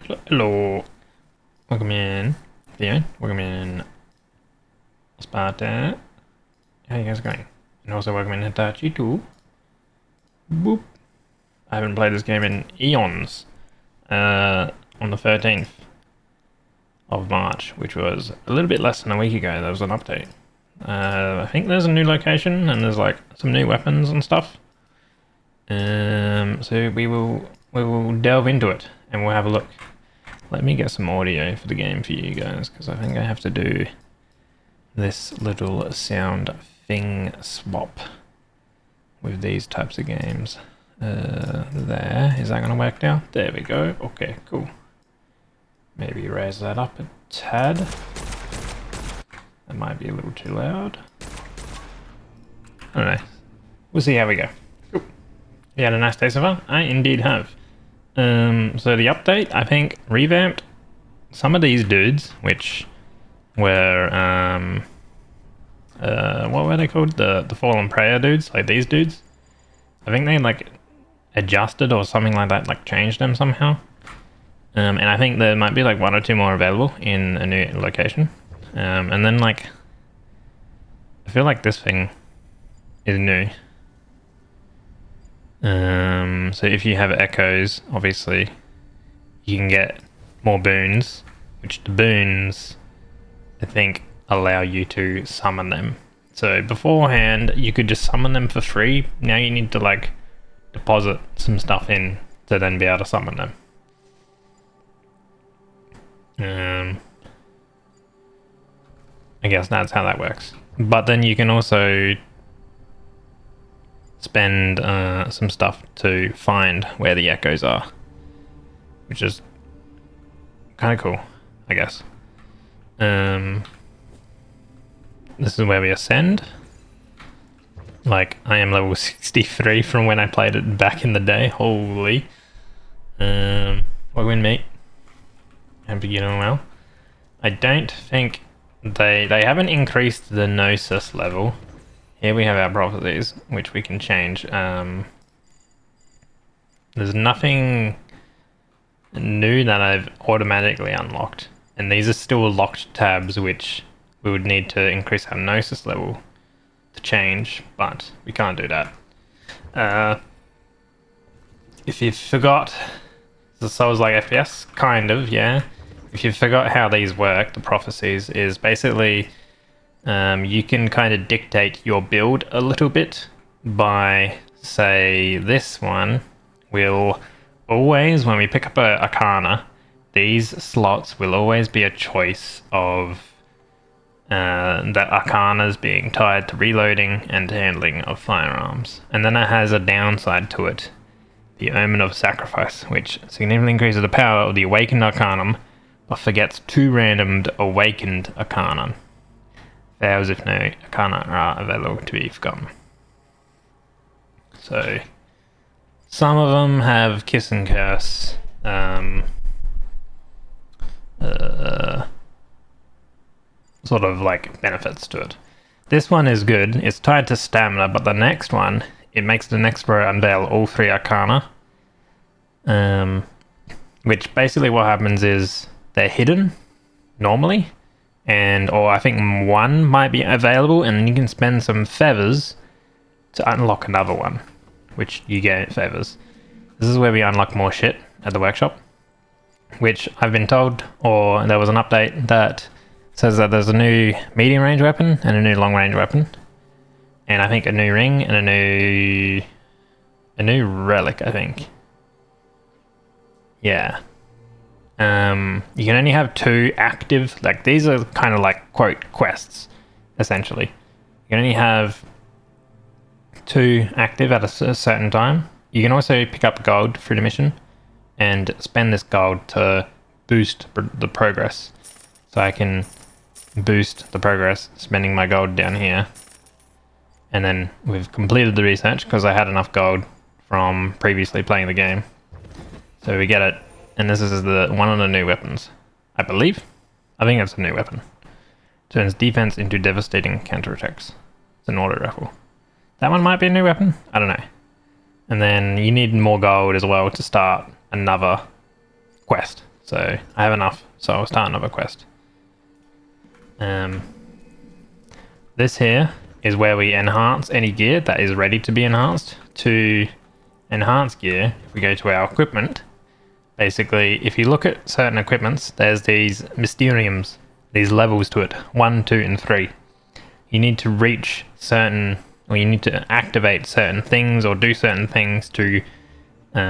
Hello. Welcome in. Theo. Welcome in. Sparta. How you guys going? And also welcome in Hitachi too. Boop. I haven't played this game in eons. On the 13th of March, which was a little bit less than a week ago. There was an update. I think there's a new location and there's like some new weapons and stuff. So we will delve into it and we'll have a look. Let me get some audio for the game for you guys, because I think I have to do this little sound thing swap with these types of games. There, is that gonna work now? There we go. Okay, cool. Maybe raise that up a tad. That might be a little too loud. I don't know. We'll see how we go. Cool. You had a nice day so far? I indeed have. So the update, I think, revamped some of these dudes, which were, what were they called? The Fallen Prayer dudes, like these dudes. I think they, like, adjusted or something like that, like, changed them somehow. And I think there might be, like, one or two more available in a new location. And then, like, I feel like this thing is new. So if you have echoes, obviously you can get more boons, which the boons, I think, allow you to summon them. So beforehand you could just summon them for free. Now you need to like deposit some stuff in to then be able to summon them. I guess that's how that works. But then you can also spend some stuff to find where the echoes are, which is kind of cool, I guess. This is where we ascend. Like, I am level 63 from when I played it back in the day. Holy. Welcome in, mate. Hope you're doing well. I don't think they haven't increased the Gnosis level. Here we have our prophecies, which we can change. There's nothing new that I've automatically unlocked. And these are still locked tabs, which we would need to increase our Gnosis level to change, but we can't do that. If you forgot, the Souls-like FPS, kind of, yeah. If you forgot how these work, the prophecies is basically... you can kind of dictate your build a little bit by, say, this one will always, when we pick up a Arcana, these slots will always be a choice of that Arcanas being tied to reloading and handling of firearms. And then it has a downside to it, the Omen of Sacrifice, which significantly increases the power of the Awakened Arcanum, but forgets 2 randomed Awakened Arcanum. Fails if no Arcana are available to be forgotten. So, some of them have Kiss and Curse, sort of like benefits to it. This one is good, it's tied to stamina, but the next one, it makes the next row unveil all 3 Arcana. Which basically what happens is they're hidden, normally. Or I think one might be available, and then you can spend some feathers to unlock another one, which you get feathers. This is where we unlock more shit at the workshop, which I've been told, or there was an update that says that there's a new medium range weapon and a new long range weapon, and I think a new ring and a new relic, I think. Yeah. You can only have 2 active, like these are kind of like quote quests, essentially. You can only have 2 active at a certain time. You can also pick up gold through the mission and spend this gold to boost the progress. So I can boost the progress spending my gold down here. And then we've completed the research because I had enough gold from previously playing the game. So we get it. And this is one of the new weapons, I believe. I think it's a new weapon. Turns defense into devastating counterattacks. It's an auto rifle. That one might be a new weapon. I don't know. And then you need more gold as well to start another quest. So I have enough, so I'll start another quest. This here is where we enhance any gear that is ready to be enhanced. To enhance gear, if we go to our equipment, basically if you look at certain equipments, there's these mysteriums, these levels to it, 1, 2 and 3. You need to reach certain, or you need to activate certain things or do certain things to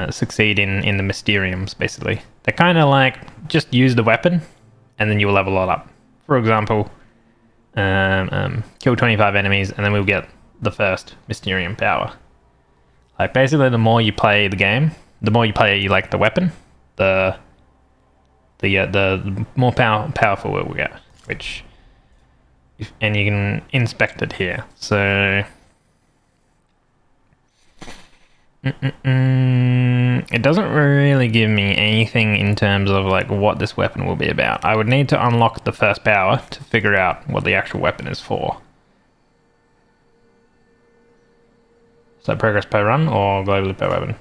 succeed in the mysteriums. Basically they're kind of like, just use the weapon and then you'll level it up. For example, kill 25 enemies and then we'll get the first Mysterium power. Like basically the more you play the game, the more you play like the weapon, the more powerful it will get, which and you can inspect it here. So it doesn't really give me anything in terms of like what this weapon will be about. I would need to unlock the first power to figure out what the actual weapon is for. So progress per run or globally per weapon?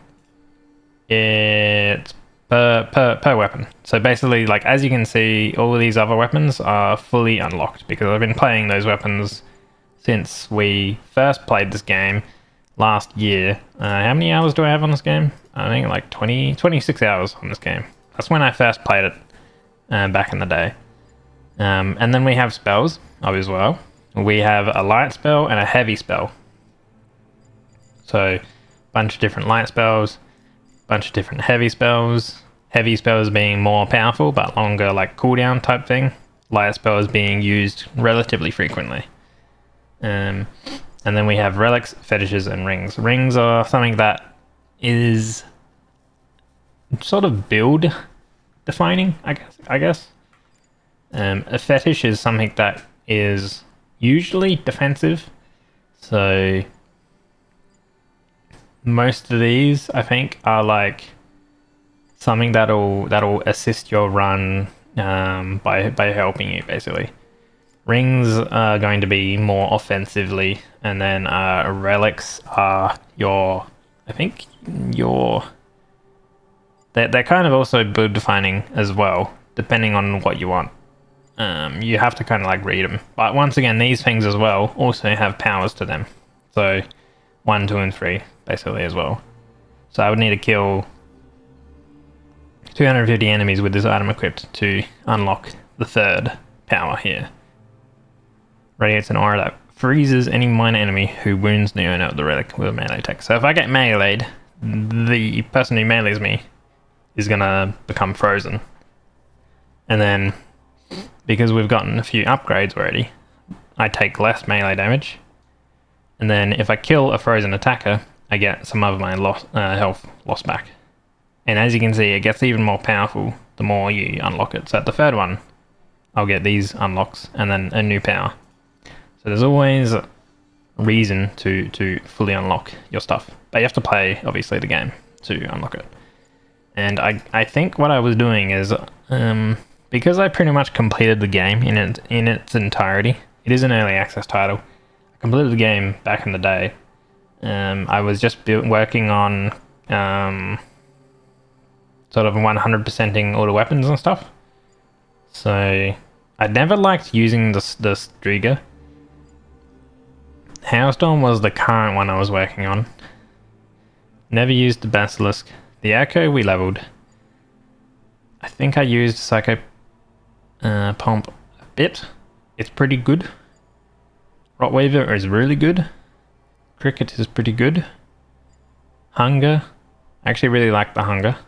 It's per weapon. So basically, like as you can see, all of these other weapons are fully unlocked because I've been playing those weapons since we first played this game last year. How many hours do I have on this game? I think like 26 hours on this game. That's when I first played it back in the day. And then we have spells as well. We have a light spell and a heavy spell. So a bunch of different light spells, bunch of different heavy spells. Heavy spells being more powerful but longer like cooldown type thing. Light spells being used relatively frequently. And then we have relics, fetishes, and rings. Rings are something that is sort of build defining, I guess. A fetish is something that is usually defensive. So most of these, I think, are like something that'll assist your run by helping you basically. Rings are going to be more offensively, and then relics are they're kind of also build defining as well, depending on what you want. You have to kind of like read them. But once again, these things as well also have powers to them. So 1, 2, and 3 basically as well. So I would need to kill 250 enemies with this item equipped to unlock the third power here. Radiates an aura that freezes any minor enemy who wounds the owner of the relic with a melee attack. So if I get meleeed, the person who melees me is gonna become frozen. And then, because we've gotten a few upgrades already, I take less melee damage. And then if I kill a frozen attacker, I get some of my health lost back. And as you can see, it gets even more powerful the more you unlock it. So at the third one, I'll get these unlocks and then a new power. So there's always a reason to fully unlock your stuff. But you have to play, obviously, the game to unlock it. And I think what I was doing is, because I pretty much completed the game in its entirety, it is an early access title. I completed the game back in the day. I was just working on sort of 100%ing all the weapons and stuff. So I never liked using the Striga. Hailstorm was the current one I was working on. Never used the Basilisk. The Echo we leveled. I think I used Psycho Pomp a bit. It's pretty good. Rotweaver is really good. Cricket is pretty good. Hunger. I actually really like the Hunger.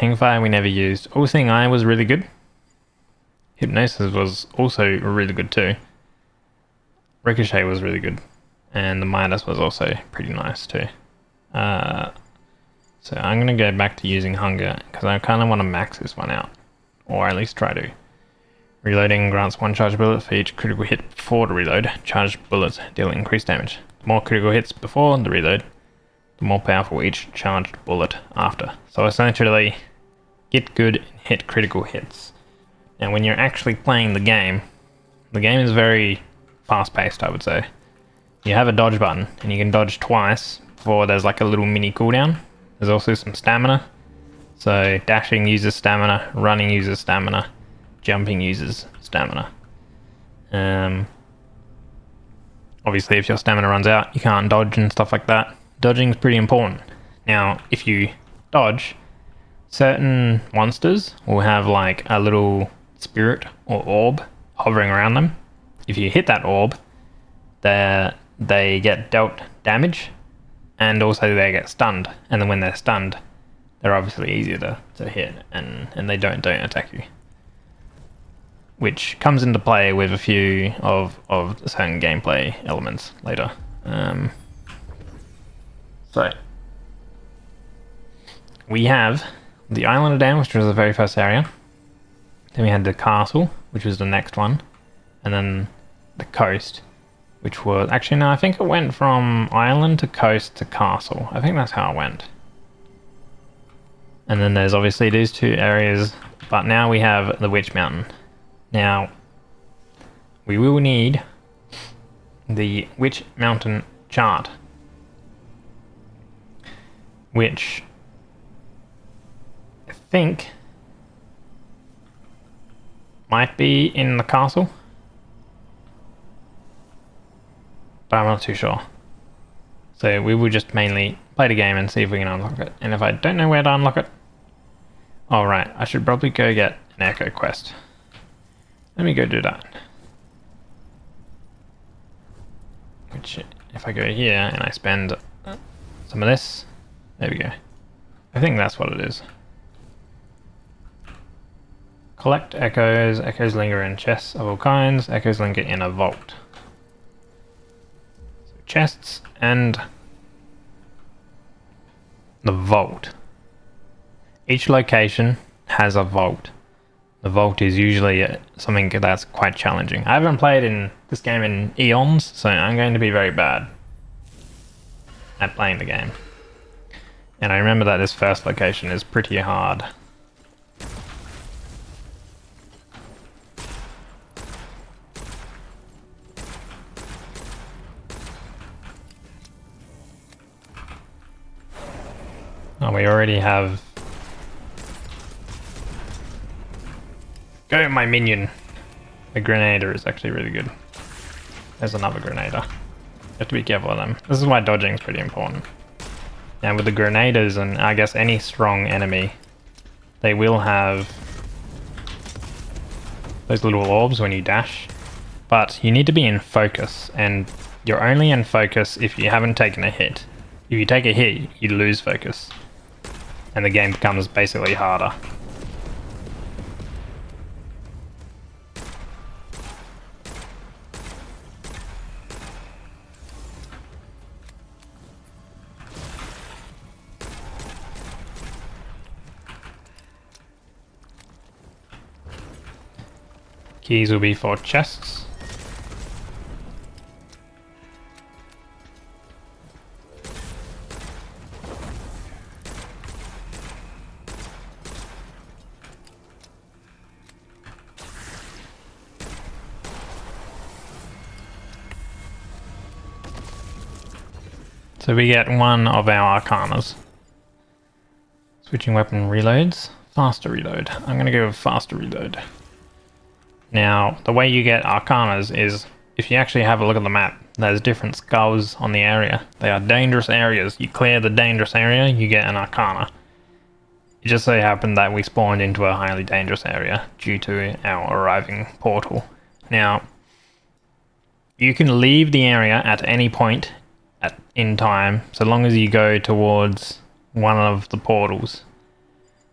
Hangfire we never used. All Seeing Eye was really good. Hypnosis was also really good too. Ricochet was really good. And the Midas was also pretty nice too. So I'm going to go back to using Hunger because I kind of want to max this one out. Or at least try to. Reloading grants 1 charged bullet for each critical hit before the reload. Charged bullets deal increased damage. The more critical hits before the reload, the more powerful each charged bullet after. So essentially, get good and hit critical hits. Now when you're actually playing the game is very fast-paced, I would say. You have a dodge button, and you can dodge twice before there's like a little mini cooldown. There's also some stamina. So dashing uses stamina, running uses stamina, jumping uses stamina. Obviously, if your stamina runs out, you can't dodge and stuff like that. Dodging is pretty important. Now, if you dodge, certain monsters will have like a little spirit or orb hovering around them. If you hit that orb, they get dealt damage, and also they get stunned. And then when they're stunned, they're obviously easier to hit, and they don't attack you. Which comes into play with a few of certain gameplay elements later. So we have the Island of Dan, which was the very first area. Then we had the castle, which was the next one, and then the coast, which was actually no, I think it went from island to coast to castle. I think that's how it went. And then there's obviously these two areas, but now we have the Witch Mountain. Now, we will need the Witch Mountain chart, which I think might be in the castle, but I'm not too sure. So we will just mainly play the game and see if we can unlock it. And if I don't know where to unlock it, alright, I should probably go get an Echo quest. Let me go do that. Which, if I go here and I spend some of this, there we go. I think that's what it is. Collect echoes. Echoes linger in chests of all kinds. Echoes linger in a vault. So chests and the vault. Each location has a vault. The vault is usually something that's quite challenging. I haven't played in this game in eons, so I'm going to be very bad at playing the game. And I remember that this first location is pretty hard. Oh, we already have... Go, my minion! The Grenader is actually really good. There's another Grenader. You have to be careful of them. This is why dodging is pretty important. And with the Grenaders and I guess any strong enemy, they will have those little orbs when you dash. But you need to be in focus, and you're only in focus if you haven't taken a hit. If you take a hit, you lose focus. And the game becomes basically harder. Keys will be for chests. So we get one of our Arcanas. Switching weapon reloads. Faster reload. I'm going to go with faster reload. Now, the way you get Arcanas is, if you actually have a look at the map, there's different skulls on the area. They are dangerous areas. You clear the dangerous area, you get an Arcana. It just so happened that we spawned into a highly dangerous area due to our arriving portal. Now, you can leave the area at any point in time, so long as you go towards one of the portals.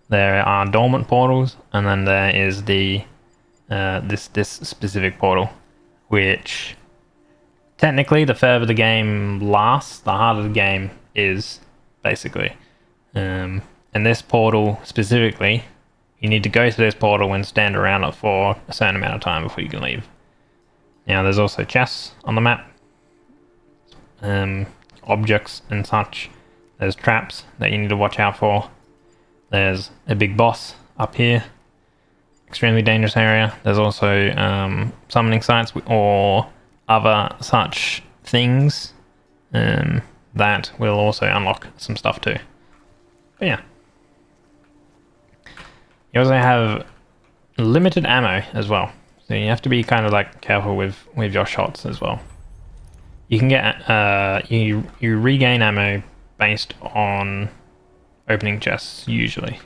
There are dormant portals, and then there is the this specific portal, which technically the further the game lasts, the harder the game is, basically. And this portal specifically, you need to go to this portal and stand around it for a certain amount of time before you can leave. Now there's also chests on the map, objects and such. There's traps that you need to watch out for. There's a big boss up here. Extremely dangerous area. There's also summoning sites or other such things that will also unlock some stuff too. But yeah. You also have limited ammo as well, so you have to be kind of like careful with your shots as well. You can get you regain ammo based on opening chests usually.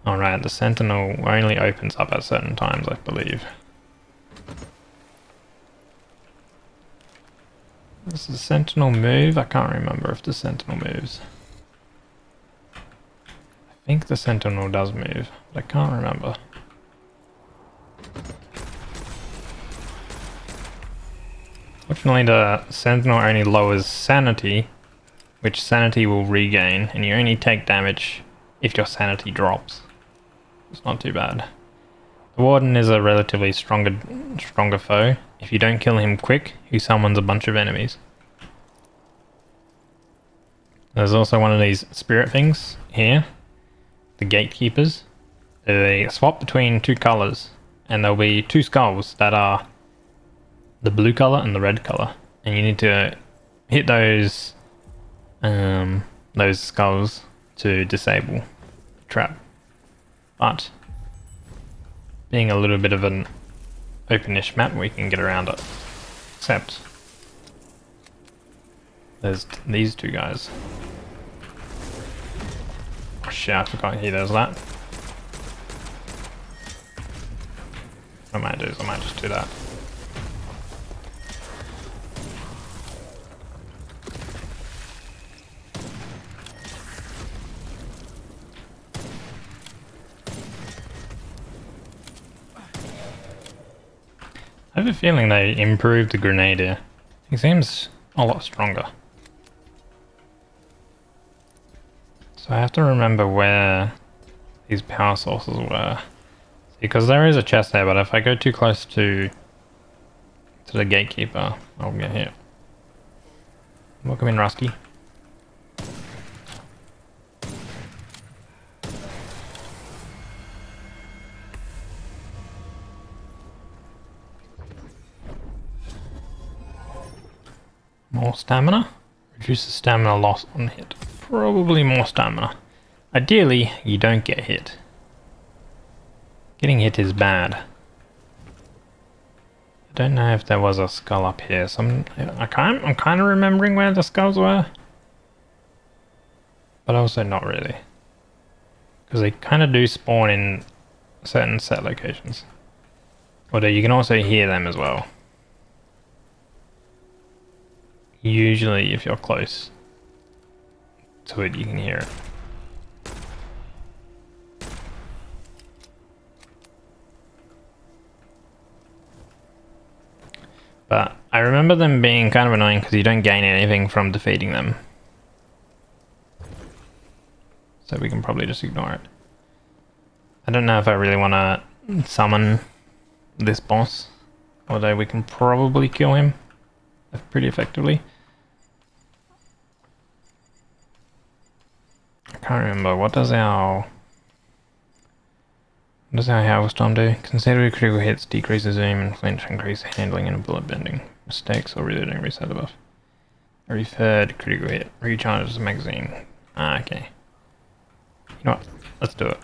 Alright, the Sentinel only opens up at certain times, I believe. Does the Sentinel move? I can't remember if the Sentinel moves. I think the Sentinel does move, but I can't remember. Fortunately, the Sentinel only lowers sanity, which sanity will regain, and you only take damage if your sanity drops. It's not too bad. The Warden is a relatively stronger foe. If you don't kill him quick, he summons a bunch of enemies. There's also one of these spirit things here, the Gatekeepers. They swap between two colours, and there'll be two skulls that are the blue colour and the red colour, and you need to hit those skulls to disable the trap. But being a little bit of an openish map, we can get around it. Except there's these two guys. Oh shit, I forgot he does that. What I might do is I might just do that. I have a feeling they improved the Grenadier. He seems a lot stronger. So I have to remember where these power sources were. Because there is a chest there, but if I go too close to the Gatekeeper, I'll get hit. Welcome in, Rusty. More stamina? Reduces stamina loss on hit. Probably more stamina. Ideally, you don't get hit. Getting hit is bad. I don't know if there was a skull up here. I'm kind of remembering where the skulls were. But also not really. Because they kind of do spawn in certain set locations. Although you can also hear them as well. Usually if you're close to it, you can hear it. But I remember them being kind of annoying because you don't gain anything from defeating them. So we can probably just ignore it. I don't know if I really want to summon this boss. Although we can probably kill him pretty effectively. I can't remember. What does our Hailstorm do? Consider critical hits, decrease the zoom and flinch, increase handling and bullet bending. Mistakes or really don't reset the buff. A referred critical hit, recharges the magazine. Ah, okay. You know what? Let's do it.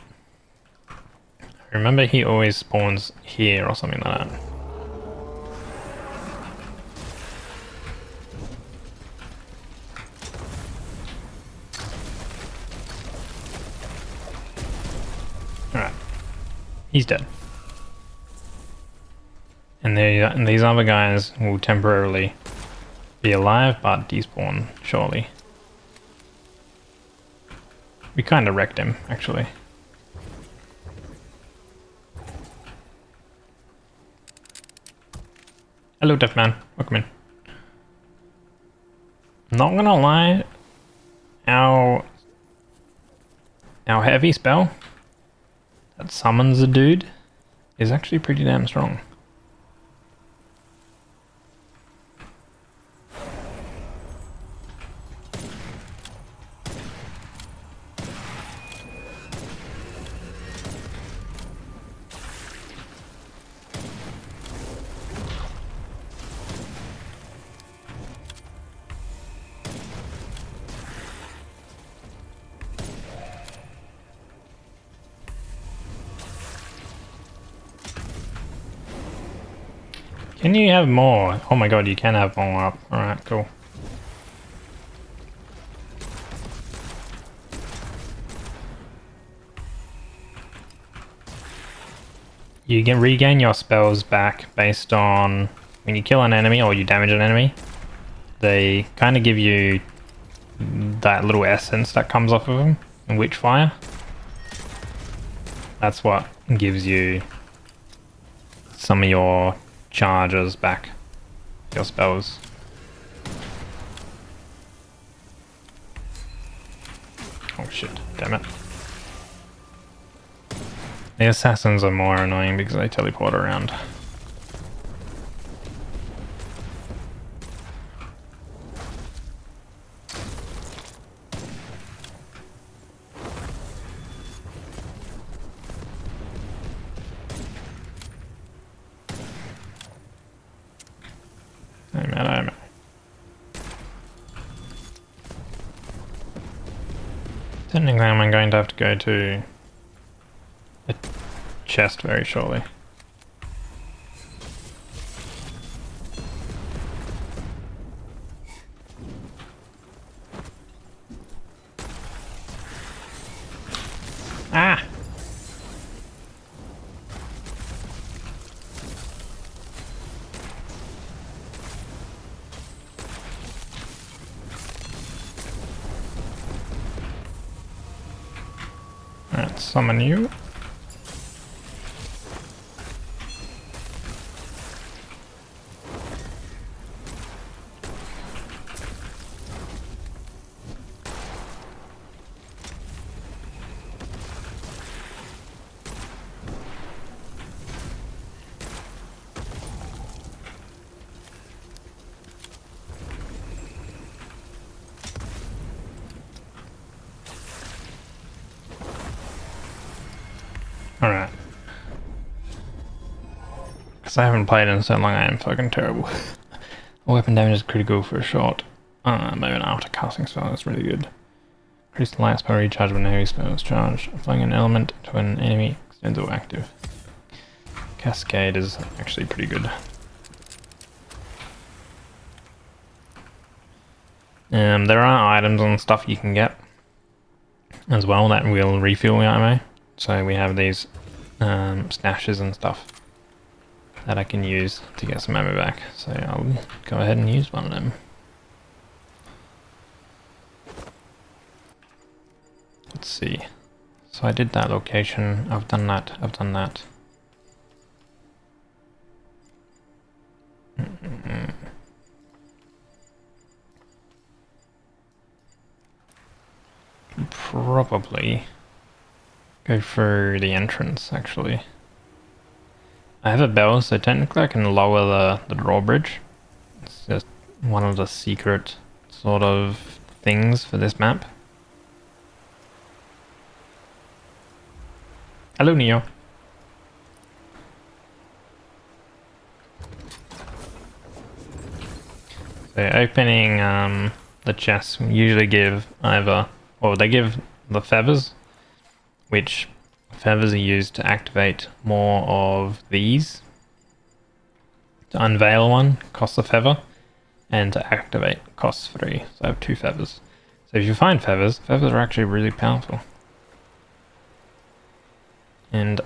I remember he always spawns here or something like that. Alright. He's dead. And these other guys will temporarily be alive, but despawn shortly. We kind of wrecked him, actually. Hello, Deathman. Welcome in. Not gonna lie, our heavy spell that summons a dude is actually pretty damn strong. Can you have more? Oh my god, you can have more up. Alright, cool. You can regain your spells back based on when you kill an enemy or you damage an enemy. They kind of give you that little essence that comes off of them in Witchfire. That's what gives you some of your charges back, your spells. Oh shit, damn it. The assassins are more annoying because they teleport around. I'm out. Technically, I'm going to have to go to a chest very shortly. Ah! Alright, summon you. Alright. Because I haven't played in so long, I am fucking terrible. Weapon damage is critical for a short moment after casting spell. That's really good. Increase the light spell recharge when a heavy spell is charged. Applying an element to an enemy extends or active. Cascade is actually pretty good. There are items and stuff you can get as well that will refuel your ammo. So we have these stashes and stuff that I can use to get some ammo back. So I'll go ahead and use one of them. Let's see. So I did that location. I've done that. I've done that. Probably go through the entrance, actually. I have a bell, so technically I can lower the drawbridge. It's just one of the secret sort of things for this map. Hello, Neo. So opening the chests usually give either, or they give the feathers, which feathers are used to activate more of these. To unveil one costs a feather, and to activate costs 3. So I have 2 feathers. So if you find feathers, feathers are actually really powerful. And I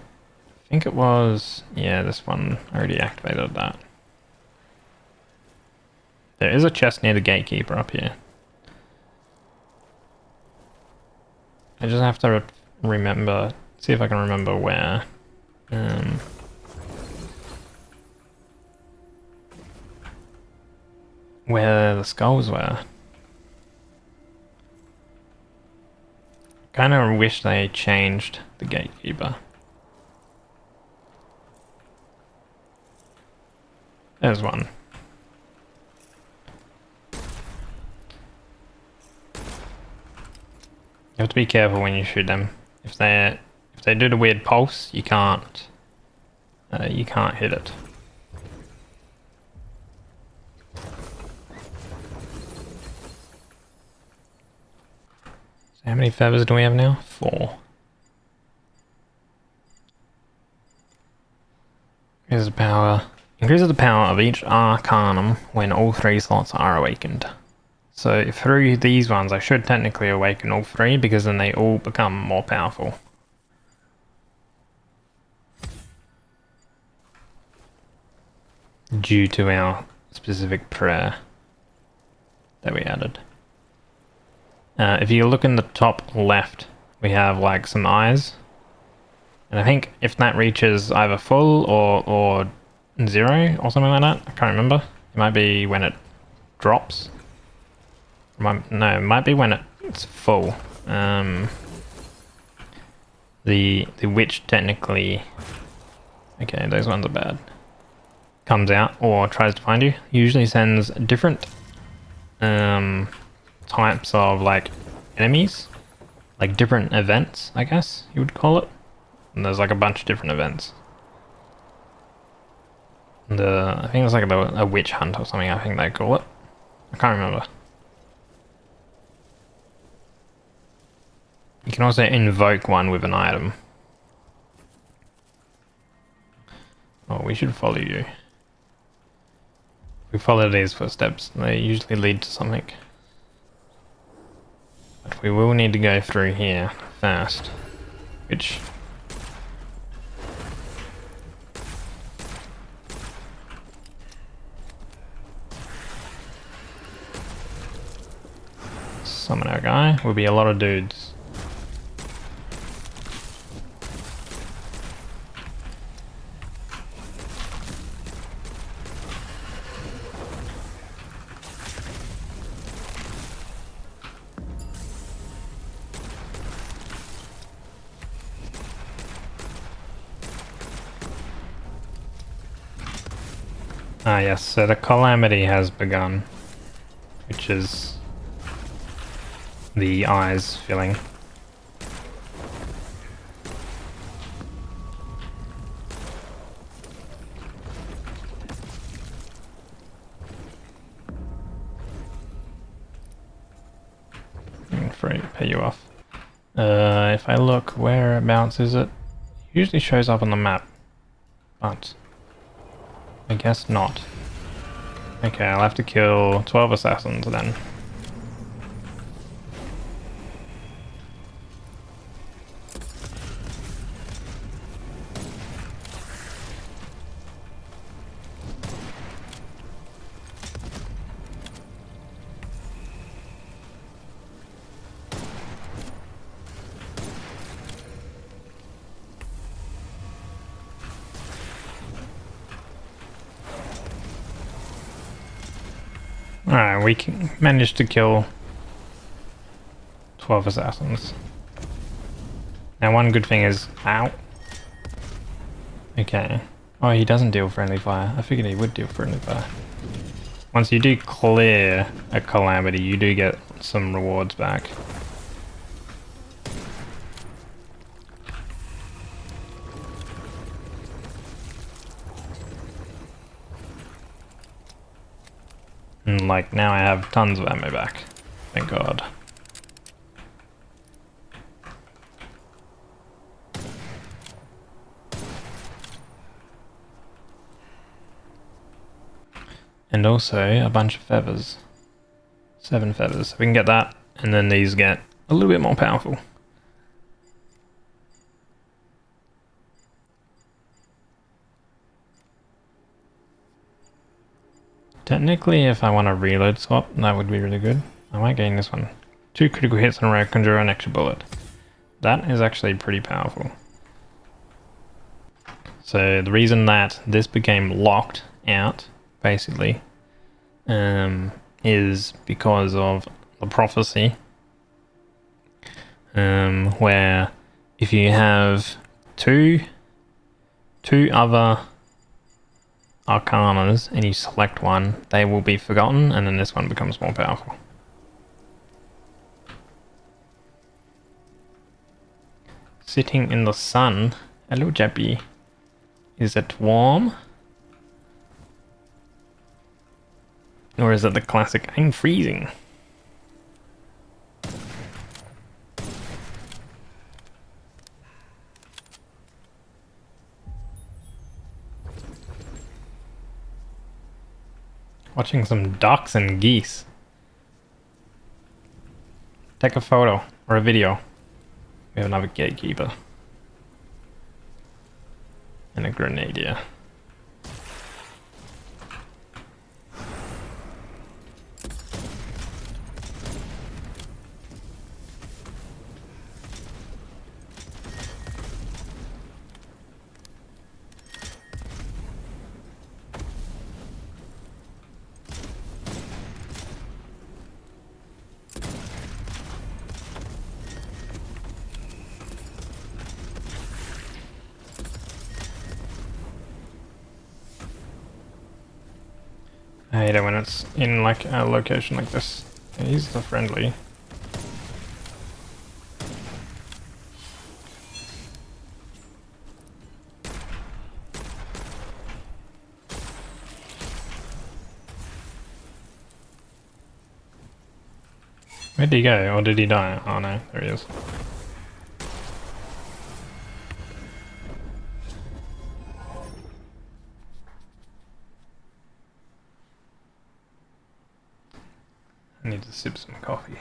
think it was, yeah, this one, I already activated that. There is a chest near the gatekeeper up here. I just have to remember, see if I can remember where. Where the skulls were. Kind of wish they changed the gatekeeper. There's one. You have to be careful when you shoot them. If they do the weird pulse, you can't hit it. So how many feathers do we have now? 4. Here's the power. Increases the power of each Arcanum when all 3 slots are awakened. So through these ones, I should technically awaken all 3 because then they all become more powerful. Due to our specific prayer that we added. If you look in the top left, we have like some eyes. And I think if that reaches either full or 0 or something like that, I can't remember. It might be when it drops. No, it might be when it's full. The witch technically... Okay, those ones are bad. Comes out or tries to find you. Usually sends different types of like enemies. Like different events, I guess you would call it. And there's like a bunch of different events. I think it's like a witch hunt or something, I think they call it. I can't remember. You can also invoke one with an item. Oh, we should follow you. If we follow these footsteps, they usually lead to something. But we will need to go through here first. Which... Summon our guy. Will be a lot of dudes. Ah yes, so the calamity has begun, which is the eyes filling. Pay you off. If I look, whereabouts is it? It usually shows up on the map, but I guess not. Okay, I'll have to kill 12 assassins then. Alright, we managed to kill 12 assassins. Now one good thing is... Ow! Okay. Oh, he doesn't deal friendly fire. I figured he would deal friendly fire. Once you do clear a calamity, you do get some rewards back. And like now I have tons of ammo back. Thank God. And also a bunch of feathers. 7 feathers. So we can get that, and then these get a little bit more powerful. Technically, if I want to reload swap, that would be really good. I might gain this one. 2 critical hits in a row, conjure an extra bullet. That is actually pretty powerful. So the reason that this became locked out, basically, is because of the prophecy, where if you have two other Arcanas and you select one, they will be forgotten, and then this one becomes more powerful. Sitting in the sun. Hello, Jappy. Is it warm? Or is it the classic, I'm freezing? Watching some ducks and geese. Take a photo or a video. We have another gatekeeper. And a grenadier. I hate it when it's in like a location like this. He's the friendly. Where did he go? Or did he die? Oh no, there he is. I need to sip some coffee.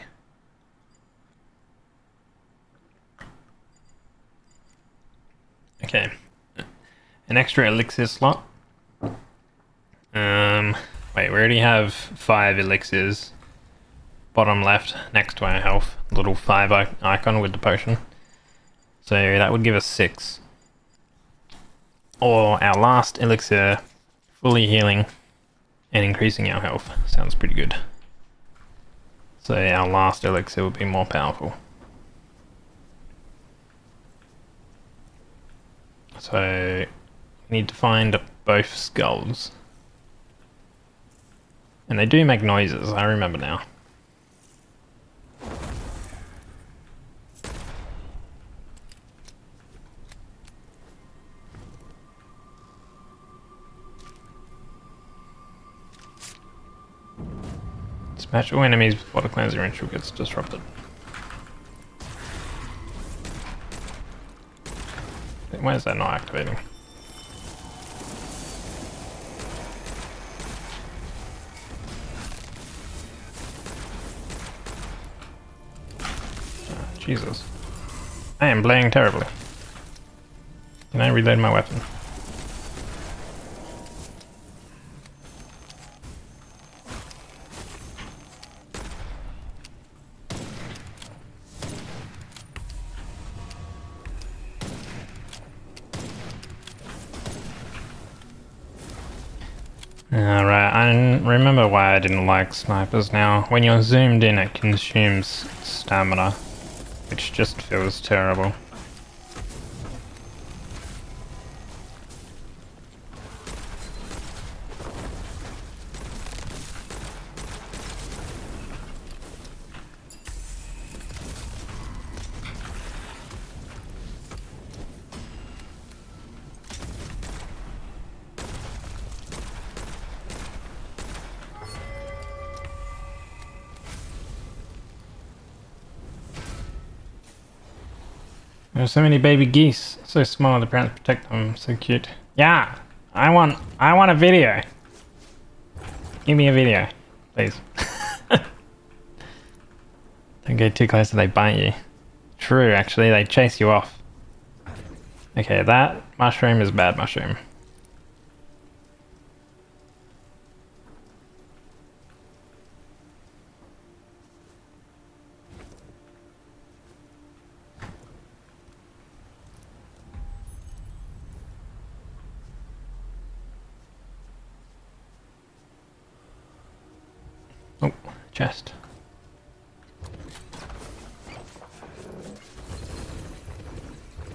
Okay. An extra elixir slot. Wait, we already have 5 elixirs. Bottom left, next to our health. Little 5 icon with the potion. So that would give us 6. Or our last elixir, fully healing and increasing our health. Sounds pretty good. So our last elixir would be more powerful. So we need to find both skulls. And they do make noises, I remember now. Smash all enemies before the cleanser ritual gets disrupted. Why is that not activating? Oh, Jesus. I am playing terribly. Can I reload my weapon? Alright, I remember why I didn't like snipers now. When you're zoomed in, it consumes stamina, which just feels terrible. There's so many baby geese, so small the parents protect them, so cute. Yeah, I want a video. Give me a video, please. Don't go too close or they bite you. True, actually, they chase you off. Okay, that mushroom is bad mushroom. Oh, chest.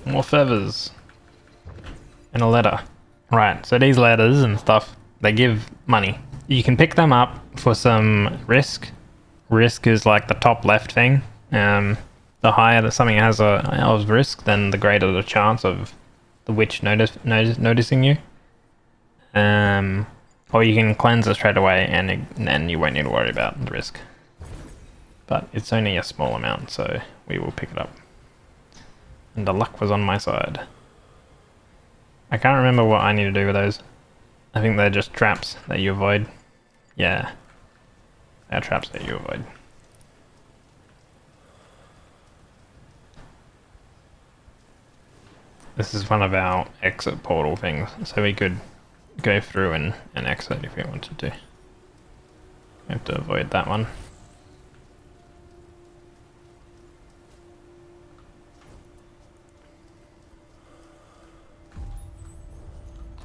More feathers. And a letter. Right, so these letters and stuff, they give money. You can pick them up for some risk. Risk is like the top left thing. The higher that something has of risk, then the greater the chance of the witch noticing you. Or you can cleanse it straight away and then you won't need to worry about the risk. But it's only a small amount, so we will pick it up. And the luck was on my side. I can't remember what I need to do with those. I think they're just traps that you avoid. Yeah. They are traps that you avoid. This is one of our exit portal things, so we could go through and exit if we wanted to. We have to avoid that one.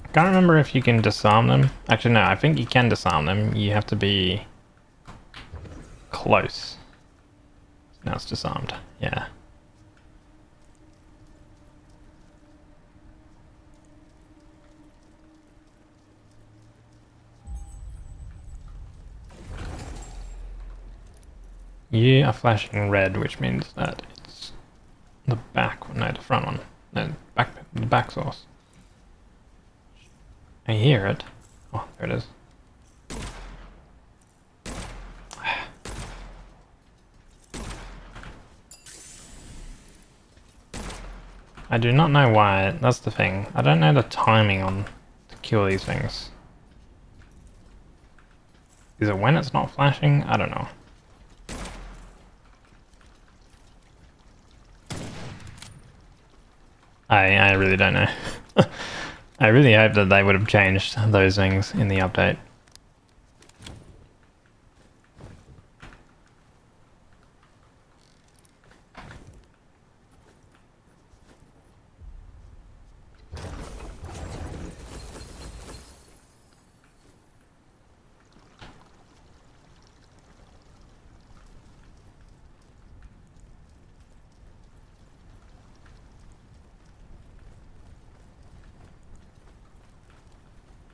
I can't remember if you can disarm them. Actually, no, I think you can disarm them. You have to be close. Now it's disarmed. Yeah. You are flashing red, which means that it's the back one. No, the front one. No, the back source. I hear it. Oh, there it is. I do not know why. That's the thing. I don't know the timing on to kill these things. Is it when it's not flashing? I don't know. I really don't know. I really hope that they would have changed those things in the update.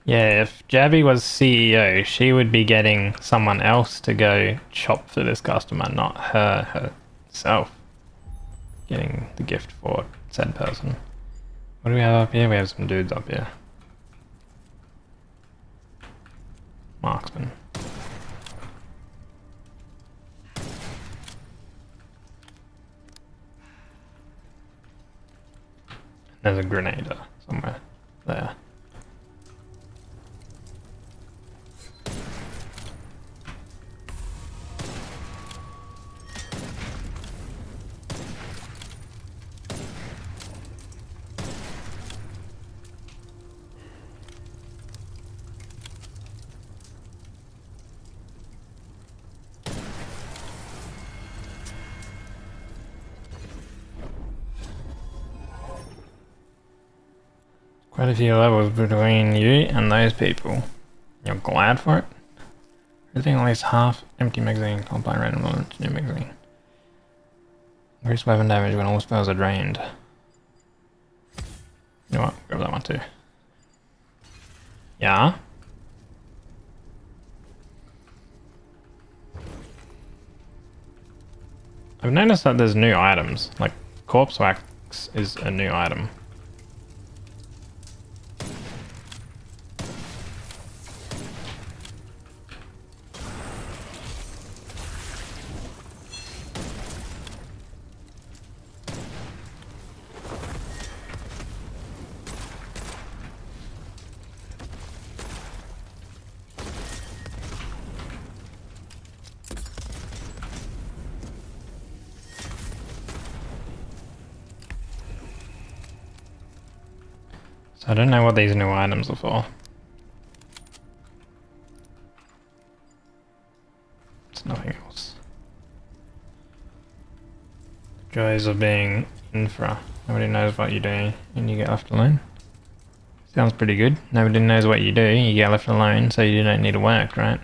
Yeah, if Jabby was CEO, she would be getting someone else to go shop for this customer, not her herself getting the gift for said person. What do we have up here? We have some dudes up here. Marksman. There's a grenader somewhere there. Quite a few levels between you and those people. You're glad for it? Everything at least half empty magazine, combine random launch, new magazine. Increased weapon damage when all spells are drained. You know what? Grab that one too. Yeah? I've noticed that there's new items. Like, corpse wax is a new item. So I don't know what these new items are for. It's nothing else. Joys of being infra. Nobody knows what you're doing and you get left alone. Sounds pretty good. Nobody knows what you do, you get left alone, so you don't need to work, right?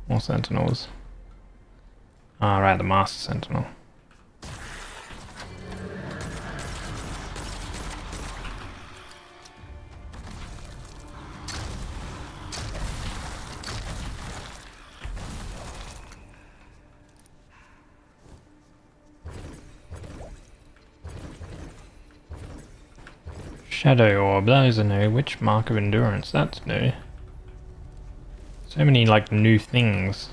More sentinels. Ah, right, the Master Sentinel. Shadow Orb, that is a new. Which Mark of Endurance? That's new. So many, like, new things.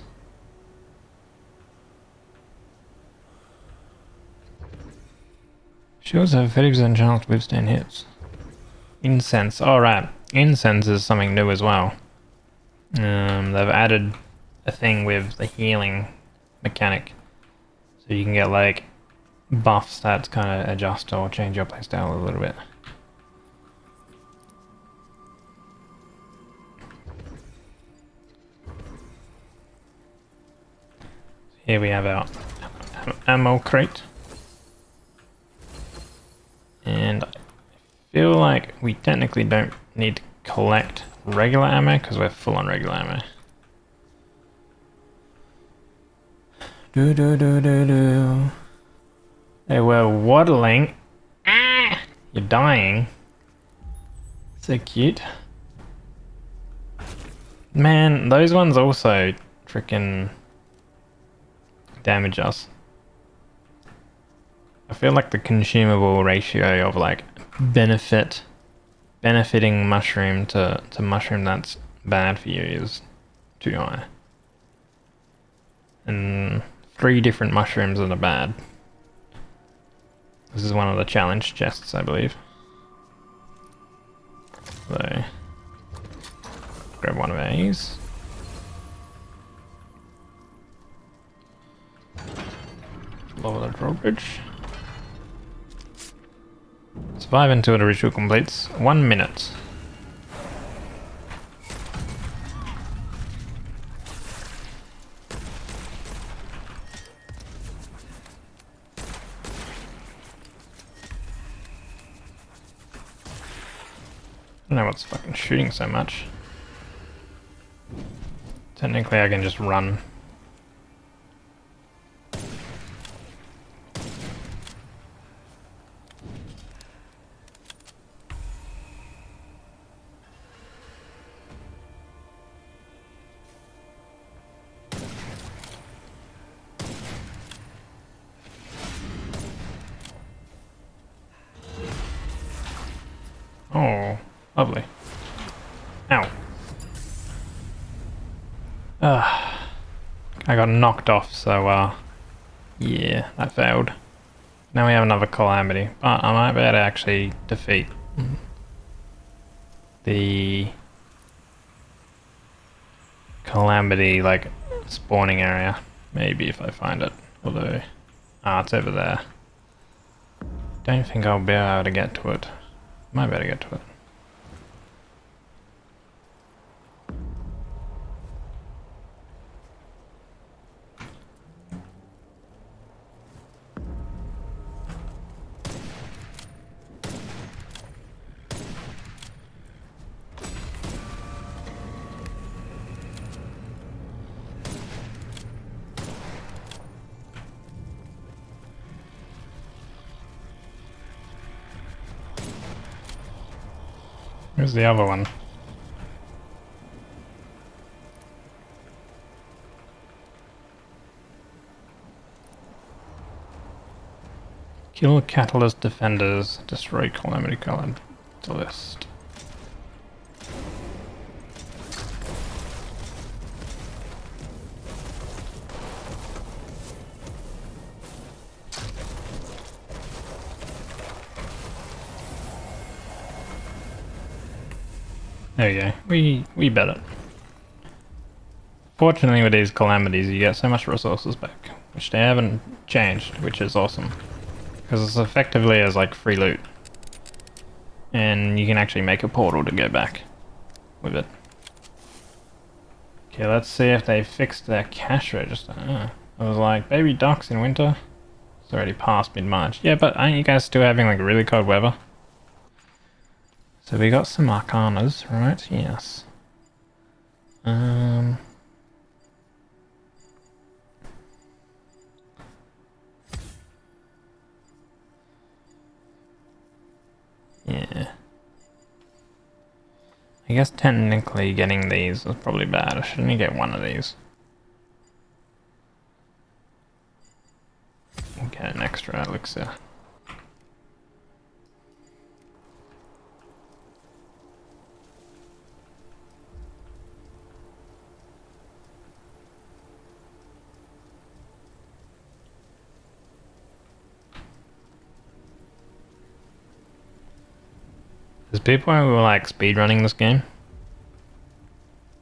Shields have a 30% chance to withstand hits. Incense, alright. Incense is something new as well. They've added a thing with the healing mechanic, so you can get like buffs that kind of adjust or change your playstyle a little bit. Here we have our ammo crate. And I feel like we technically don't need to collect regular ammo because we're full on regular ammo. They were waddling. Ah! You're dying. So cute. Man, those ones also freaking damage us. I feel like the consumable ratio of like benefiting mushroom to mushroom that's bad for you is too high. And 3 different mushrooms that are bad. This is one of the challenge chests, I believe. So, grab one of these. Lower the drawbridge. Survive until the ritual completes. 1 minute. I don't know what's fucking shooting so much. Technically I can just run. Oh, lovely. Ow. I got knocked off, so yeah, that failed. Now we have another calamity, but I might be able to actually defeat the calamity, like, spawning area. Maybe if I find it. Although, it's over there. Don't think I'll be able to get to it. Might be able to get to it. Where's the other one? Kill Catalyst defenders, destroy Calamity Catalyst. There we go. We bet it. Fortunately with these calamities you get so much resources back, which they haven't changed, which is awesome. Because it's effectively as like free loot. And you can actually make a portal to go back with it. Okay, let's see if they fixed their cash register. I was like, baby ducks in winter? It's already past mid-March. Yeah, but aren't you guys still having like really cold weather? So we got some arcanas, right? Yes. Yeah. I guess technically getting these is probably bad. I should only get one of these. Get an extra elixir. There's people who are like speedrunning this game.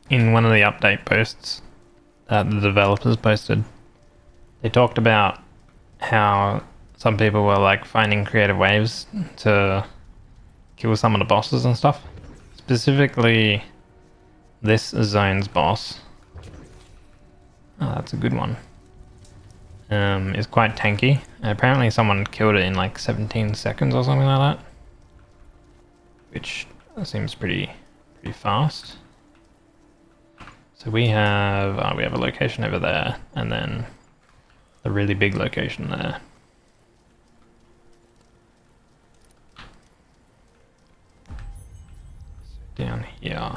in one of the update posts that the developers posted, they talked about how some people were like finding creative ways to kill some of the bosses and stuff. Specifically, this zone's boss. Oh, that's a good one. Is quite tanky. Apparently someone killed it in like 17 seconds or something like that. Which seems pretty fast. So we have a location over there, and then a really big location there. So down here.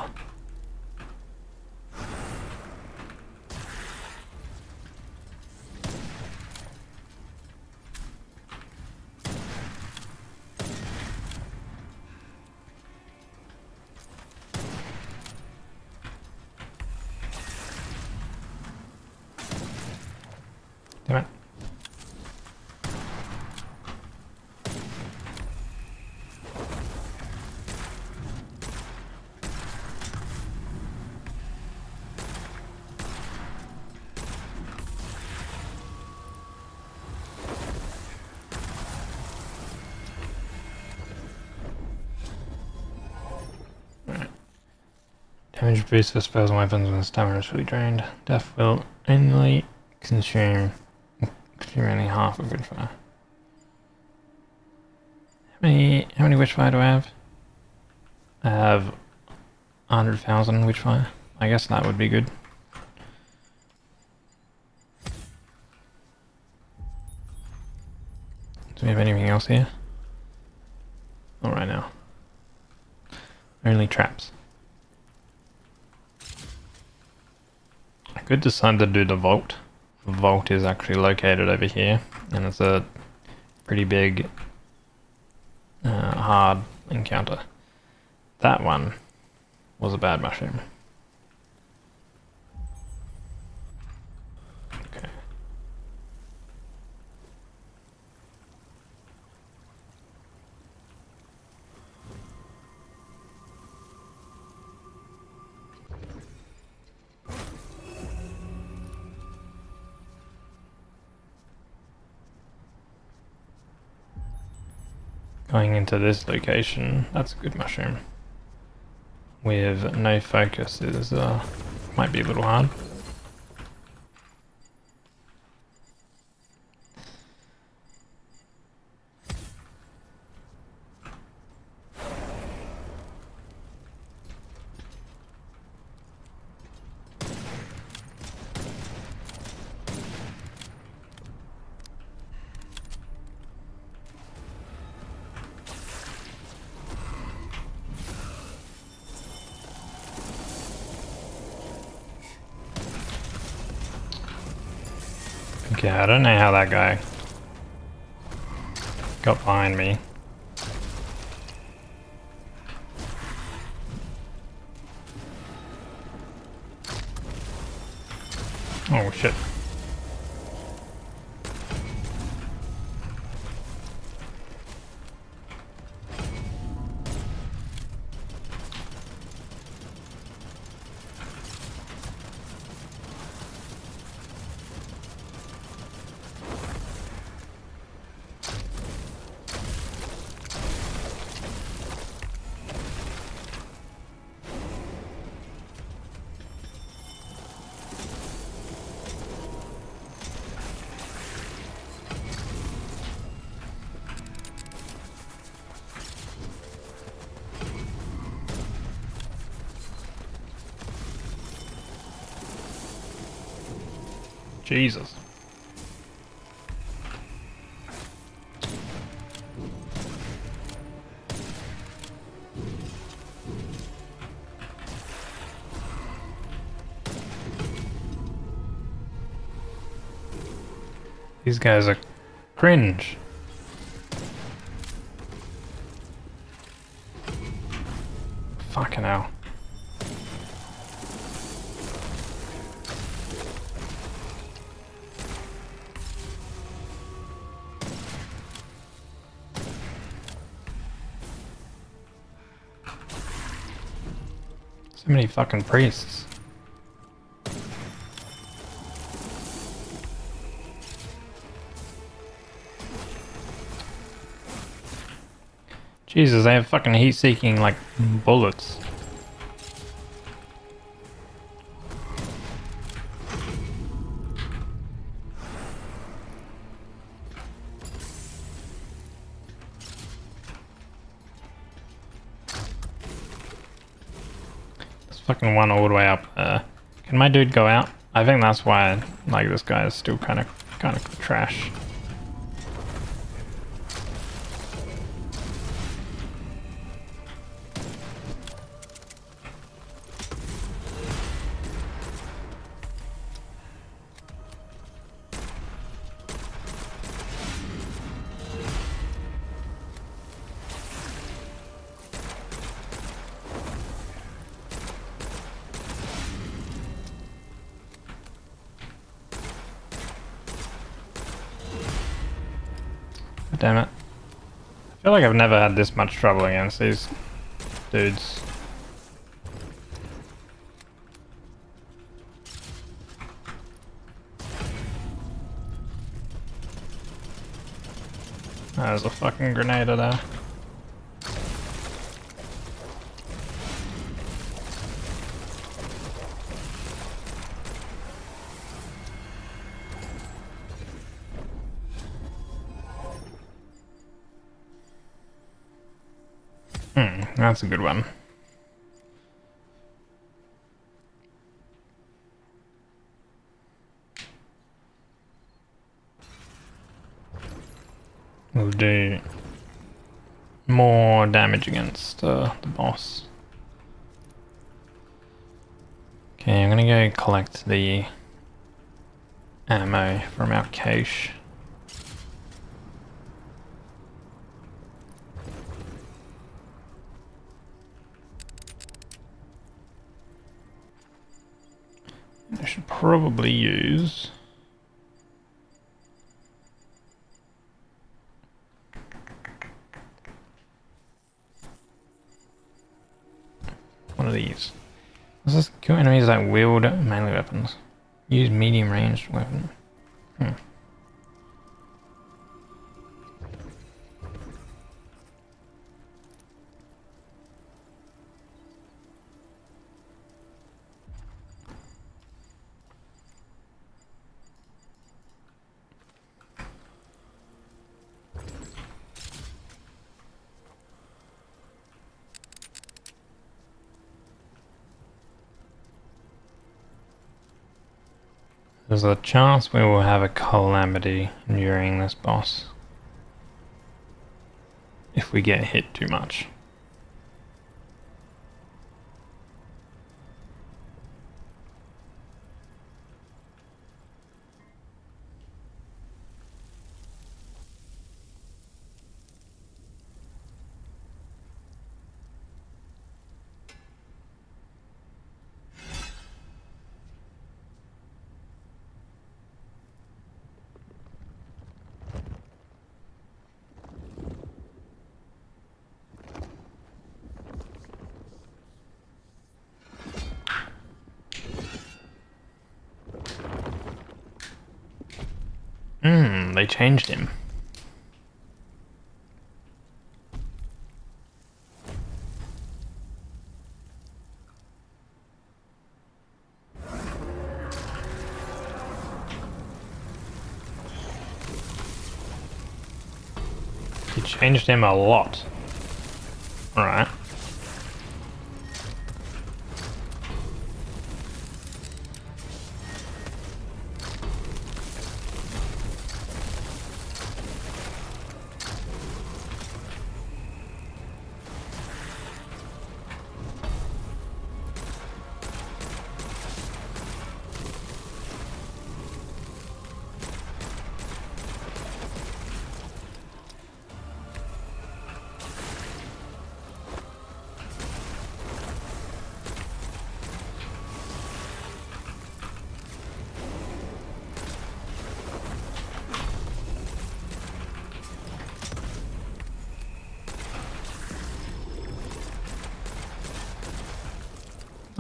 Damn it. Right. Damage boost for spells and weapons when stamina is fully drained. Death will only consume only half of Witchfire. How many Witchfire do I have? I have 100,000 Witchfire. I guess that would be good. Do we have anything else here? Not right now. Only traps. I could decide to do the vault. The vault is actually located over here, and it's a pretty big, hard encounter. That one was a bad mushroom. Okay. Going into this location, that's a good mushroom. With no focus is might be a little hard. Okay, I don't know how that guy got behind me. Oh shit. Jesus. These guys are cringe. Fucking hell. So many fucking priests. Jesus, they have fucking heat-seeking, like, bullets. There's fucking one all the way up there. Can my dude go out? I think that's why, like, this guy is still kind of trash. Damn it. I feel like I've never had this much trouble against these dudes. There's a fucking grenade there. That's a good one. We'll do more damage against the boss. Okay, I'm gonna go collect the ammo from our cache. I should probably use one of these. Does this kill enemies that wield melee weapons? Use medium ranged weapon. There's a chance we will have a calamity during this boss if we get hit too much. They changed him. He changed him a lot. Alright.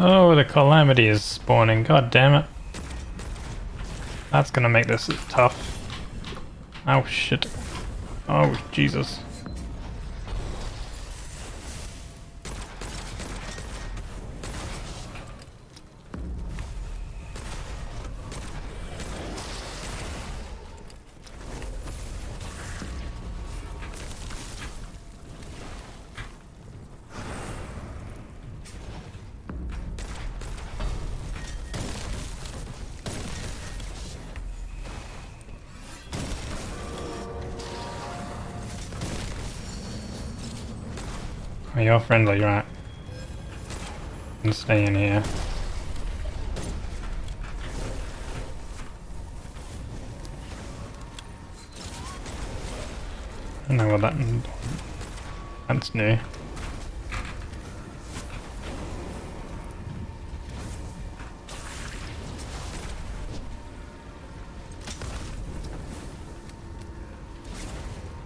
Oh, the calamity is spawning. God damn it. That's gonna make this tough. Oh shit. Oh Jesus. Oh, you're friendly, right? And stay in here. I don't know what that's new.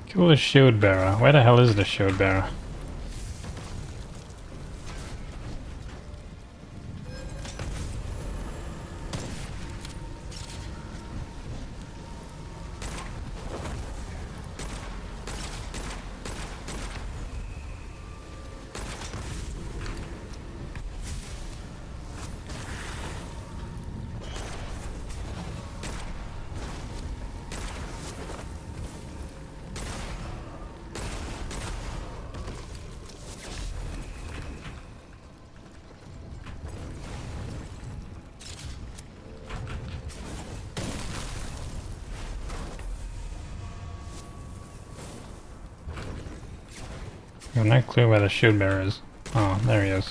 Kill the shield bearer. Where the hell is the shield bearer? I have no clue where the shield bearer is. Oh, there he is.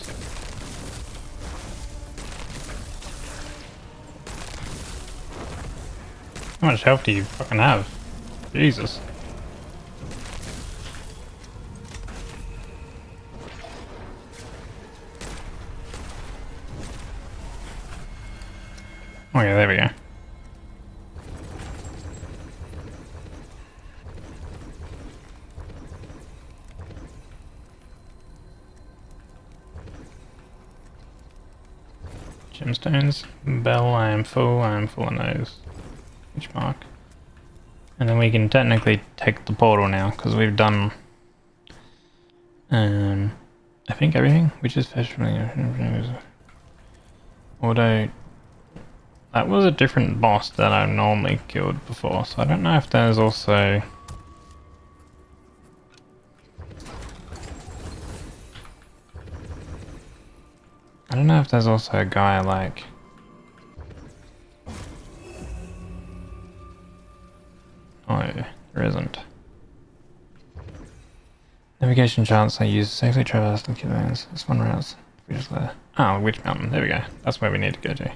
How much health do you fucking have? Jesus. Oh yeah, there we go. Gemstones, bell, I am full of those. Each mark. And then we can technically take the portal now, because we've done I think everything, which is auto. That was a different boss that I've normally killed before, so I don't know if there's also a guy like... Oh, there isn't. Navigation charts I use safely traverse the lands. This one routes. Just there. Oh, Witch Mountain. There we go. That's where we need to go to.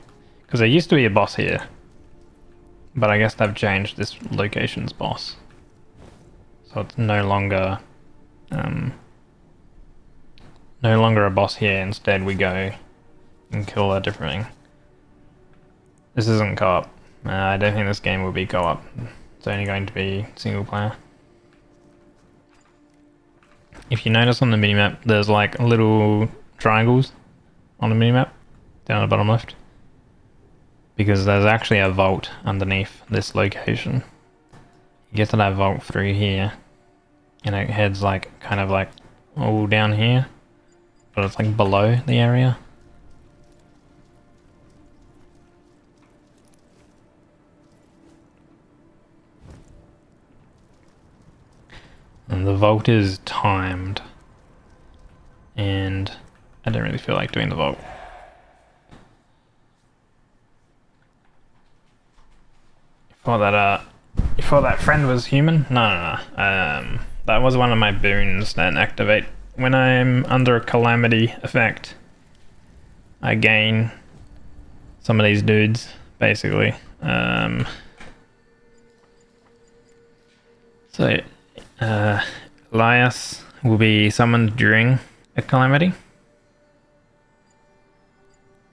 Because there used to be a boss here. But I guess they've changed this location's boss. So it's no longer a boss here. Instead we go and kill a different thing. This isn't co-op. I don't think this game will be co-op. It's only going to be single player. If you notice on the minimap, there's like little triangles on the minimap down the bottom left. Because there's actually a vault underneath this location. You get to that vault through here, and it heads like kind of like all down here, but it's like below the area. And the vault is timed, and I don't really feel like doing the vault. You thought that friend was human? No. That was one of my boons that activate when I'm under a calamity effect. I gain some of these dudes, basically. Elias will be summoned during a calamity.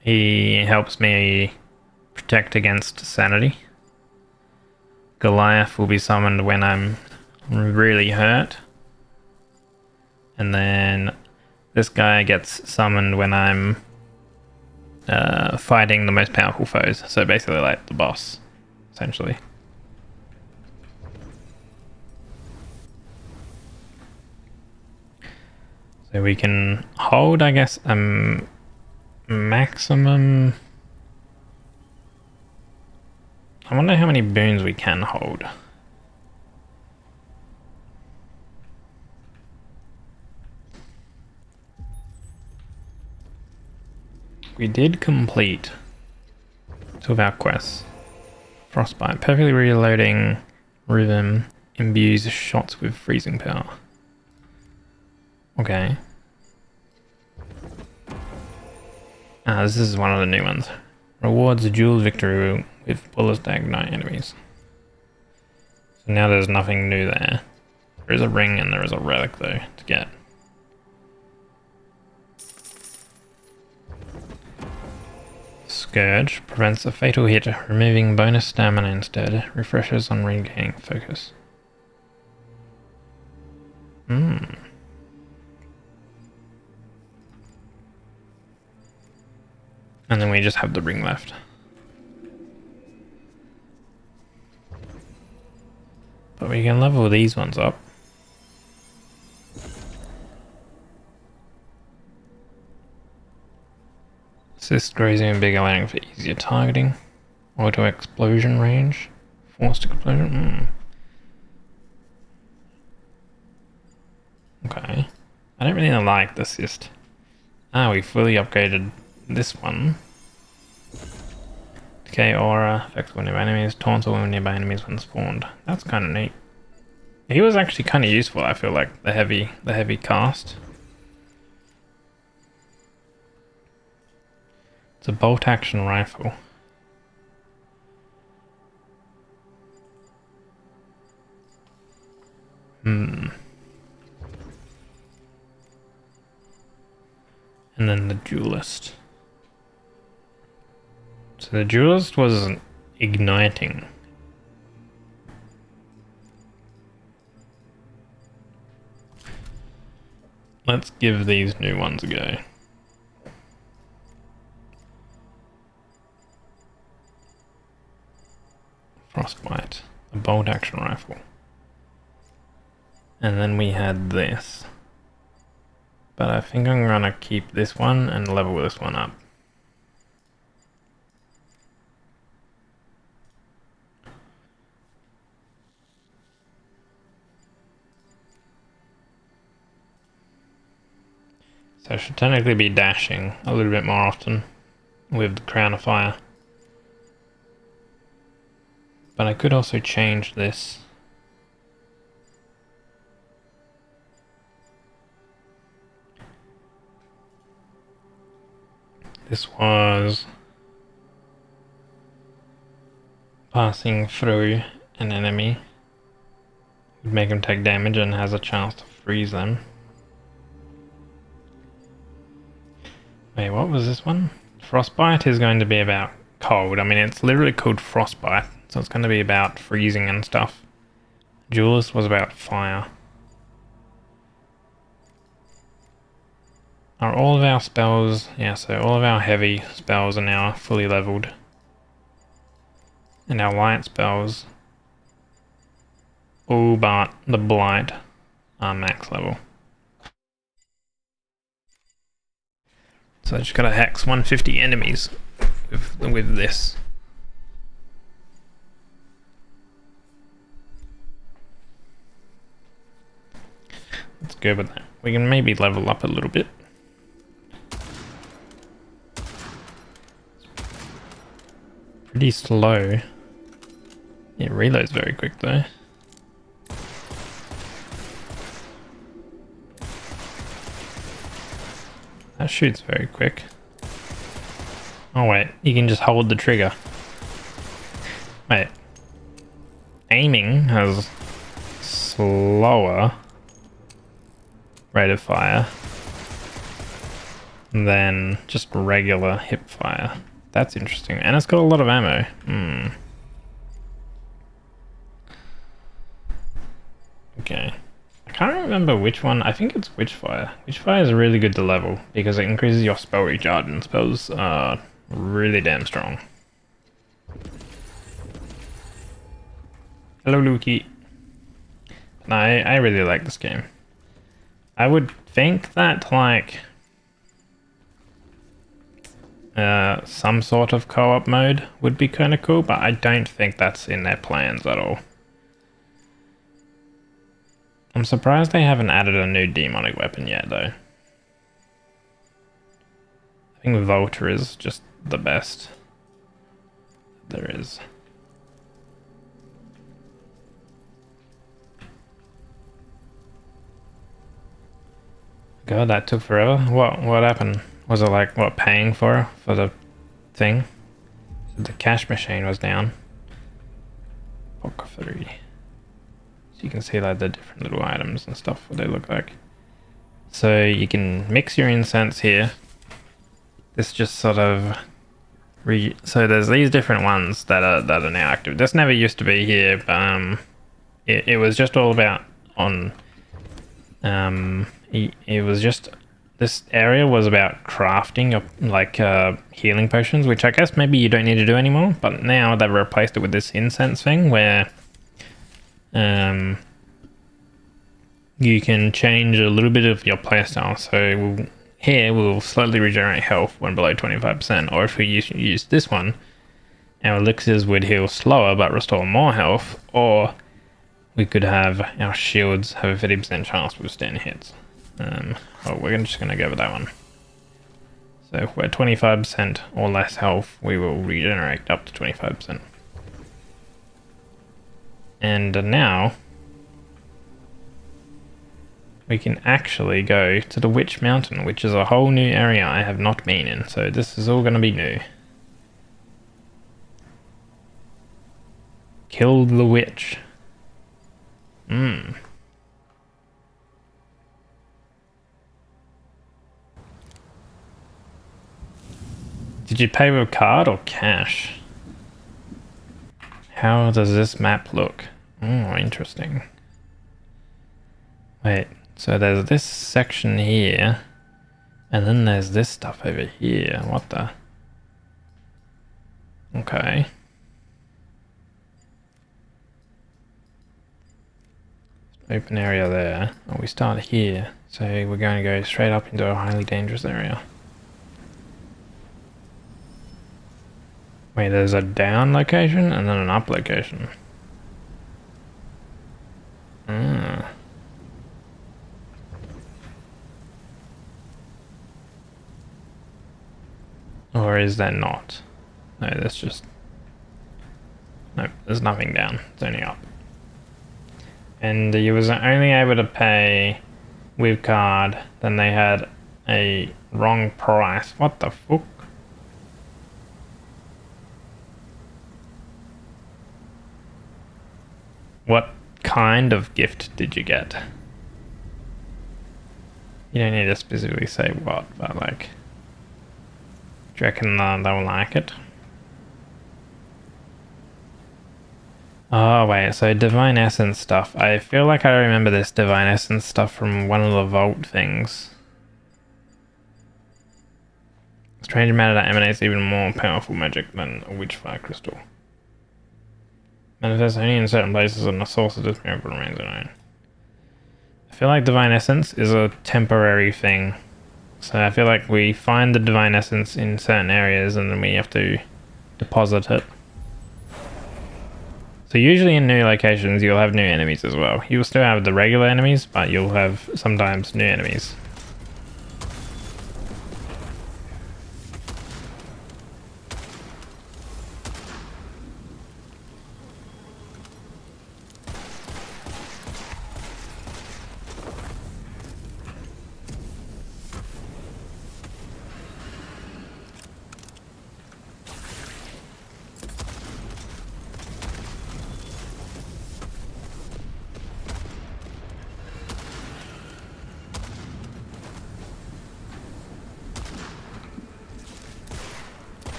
He helps me protect against sanity. Goliath will be summoned when I'm really hurt. And then this guy gets summoned when I'm fighting the most powerful foes. So basically like the boss, essentially. So we can hold, I guess, maximum... I wonder how many boons we can hold. We did complete 2 of our quests. Frostbite. Perfectly reloading rhythm imbues shots with freezing power. Okay. This is one of the new ones. Rewards a duel victory with bullets to ignite enemies. So now there's nothing new there. There is a ring and there is a relic though to get. Scourge prevents a fatal hit, removing bonus stamina instead. Refreshes on regaining focus. And then we just have the ring left. But we can level these ones up. Assist grows even bigger, allowing for easier targeting. Auto explosion range. Forced explosion. Okay. I don't really like the assist. We fully upgraded this one. Decay aura, affects when nearby enemies, taunts all nearby enemies when spawned. That's kind of neat. He was actually kind of useful, I feel like, the heavy cast. It's a bolt action rifle. And then the duelist. So the duelist was igniting. Let's give these new ones a go. Frostbite, a bolt action rifle. And then we had this. But I think I'm gonna keep this one and level this one up. So I should technically be dashing a little bit more often with the Crown of Fire. But I could also change this. This was passing through an enemy. Would make them take damage and has a chance to freeze them. Wait, what was this one? Frostbite is going to be about cold. I mean, it's literally called Frostbite, so it's going to be about freezing and stuff. Duelist was about fire. Are all of our spells... Yeah, so all of our heavy spells are now fully leveled. And our light spells, all but the Blight, are max level. So I just gotta hex 150 enemies with this. Let's go with that. We can maybe level up a little bit. Pretty slow. It reloads very quick though. That shoots very quick. Oh wait, you can just hold the trigger. Wait. Aiming has slower rate of fire than just regular hip fire. That's interesting. And it's got a lot of ammo. Okay. I can't remember which one. I think it's Witchfire. Witchfire is really good to level because it increases your spell recharge, and spells are really damn strong. Hello, Lukey. I really like this game. I would think that, like, some sort of co-op mode would be kind of cool, but I don't think that's in their plans at all. I'm surprised they haven't added a new demonic weapon yet, though. I think Volta is just the best there is. God, that took forever. What happened? Was it like what, paying for the thing? So the cash machine was down. Pocket 3. So you can see like the different little items and stuff, what they look like. So you can mix your incense here. This just sort of so there's these different ones that are now active. This never used to be here, but it was just all about on it was just, this area was about crafting like healing potions, which I guess maybe you don't need to do anymore, but now they've replaced it with this incense thing where you can change a little bit of your playstyle. So here we'll slowly regenerate health when below 25%, or if we use this one, our elixirs would heal slower but restore more health, or we could have our shields have a 50% chance to withstand hits. We're just going to go with that one. So if we're 25% or less health, we will regenerate up to 25%. And now we can actually go to the Witch Mountain, which is a whole new area I have not been in. So this is all going to be new. Kill the witch. Did you pay with card or cash? How does this map look? Oh, interesting. Wait, so there's this section here, and then there's this stuff over here. What the? Okay. Open area there. Oh, we start here, so we're going to go straight up into a highly dangerous area. Wait, there's a down location and then an up location. Or is there not? No, that's just... Nope, there's nothing down. It's only up. And you was only able to pay with card, then they had a wrong price. What the fuck? What kind of gift did you get? You don't need to specifically say what, but like... Do you reckon they will like it? Oh wait, so Divine Essence stuff. I feel like I remember this Divine Essence stuff from one of the Vault things. Strange matter that emanates even more powerful magic than a Witchfire crystal. Manifests only in certain places and the source of this miracle remains unknown. I feel like Divine Essence is a temporary thing. So I feel like we find the Divine Essence in certain areas and then we have to deposit it. So usually in new locations you'll have new enemies as well. You'll still have the regular enemies, but you'll have sometimes new enemies.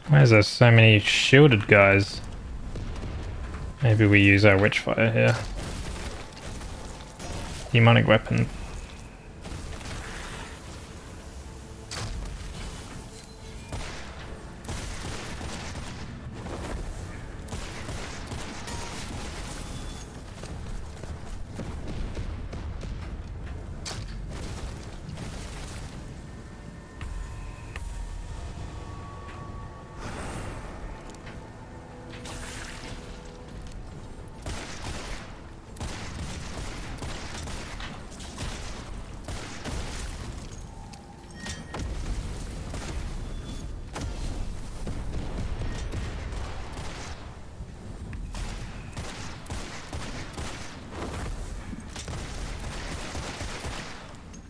Why is there so many shielded guys? Maybe we use our Witchfire here. Demonic weapon.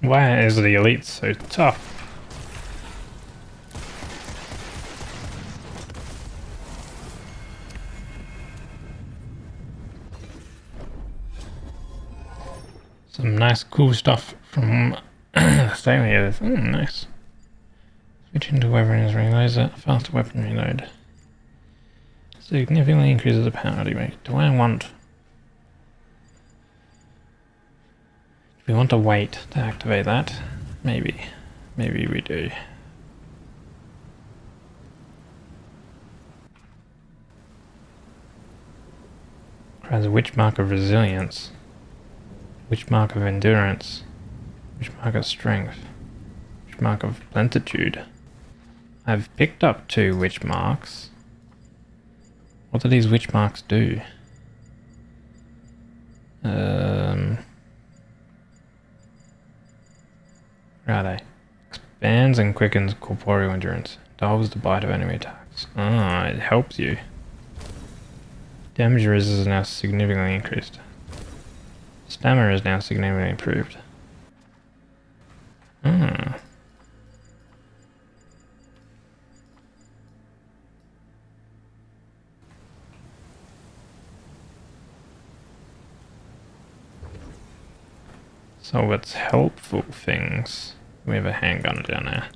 Why is the elite so tough? Some nice cool stuff from Thalia. Oh, nice. Switch into weapons reloads faster weapon reload. Significantly increases the power anyway. Do I want... Do we want to wait to activate that? Maybe. Maybe we do. Requires a witch mark of resilience. Witch mark of endurance. Witch mark of strength. Witch mark of plentitude. I've picked up 2 witch marks. What do these witch marks do? Where are they? Expands and quickens corporeal endurance. Dulls the bite of enemy attacks. Ah, it helps you. Damage resistance is now significantly increased. Stamina is now significantly improved. Ah. So what's helpful things? We have a handgun down there.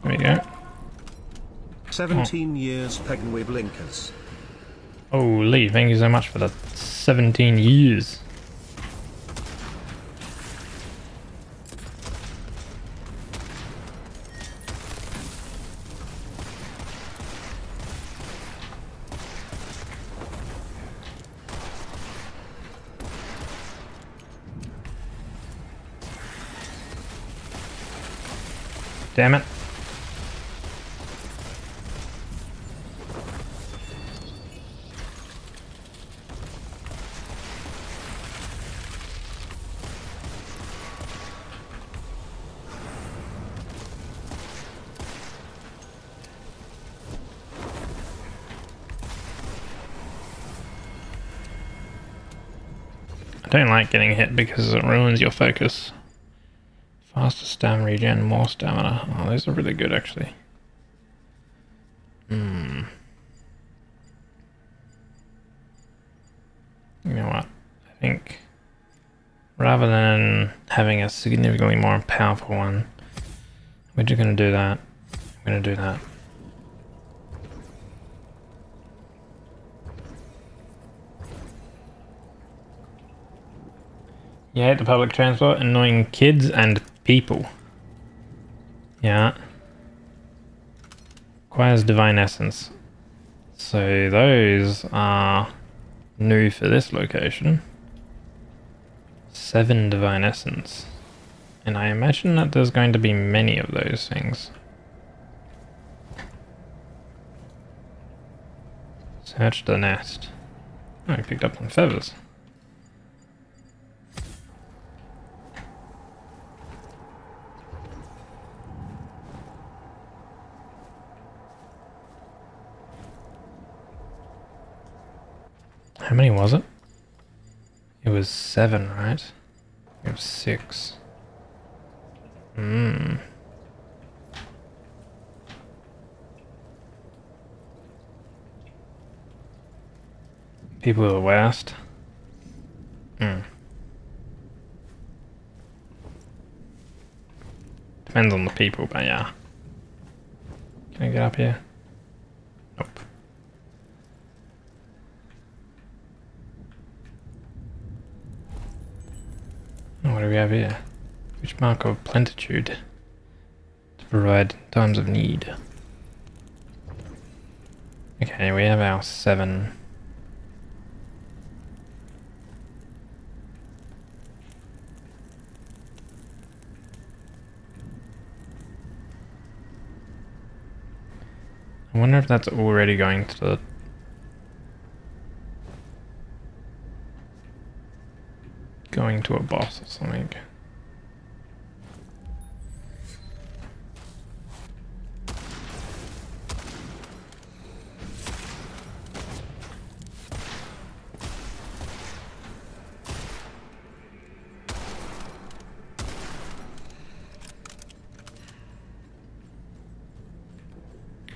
There we go. 17 years Pegway Blinkers. Oh, Lee, thank you so much for the 17 years. Damn it. I don't like getting hit because it ruins your focus. Faster stamina regen, more stamina. Oh, those are really good actually. You know what? I think rather than having a significantly more powerful one, we're just going to do that. I'm going to do that. You hate the public transport, annoying kids and people. Yeah. Requires divine essence. So those are new for this location. 7 divine essence. And I imagine that there's going to be many of those things. Search the nest. Oh, I picked up some feathers. How many was it? It was 7, right? We have 6. People of the West. Depends on the people, but yeah. Can I get up here? Nope. Oh, what do we have here? Which mark of plentitude to provide in times of need? Okay, we have our 7. I wonder if that's already going to the... going to a boss or something.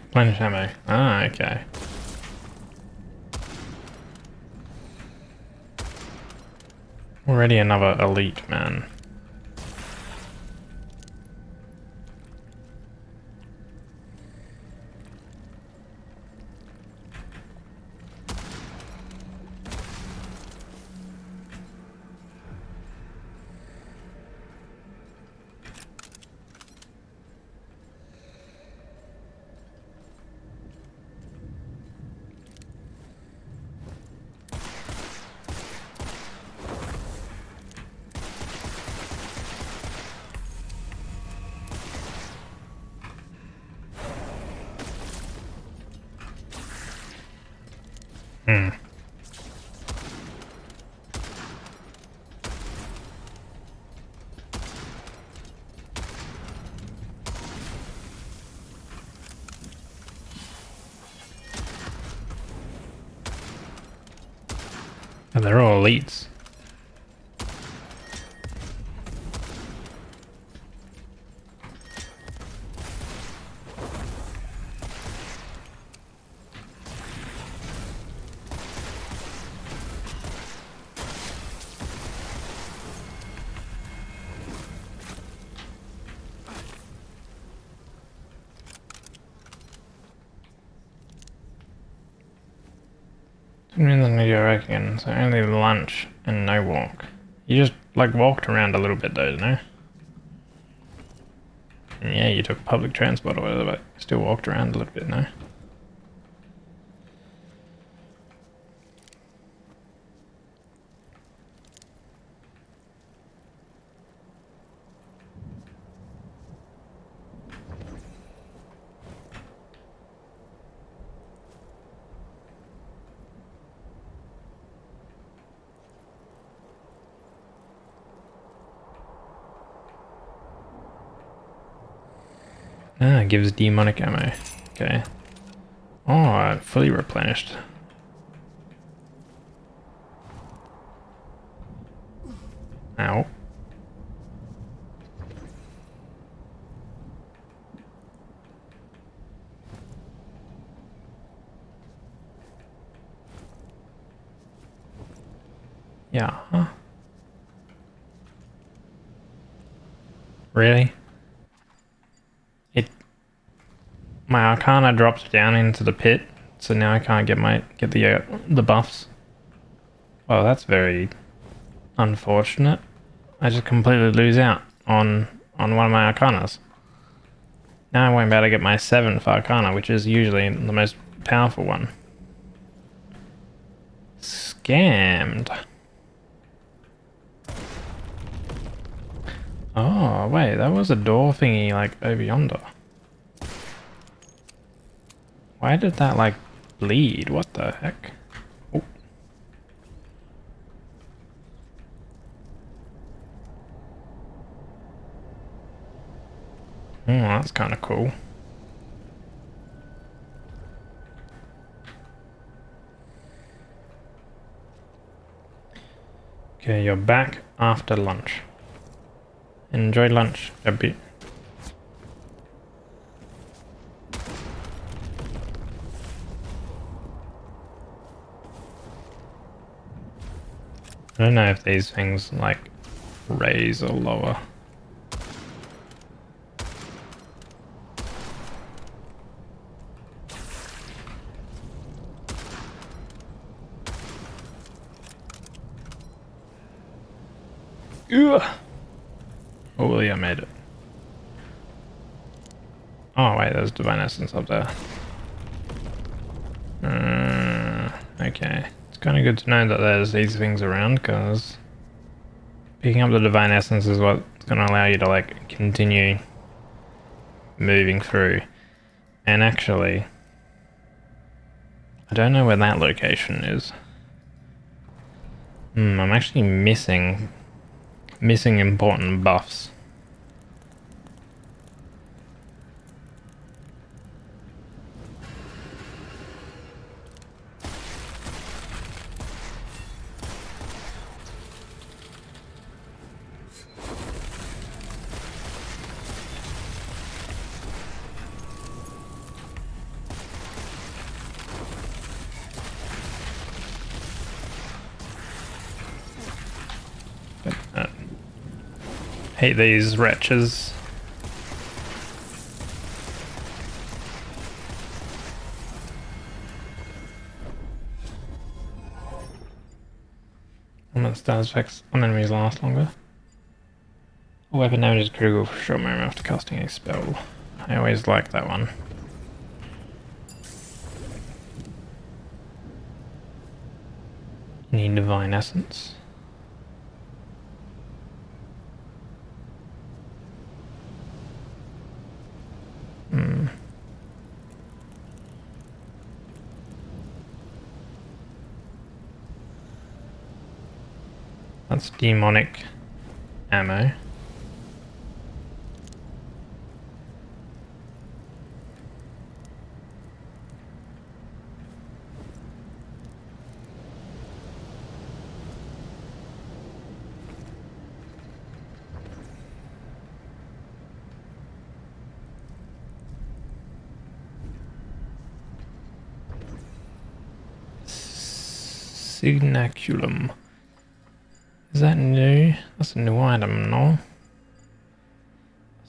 Replenish ammo. Ah, okay. Already another elite man. Hmm. And they're all elites. I reckon, so only lunch and no walk. You just like walked around a little bit though, no? And yeah, you took public transport or whatever, but still walked around a little bit, no? Ah, it gives demonic ammo. Okay. Oh, fully replenished. Ow. Yeah, huh? Really? My Arcana drops down into the pit, so now I can't get the buffs. Well, that's very unfortunate. I just completely lose out on one of my Arcanas. Now I won't be able to get my 7th Arcana, which is usually the most powerful one. Scammed. Oh, wait, that was a door thingy, like, over yonder. Why did that, like, bleed? What the heck? Oh. Oh, that's kind of cool. Okay, you're back after lunch. Enjoy lunch a bit. I don't know if these things like raise or lower. Ugh. Oh yeah, I made it. Oh wait, there's Divine Essence up there. Okay. It's kind of good to know that there's these things around, because picking up the Divine Essence is what's going to allow you to like continue moving through. And actually, I don't know where that location is. I'm actually missing missing important buffs. Hate these wretches. Status effects on enemies last longer. Weapon damage is critical for a short moment after casting a spell. I always like that one. Need Divine Essence. That's demonic ammo. Signaculum. Is that new? That's a new item, no?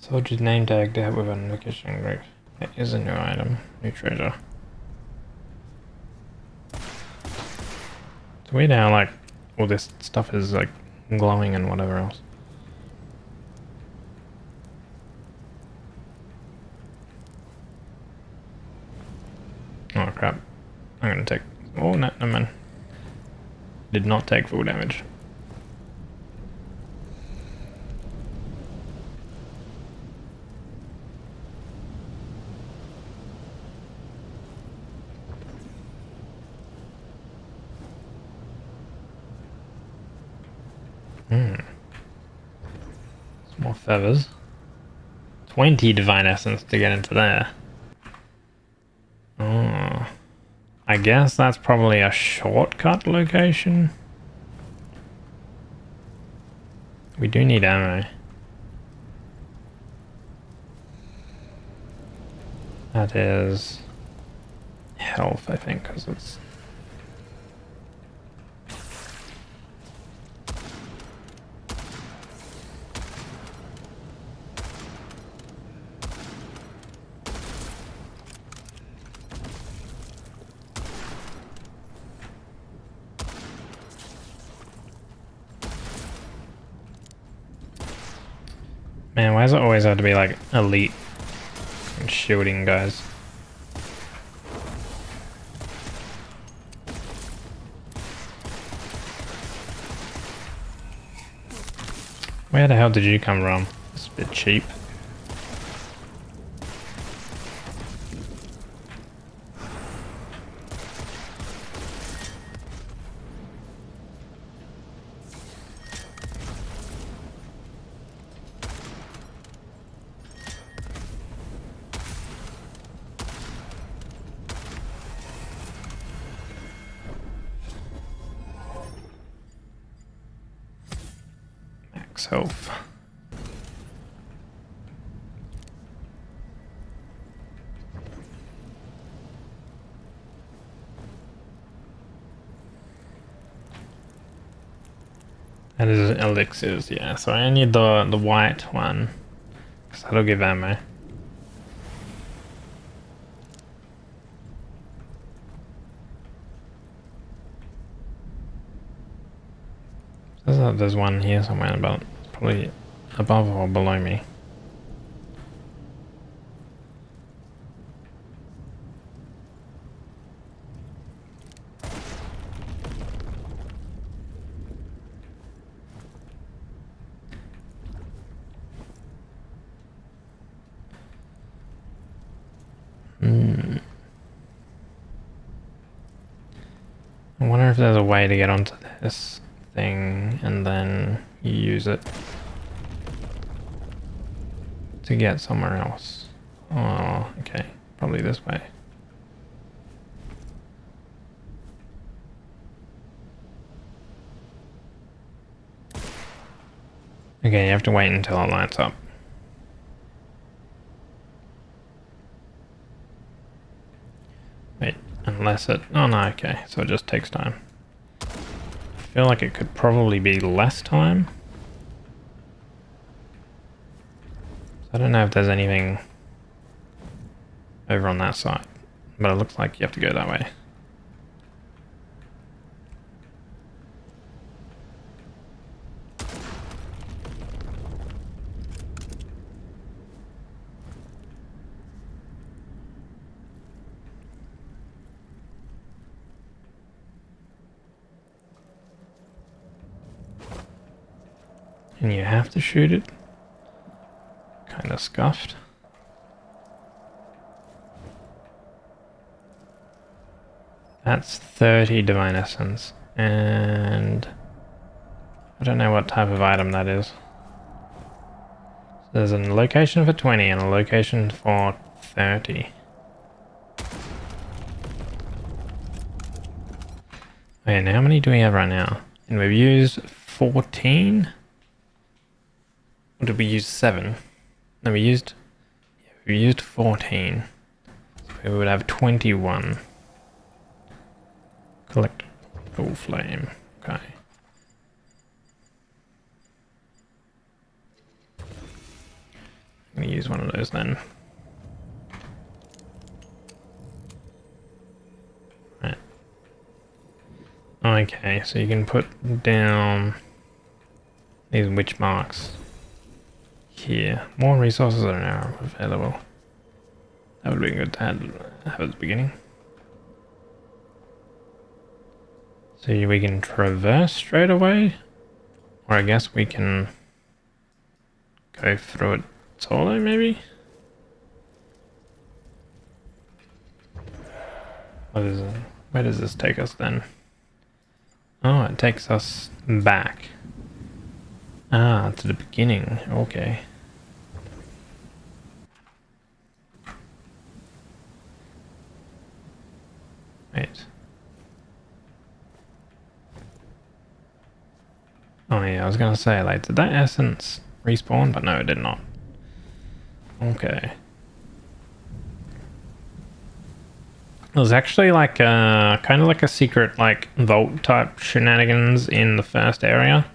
Soldier's name tag to help with identification group. That is a new item. New treasure. It's weird how like all this stuff is like glowing and whatever else. Oh crap. I'm gonna take... Oh no, no man. Did not take full damage. Some more feathers. 20 Divine Essence to get into there. Oh. I guess that's probably a shortcut location. We do need ammo. That is health, I think, because it's... Man, why does it always have to be like elite and shielding guys? Where the hell did you come from? It's a bit cheap. Max health. That is elixirs, yeah. So I need the white one, because that'll give ammo. There's one here somewhere, but probably above or below me. I wonder if there's a way to get onto this thing and then you use it to get somewhere else. Oh, okay. Probably this way. Okay, you have to wait until it lights up. Wait, unless it... Oh no, okay, so it just takes time. I feel like it could probably be less time. So I don't know if there's anything over on that side, but it looks like you have to go that way. And you have to shoot it. Kind of scuffed. That's 30 Divine Essence. And I don't know what type of item that is. So there's a location for 20 and a location for 30. Okay, now how many do we have right now? And we've used 14? Or did we use 7? No, we used 14. So we would have 21. Collect full flame. Okay. I'm gonna use one of those then. Right. Okay, so you can put down these witch marks here. More resources are now available. That would be good to have at the beginning. So we can traverse straight away, or I guess we can go through it solo, maybe? What is it? Where does this take us then? Oh, it takes us back. Ah, to the beginning. Okay. Wait. Oh yeah, I was gonna say, like, did that essence respawn? But no, it did not. Okay. There's actually like a kind of like a secret like vault type shenanigans in the first area,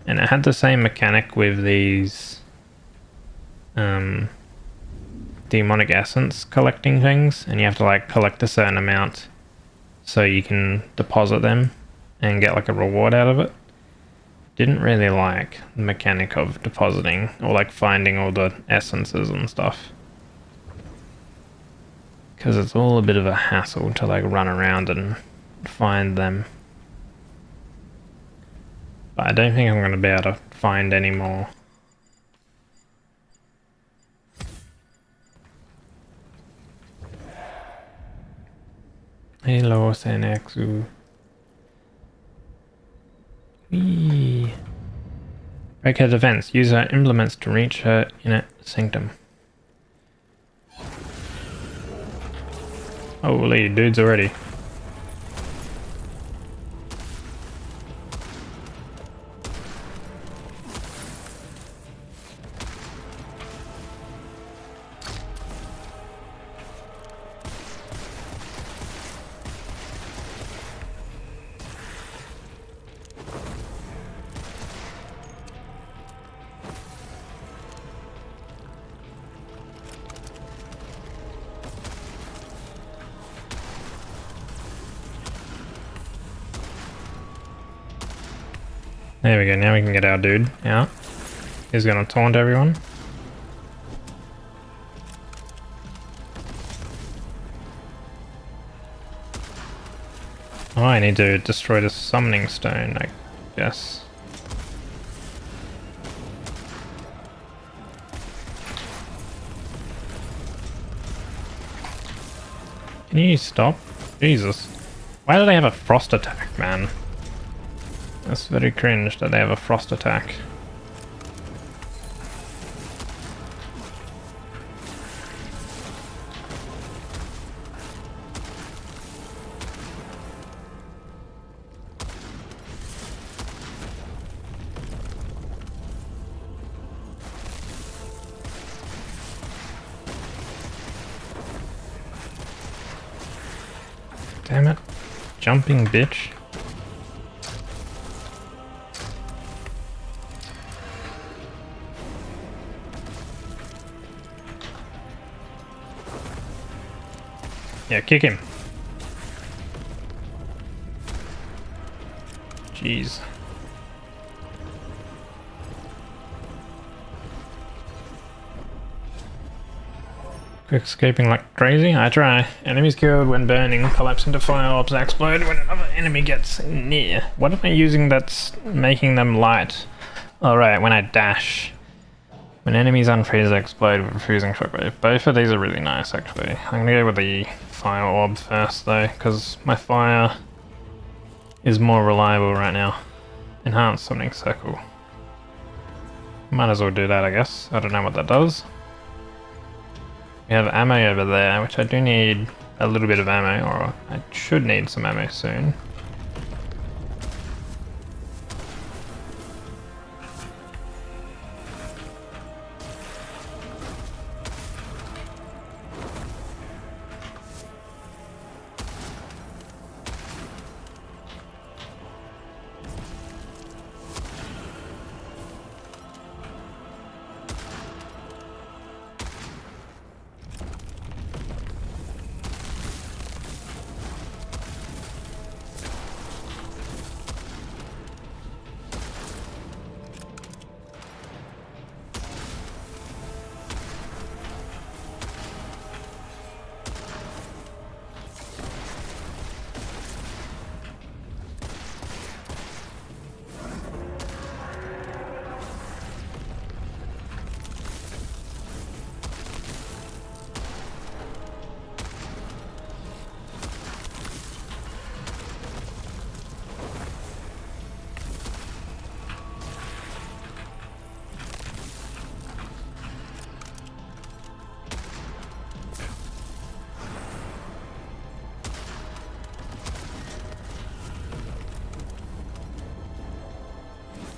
and it had the same mechanic with these demonic essence collecting things, and you have to like collect a certain amount so you can deposit them and get like a reward out of it. Didn't really like the mechanic of depositing or like finding all the essences and stuff, because it's all a bit of a hassle to like run around and find them. But I don't think I'm going to be able to find any more. Hello, Senexu. Whee. Break her defense. Use her implements to reach her inner sanctum. Holy dudes already. There we go, now we can get our dude out. He's gonna taunt everyone. Oh, I need to destroy the summoning stone, I guess. Can you stop? Jesus. Why do they have a frost attack, man? That's very cringe that they have a frost attack. Damn it. Jumping bitch. Yeah, kick him. Jeez. Quick escaping like crazy. I try. Enemies killed when burning, collapse into fire orbs, and explode when another enemy gets near. What am I using that's making them light? Alright, when I dash. When enemies unfreeze, they explode with a fusing shockwave. Both of these are really nice, actually. I'm gonna go with the fire orb first, though, because my fire is more reliable right now. Enhanced summoning circle. Might as well do that, I guess. I don't know what that does. We have ammo over there, which I do need a little bit of ammo, or I should need some ammo soon.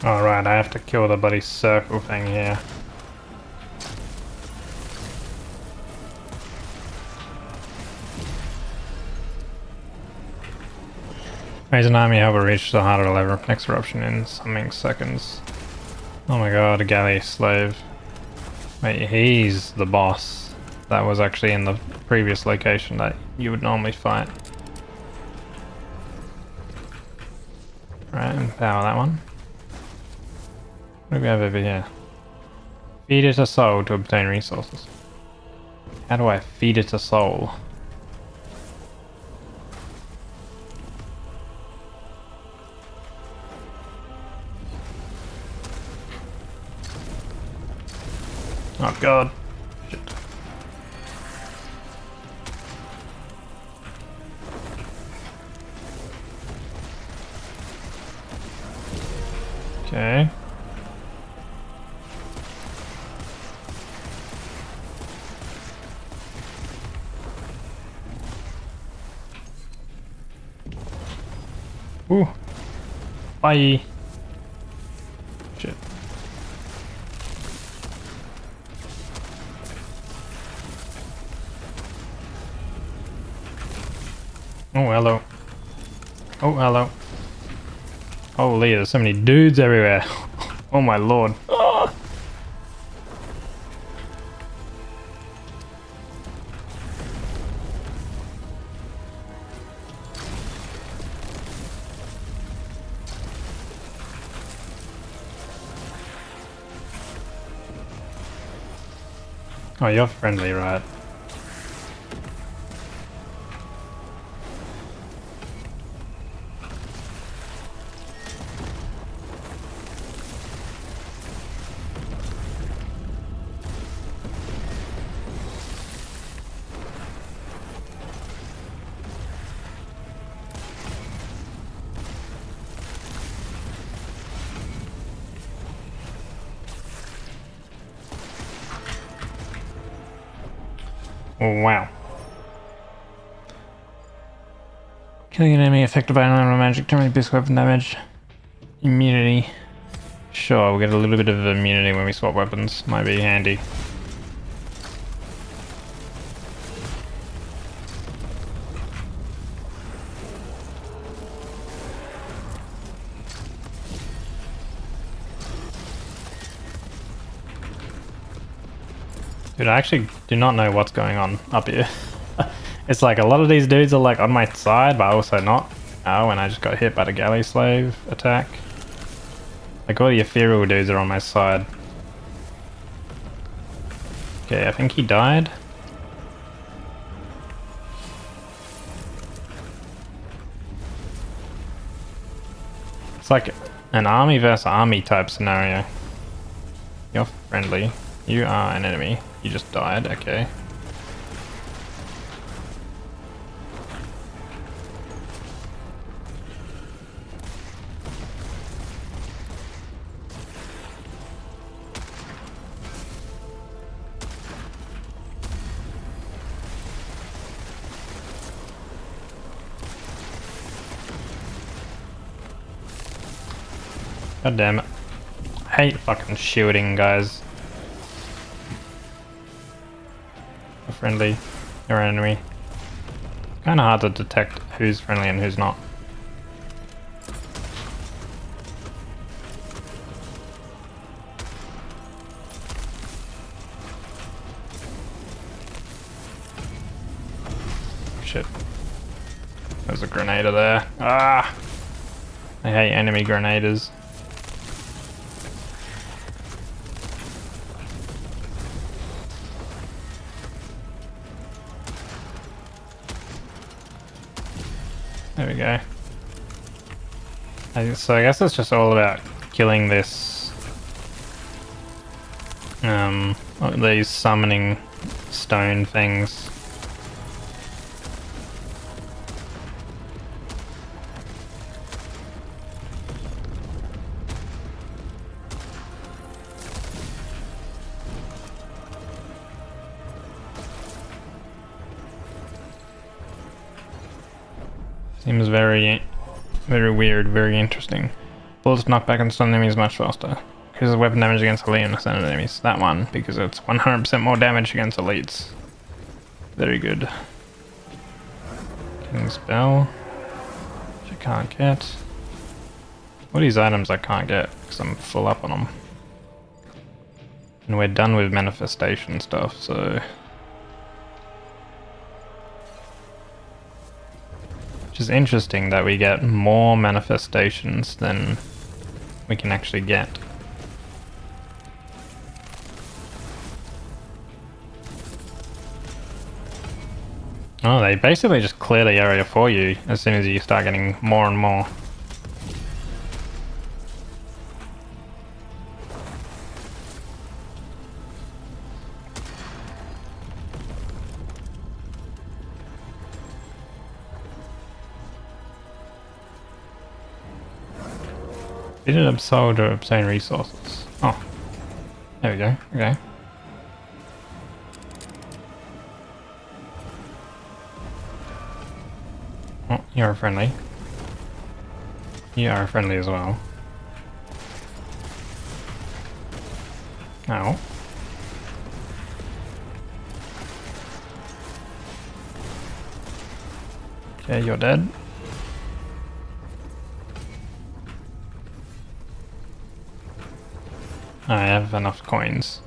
Alright, I have to kill the bloody circle thing here. Raise an army however reach the harder level. Next eruption in something seconds. Oh my god, a galley slave. Wait, he's the boss. That was actually in the previous location that you would normally fight. Right, empower that one. What do we have over here? Feed it a soul to obtain resources. How do I feed it a soul? Oh god. Shit. Okay. Ooh. Bye. Shit. Oh, hello. Oh, hello. Holy, there's so many dudes everywhere. Oh my lord. Ah. Oh, you're friendly, right? Oh, wow. Killing an enemy affected by an elemental magic, terminate boost weapon damage. Immunity. Sure, we'll get a little bit of immunity when we swap weapons. Might be handy. Dude, I actually do not know what's going on up here. It's like a lot of these dudes are like on my side, but also not. Oh, and I just got hit by the galley slave attack. Like all the ethereal dudes are on my side. Okay, I think he died. It's like an army versus army type scenario. You're friendly. You are an enemy. You just died, okay. God damn it. I hate fucking shielding, guys. You're friendly. You're an enemy. Kinda hard to detect who's friendly and who's not. Shit. There's a grenader there. Ah! I hate enemy grenaders. There we go. So I guess it's just all about killing this, these summoning stone things. Seems very weird, very interesting. Bullets knockback and stun enemies much faster. Increases weapon damage against elite and ascended enemies. That one, because it's 100% more damage against elites. Very good. King spell. Which I can't get. What are these items I can't get? Because I'm full up on them. And we're done with manifestation stuff, so... Which is interesting that we get more manifestations than we can actually get. Oh, they basically just clear the area for you as soon as you start getting more and more. Did it sold or obtain resources? Oh, there we go. Okay. Oh, you're friendly. You are friendly as well. Ow. Okay, you're dead. I have enough coins.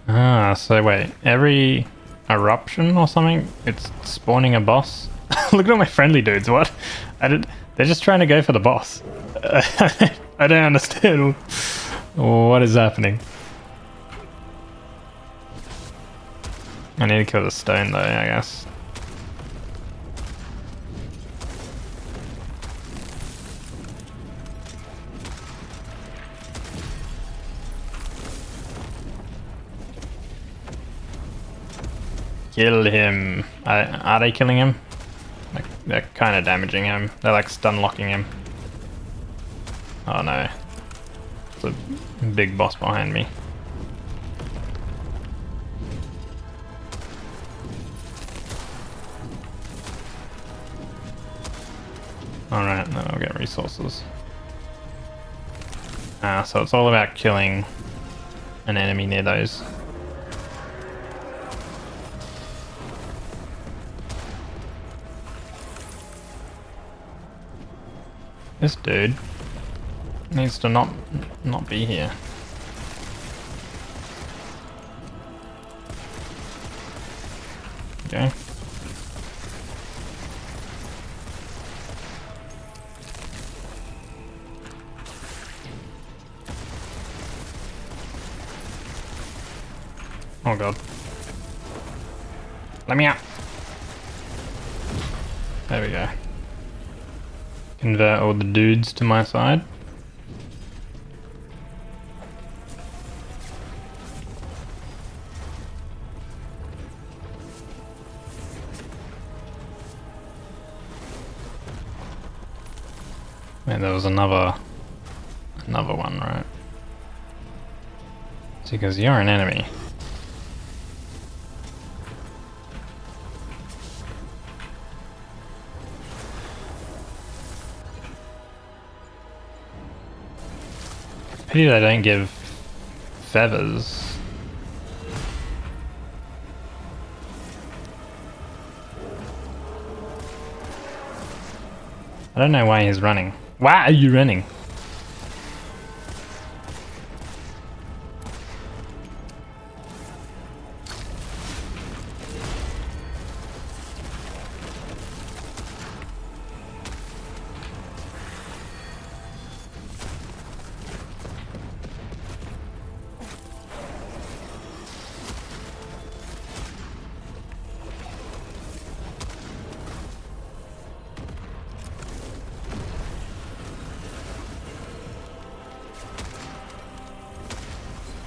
Ah, so wait, every eruption or something, it's spawning a boss? Look at all my friendly dudes, what? They're just trying to go for the boss. I don't understand what is happening. I need to kill the stone though, I guess. Kill him. Are they killing him? Like, they're kind of damaging him. They're like stun locking him. Oh no. There's a big boss behind me. Alright, then I'll get resources. So it's all about killing an enemy near those. This dude needs to not be here. Okay. Oh god. Let me out. There we go. Convert all the dudes to my side. And there was another one, right? See, because you're an enemy. Pity they don't give feathers. I don't know why he's running. Why are you running?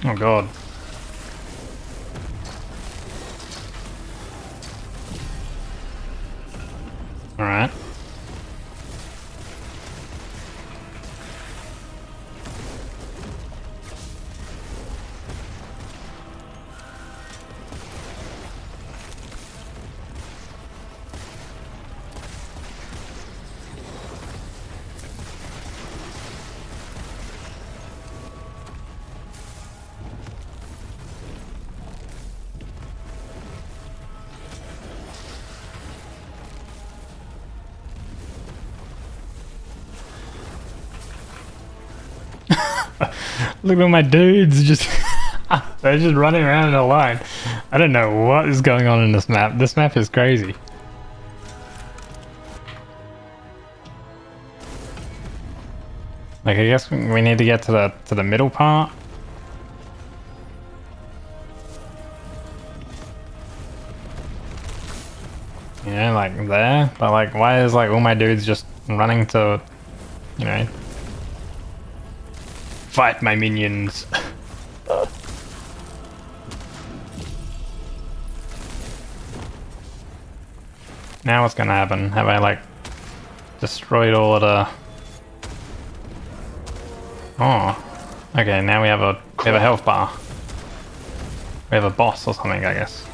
Oh god. Alright. Look at my dudes just they're just running around in a line. I don't know what is going on in this map. This map is crazy. Like, I guess we need to get to the middle part. Yeah, like there. But like, why is like all my dudes just running to, you know, fight my minions? Now what's gonna happen? Have I like destroyed all of the... Oh, okay. Now we have a health bar. We have a boss or something, I guess.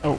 Oh.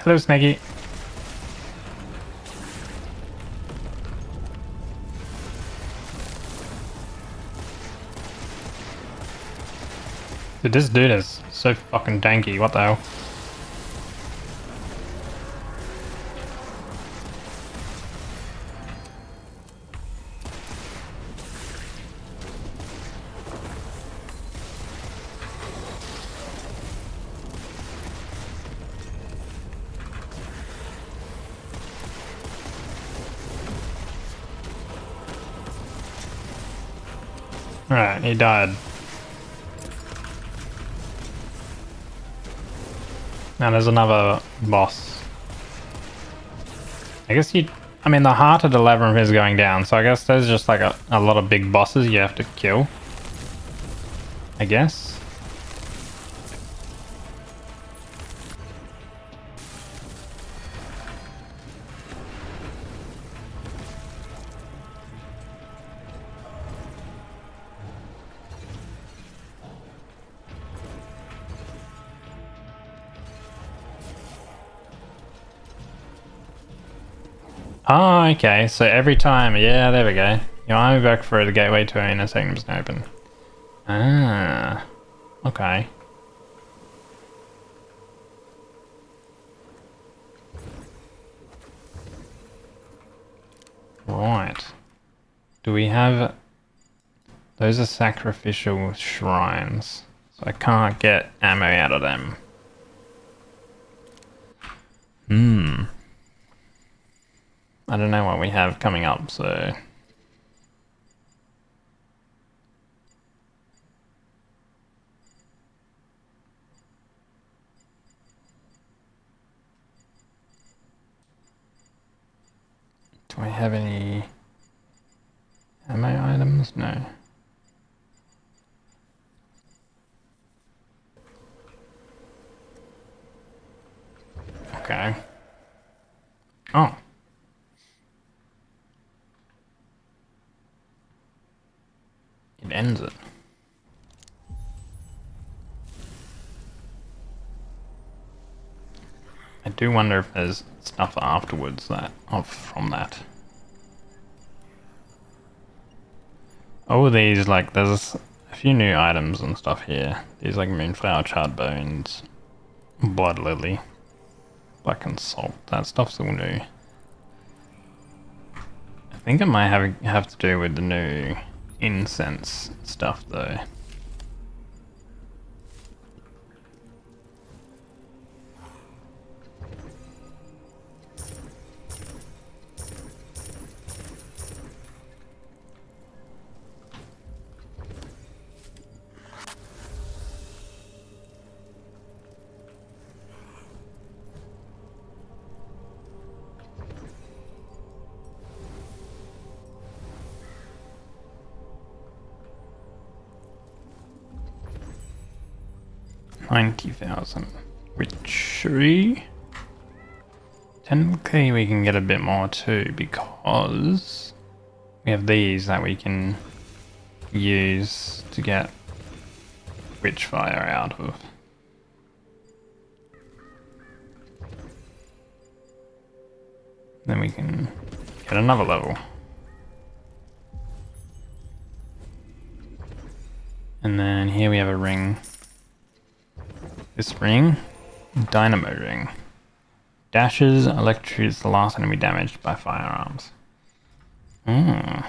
Hello, Snaggy. Dude, this dude is so fucking danky. What the hell? Alright, he died. Now there's another boss. I guess I mean, the heart of the labyrinth is going down, so I guess there's just like a lot of big bosses you have to kill. I guess. Oh, okay. So every time, yeah, there we go. Your army back for the gateway to inner segments open. Ah, okay. Right. Do we have... Those are sacrificial shrines. So I can't get ammo out of them. I don't know what we have coming up, so... Do I have any ammo items? No. Okay. Oh. It ends it. I do wonder if there's stuff afterwards from that. Oh, these, like, there's a few new items and stuff here. These, like, moonflower charred bones, blood lily, blackened salt. That stuff's all new. I think it might have to do with the new incense stuff, though. $90,000. Witchery. Technically we can get a bit more too, because we have these that we can use to get Witchfire out of. Then we can get another level. And then here we have a ring. This ring, Dynamo Ring. Dashes electrocutes the last enemy damaged by firearms. So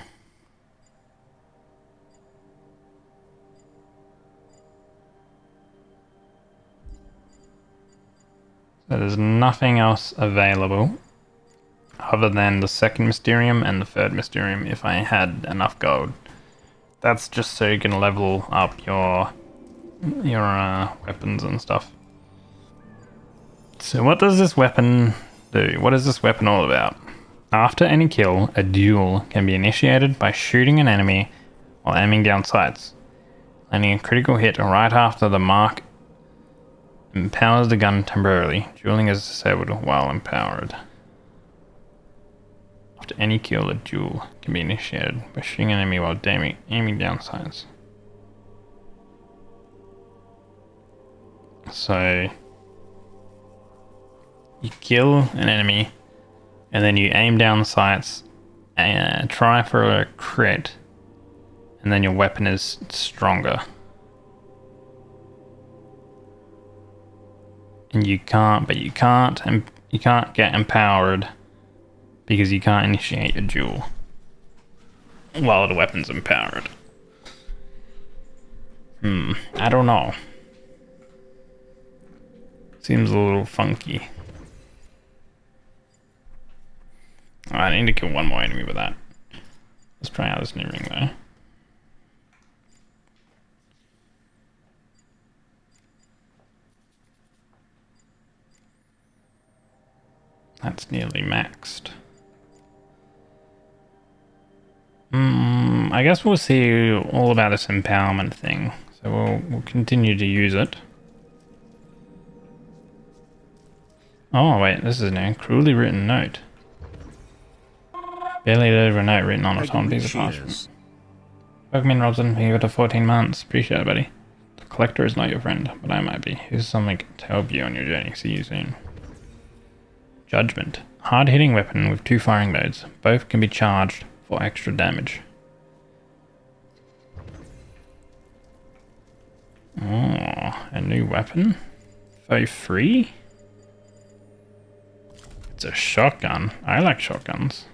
there's nothing else available other than the second Mysterium and the third Mysterium if I had enough gold. That's just so you can level up your weapons and stuff. So what does this weapon do? What is this weapon all about? After any kill, a duel can be initiated by shooting an enemy while aiming down sights. Landing a critical hit right after the mark empowers the gun temporarily. Dueling is disabled while empowered. After any kill, a duel can be initiated by shooting an enemy while aiming down sights. So you kill an enemy and then you aim down sights and try for a crit, and then your weapon is stronger. And you can't get empowered because you can't initiate a duel while the weapon's empowered. I don't know. Seems a little funky. I need to kill one more enemy with that. Let's try out this new ring though. That's nearly maxed. I guess we'll see all about this empowerment thing. So we'll continue to use it. Oh wait, this is a cruelly written note. Barely deliver a note written on a torn piece of parchment. Welcome in, Robson. You got to 14 months. Appreciate it, buddy. The collector is not your friend, but I might be. Here's something to help you on your journey. See you soon. Judgment. Hard-hitting weapon with 2 firing modes. Both can be charged for extra damage. Oh, a new weapon? Foe free? It's a shotgun. I like shotguns.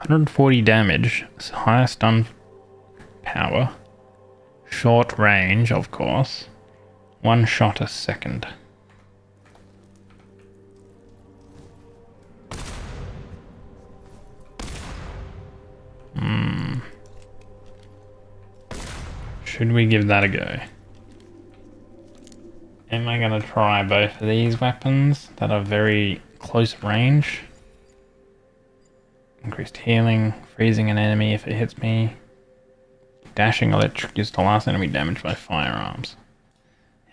140 damage. Higher stun power. Short range, of course. 1 shot a second. Should we give that a go? Am I going to try both of these weapons that are very close range? Increased healing, freezing an enemy if it hits me. Dashing electric gives the last enemy damage by firearms.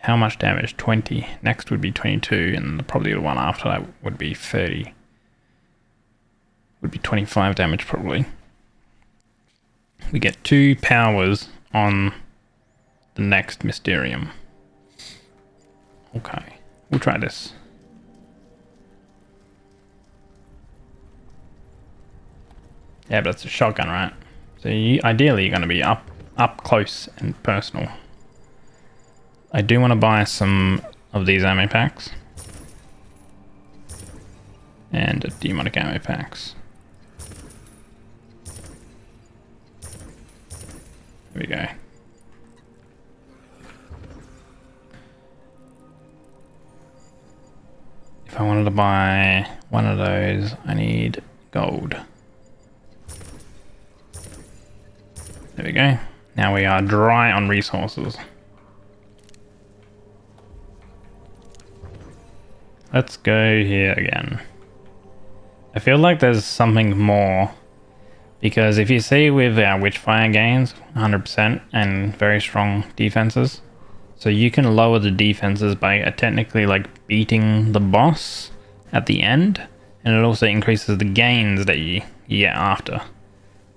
How much damage? 20. Next would be 22, and probably the one after that would be 30. Would be 25 damage probably. We get 2 powers on the next Mysterium. Okay, we'll try this. Yeah, but it's a shotgun, right? So ideally you're going to be up close and personal. I do want to buy some of these ammo packs. And demonic ammo packs. There we go. If I wanted to buy one of those, I need gold. There we go. Now we are dry on resources. Let's go here again. I feel like there's something more. Because if you see with our Witchfire gains, 100% and very strong defenses. So you can lower the defenses by technically like beating the boss at the end. And it also increases the gains that you get after.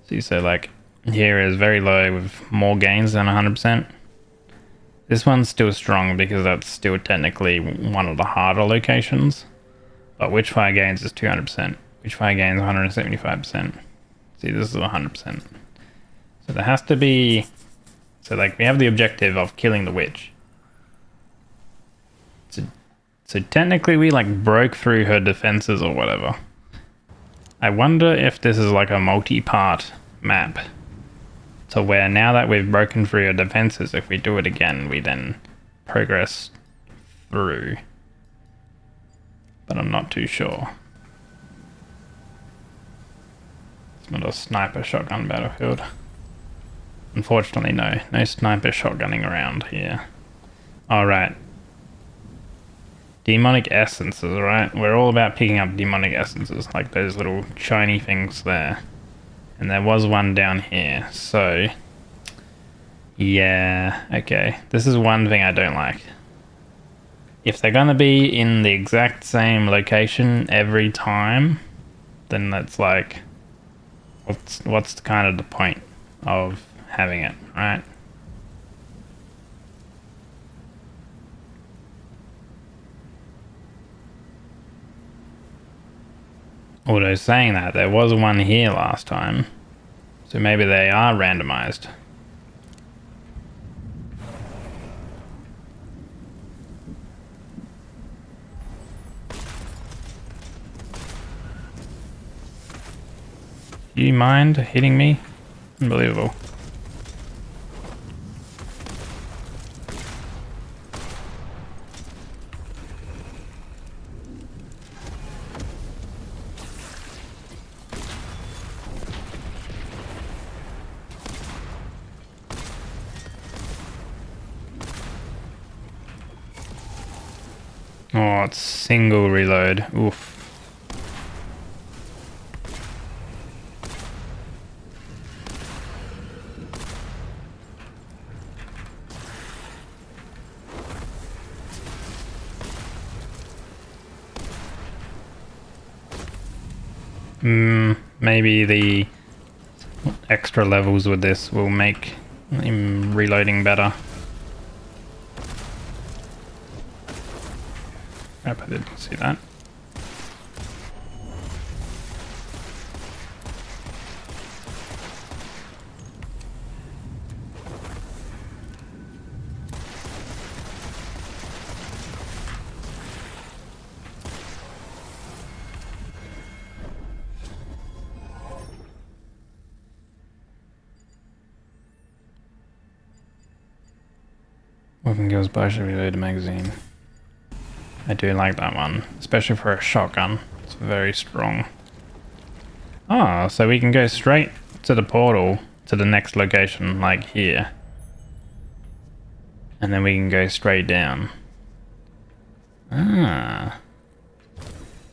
So you say like, here is very low with more gains than 100%. This one's still strong because that's still technically one of the harder locations. But Witchfire gains is 200%. Witchfire gains 175%. See, this is 100%. So there has to be... So like we have the objective of killing the witch. So technically we like broke through her defenses or whatever. I wonder if this is like a multi-part map. So where now that we've broken through her defenses, if we do it again, we then progress through. But I'm not too sure. It's not a sniper shotgun battlefield. Unfortunately, no sniper shotgunning around here. Alright. Demonic essences, right? We're all about picking up demonic essences, like those little shiny things there. And there was one down here, so... Yeah, okay. This is one thing I don't like. If they're gonna be in the exact same location every time, then that's like... What's kind of the point of having it, right? Although saying that, there was one here last time, so maybe they are randomized. Do you mind hitting me? Unbelievable. Oh, it's single reload. Oof. Maybe the extra levels with this will make him reloading better. Crap, I didn't see that. Weapon kills partially reload magazine. I do like that one, especially for a shotgun. It's very strong. Oh, so we can go straight to the portal to the next location, like here. And then we can go straight down. Ah.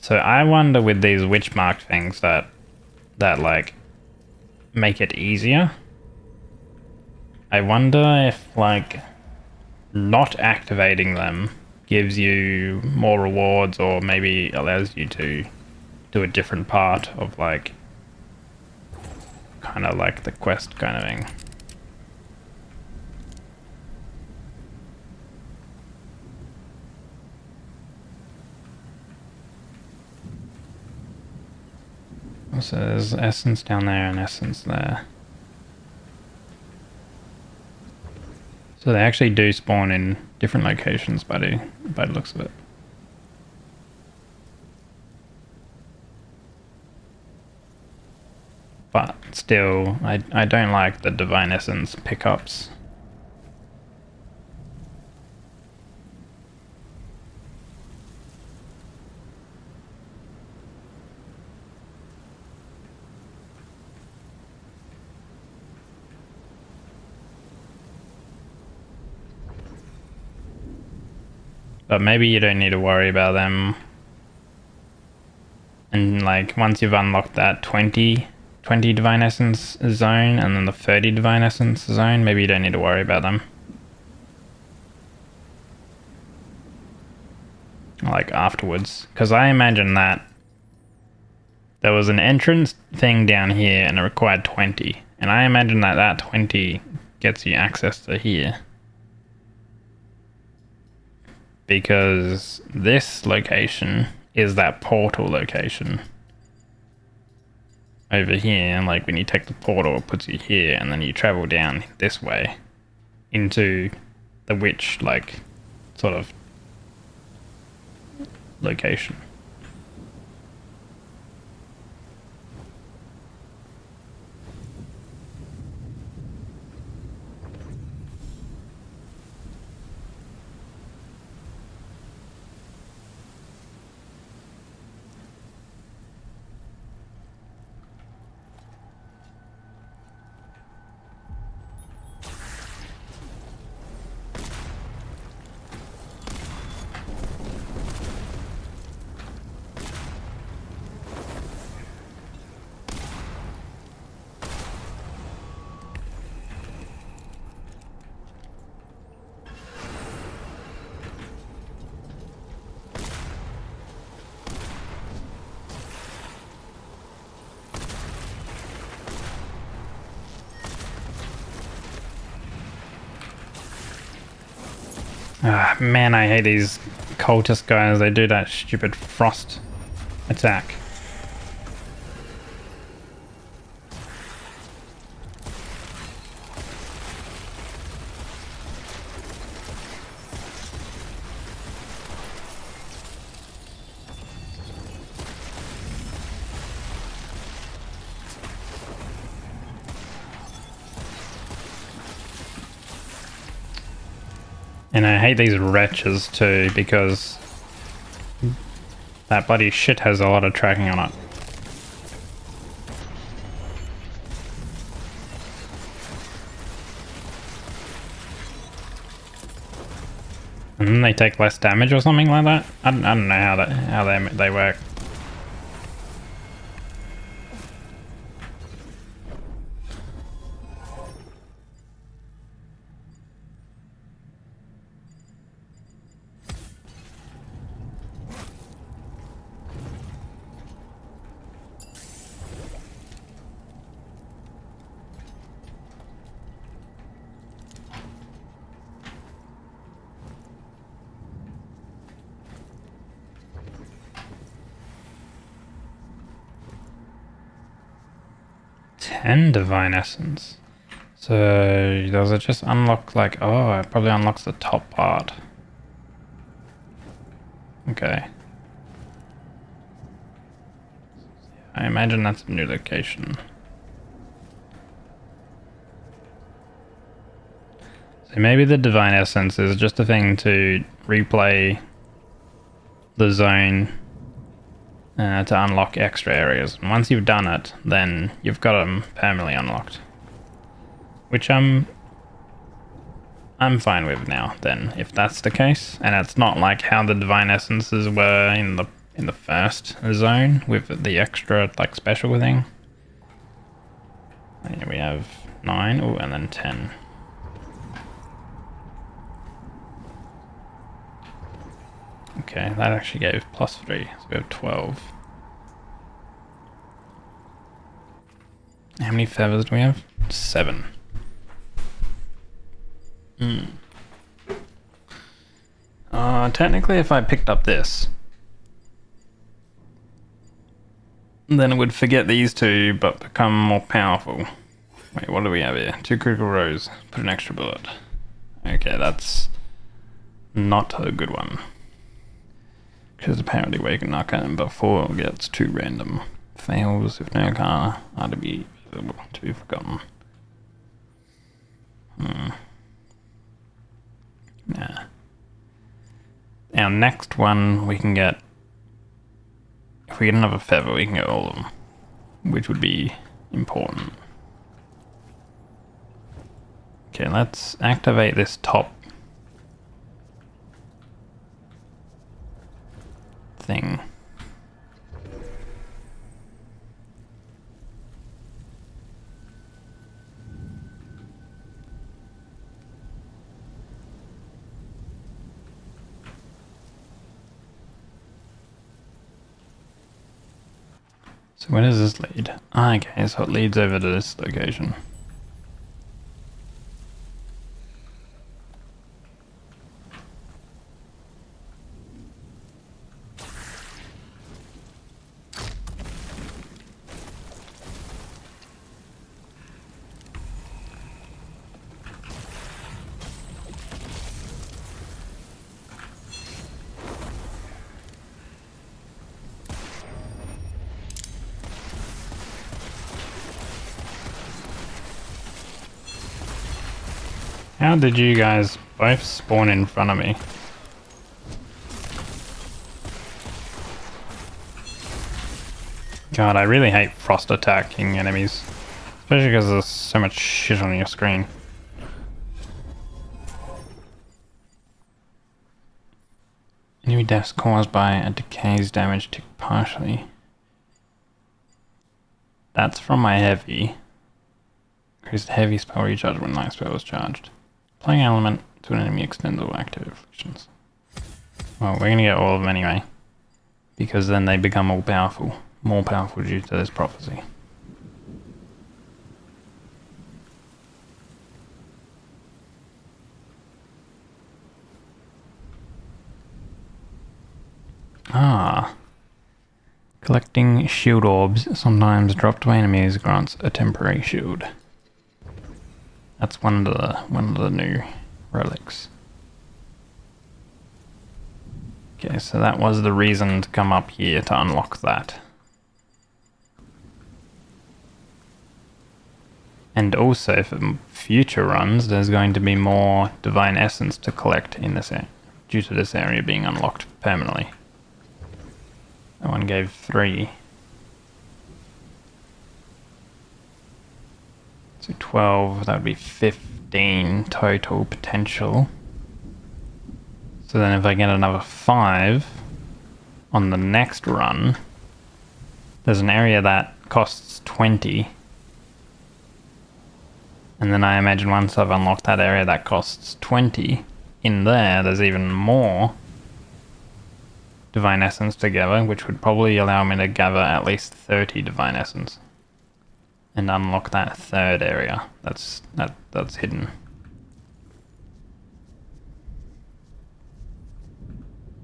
So I wonder with these witch mark things that like make it easier. I wonder if like not activating them gives you more rewards, or maybe allows you to do a different part of like kind of like the quest kind of thing. So there's essence down there and essence there. So they actually do spawn in different locations by the looks of it. But still, I don't like the Divine Essence pickups. But maybe you don't need to worry about them. And like once you've unlocked that 20 Divine Essence zone and then the 30 Divine Essence zone, maybe you don't need to worry about them. Like afterwards. Because I imagine that there was an entrance thing down here and it required 20. And I imagine that that 20 gets you access to here. Because this location is that portal location over here, and like when you take the portal it puts you here and then you travel down this way into the witch like sort of location. Ah, man, I hate these cultist guys. They do that stupid frost attack. And I hate these wretches too, because that bloody shit has a lot of tracking on it. And then they take less damage or something like that. I don't know how they work. Divine Essence. So does it just unlock like, oh, it probably unlocks the top part. Okay. I imagine that's a new location. So maybe the Divine Essence is just a thing to replay the zone to unlock extra areas. And once you've done it, then you've got them permanently unlocked. Which I'm fine with now, then, if that's the case. And it's not like how the Divine Essences were in the first zone with the extra like special thing. And here we have 9, oh, and then 10. Okay, that actually gave +3, so we have 12. How many feathers do we have? 7. Technically, if I picked up this, then it would forget these two, but become more powerful. Wait, what do we have here? 2 critical rows. Put an extra bullet. Okay, that's not a good one. Because apparently Awakened Arcana, but 4 gets 2 random. Fails if no Arcana are to be forgotten. Yeah. Our next one we can get, if we get another feather, we can get all of them, which would be important. Okay, let's activate this top thing. So where does this lead? Ah, okay, so it leads over to this location. How did you guys both spawn in front of me? God, I really hate frost attacking enemies. Especially because there's so much shit on your screen. Enemy deaths caused by a decay's damage to partially. That's from my heavy. Increased heavy spell recharge when light spell was charged. Applying element to an enemy extends all active afflictions. Well, we're gonna get all of them anyway. Because then they become all powerful. More powerful due to this prophecy. Ah. Collecting shield orbs, sometimes dropped by enemies, grants a temporary shield. That's one of the new relics. Okay, so that was the reason to come up here to unlock that. And also for future runs, there's going to be more Divine Essence to collect in this area, due to this area being unlocked permanently. That one gave 3. So 12, that would be 15 total potential. So then if I get another 5 on the next run, there's an area that costs 20. And then I imagine once I've unlocked that area that costs 20, in there's even more Divine Essence to gather, which would probably allow me to gather at least 30 Divine Essence. And unlock that third area that's hidden.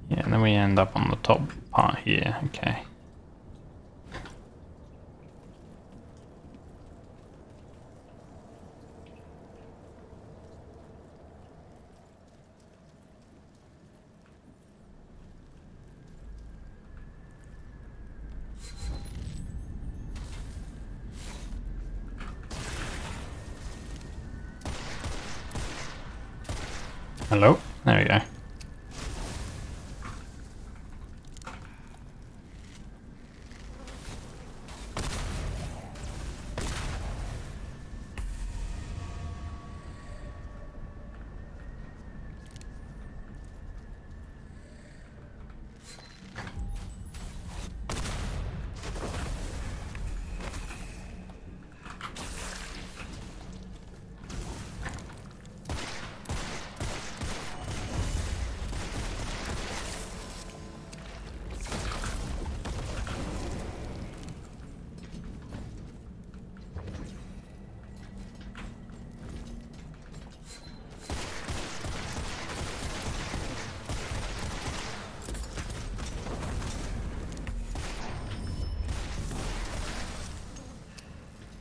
Yeah, and then we end up on the top part here, okay. Hello? There we go.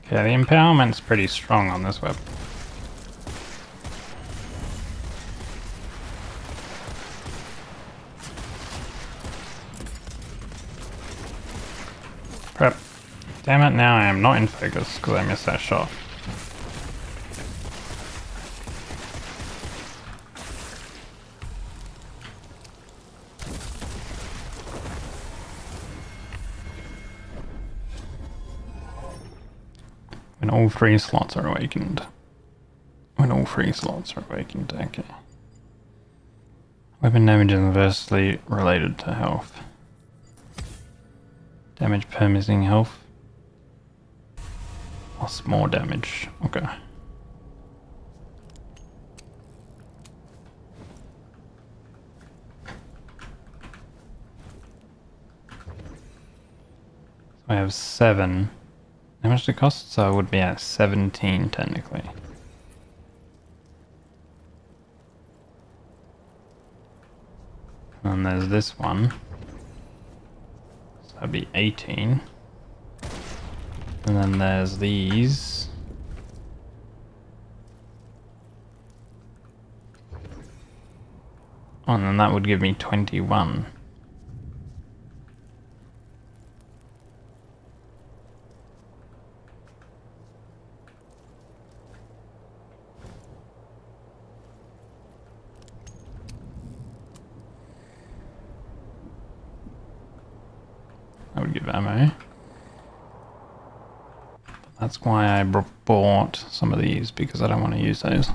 Okay, the empowerment's pretty strong on this weapon. Prep. Damn it, now I am not in focus because I missed that shot. When all 3 slots are awakened. When all 3 slots are awakened, okay. Weapon damage is inversely related to health. Damage per missing health. Plus more damage, okay. So I have 7. How much does it cost? So I would be at 17 technically. And there's this one. So that'd be 18. And then there's these. Oh, and then that would give me 21. That would give ammo. That's why I bought some of these, because I don't want to use those.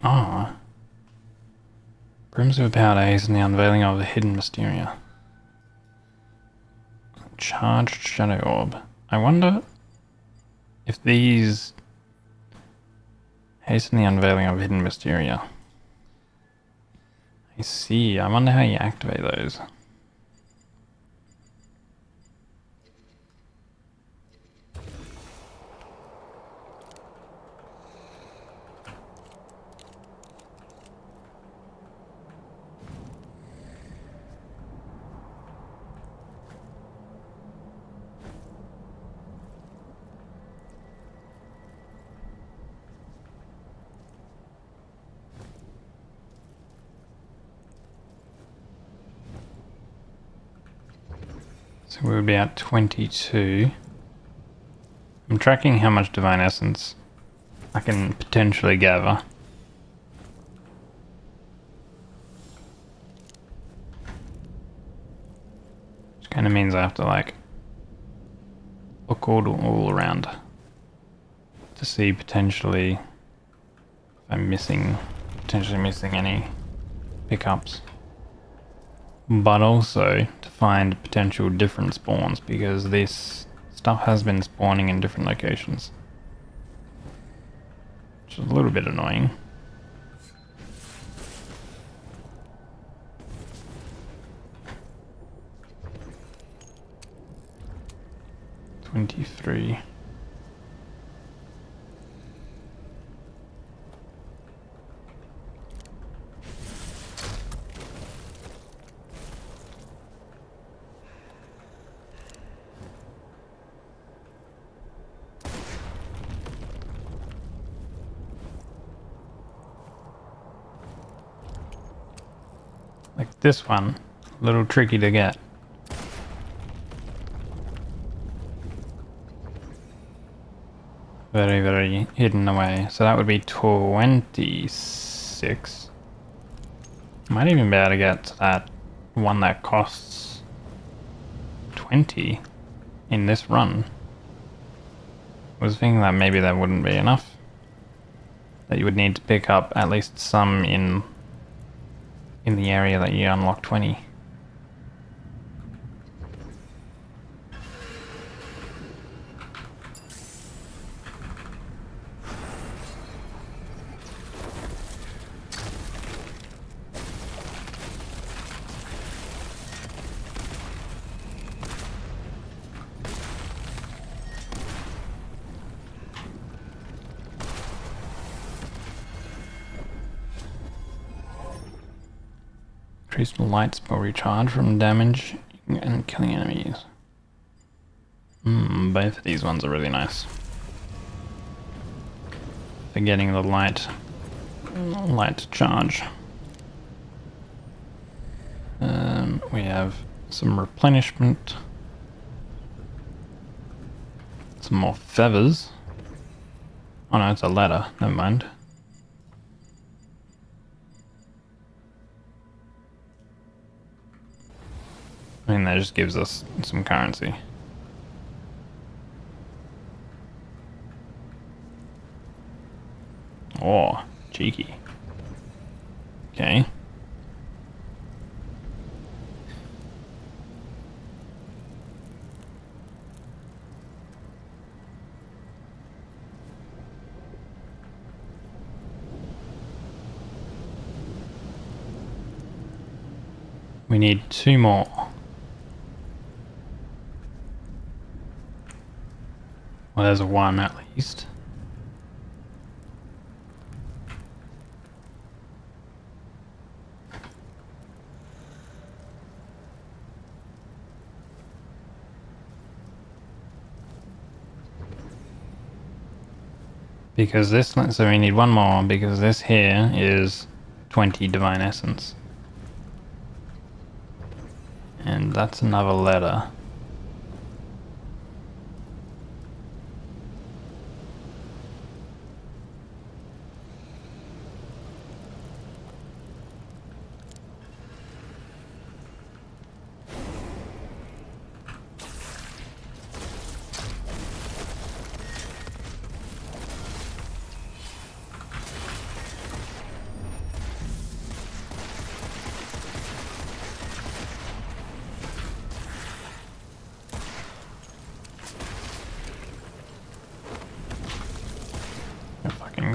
Ah. Brooms of Power to hasten the unveiling of the hidden Mysteria. Charged Shadow Orb. I wonder if these hasten the unveiling of hidden Mysteria. I see. I wonder how you activate those. So we would be at 22. I'm tracking how much Divine Essence I can potentially gather. Which kind of means I have to like look all around to see potentially if I'm potentially missing any pickups. But also to find potential different spawns, because this stuff has been spawning in different locations. Which is a little bit annoying. $23. Like this one, a little tricky to get. Very, very hidden away. So that would be 26. Might even be able to get to that one that costs 20 in this run. I was thinking that maybe that wouldn't be enough. That you would need to pick up at least some in the area that you unlock 20. Increased light spell recharge from damage and killing enemies. Both of these ones are really nice. For getting the light charge. We have some replenishment. Some more feathers. Oh no, it's a ladder. Never mind. I mean, that just gives us some currency. Oh, cheeky. Okay. We need 2 more. Well, there's 1 at least. Because this, so we need 1 more, because this here is 20 Divine Essence. And that's another letter.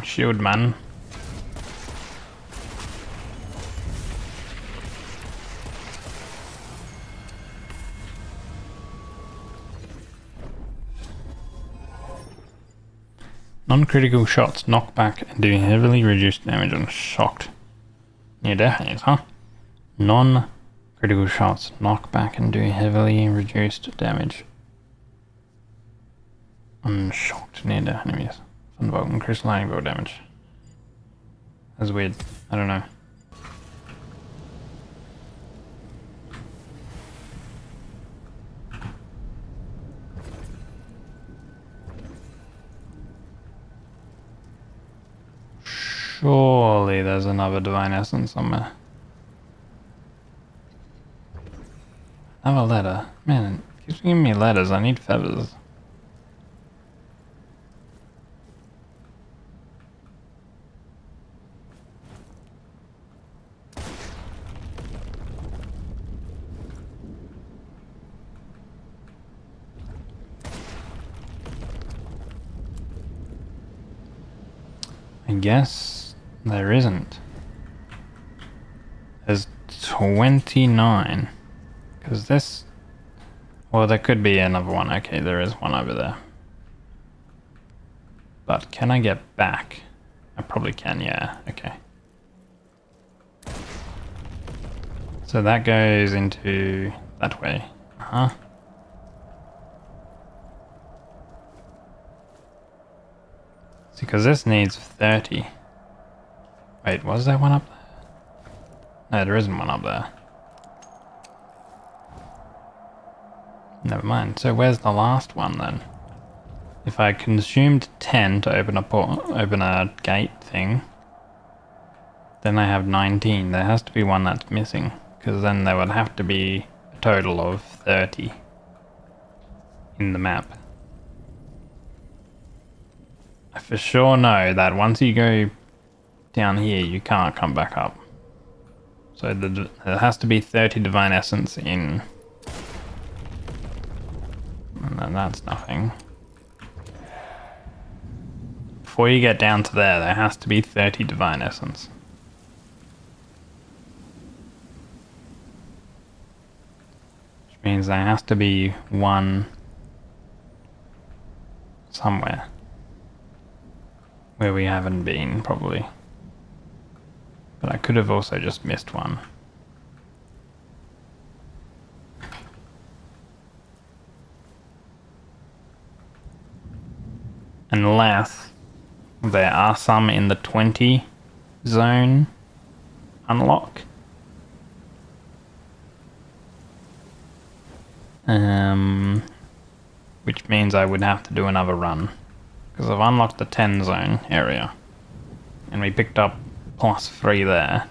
Shield man. Non-critical shots knock back and do heavily reduced damage on shocked near death enemies, huh? Non-critical shots knock back and do heavily reduced damage on shocked near death enemies. Thunderbolt and increased lightning bolt damage. That's weird. I don't know. Surely there's another divine essence somewhere. Another letter. Man, it keeps giving me letters. I need feathers. I guess there isn't. There's 29. Because this... Well, there could be another one. Okay, there is one over there. But can I get back? I probably can, yeah. Okay. So that goes into that way. Uh-huh. See, because this needs 30. Wait, was there one up there? No, there isn't one up there. Never mind. So where's the last one then? If I consumed 10 to open a gate thing, then I have 19. There has to be one that's missing, because then there would have to be a total of 30 in the map. I for sure know that once you go down here, you can't come back up. So there has to be 30 divine essence in. And then that's nothing. Before you get down to there has to be 30 divine essence. Which means there has to be one somewhere. Where we haven't been, probably. But I could have also just missed one. Unless there are some in the 20 zone unlock. Which means I would have to do another run. Because I've unlocked the 10 zone area. And we picked up +3 there.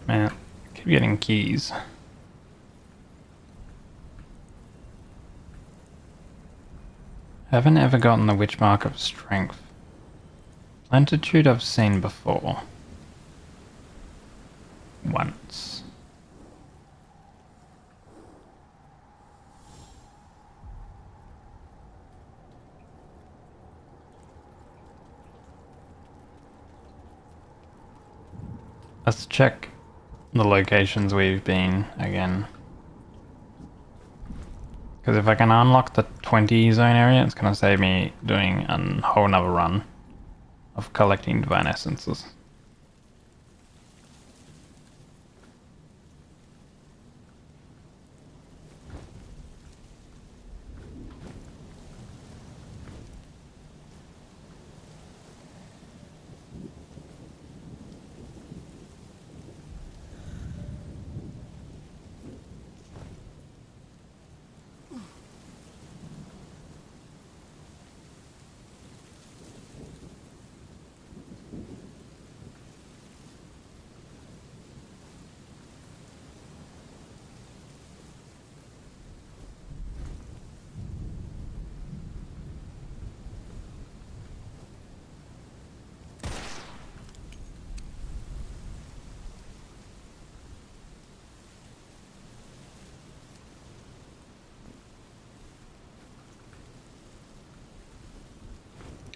Man, I keep getting keys. I haven't ever gotten the Witch Mark of Strength. Plentitude I've seen before. Once. Let's check the locations we've been again. Because if I can unlock the 20 zone area, it's going to save me doing a whole nother run of collecting divine essences.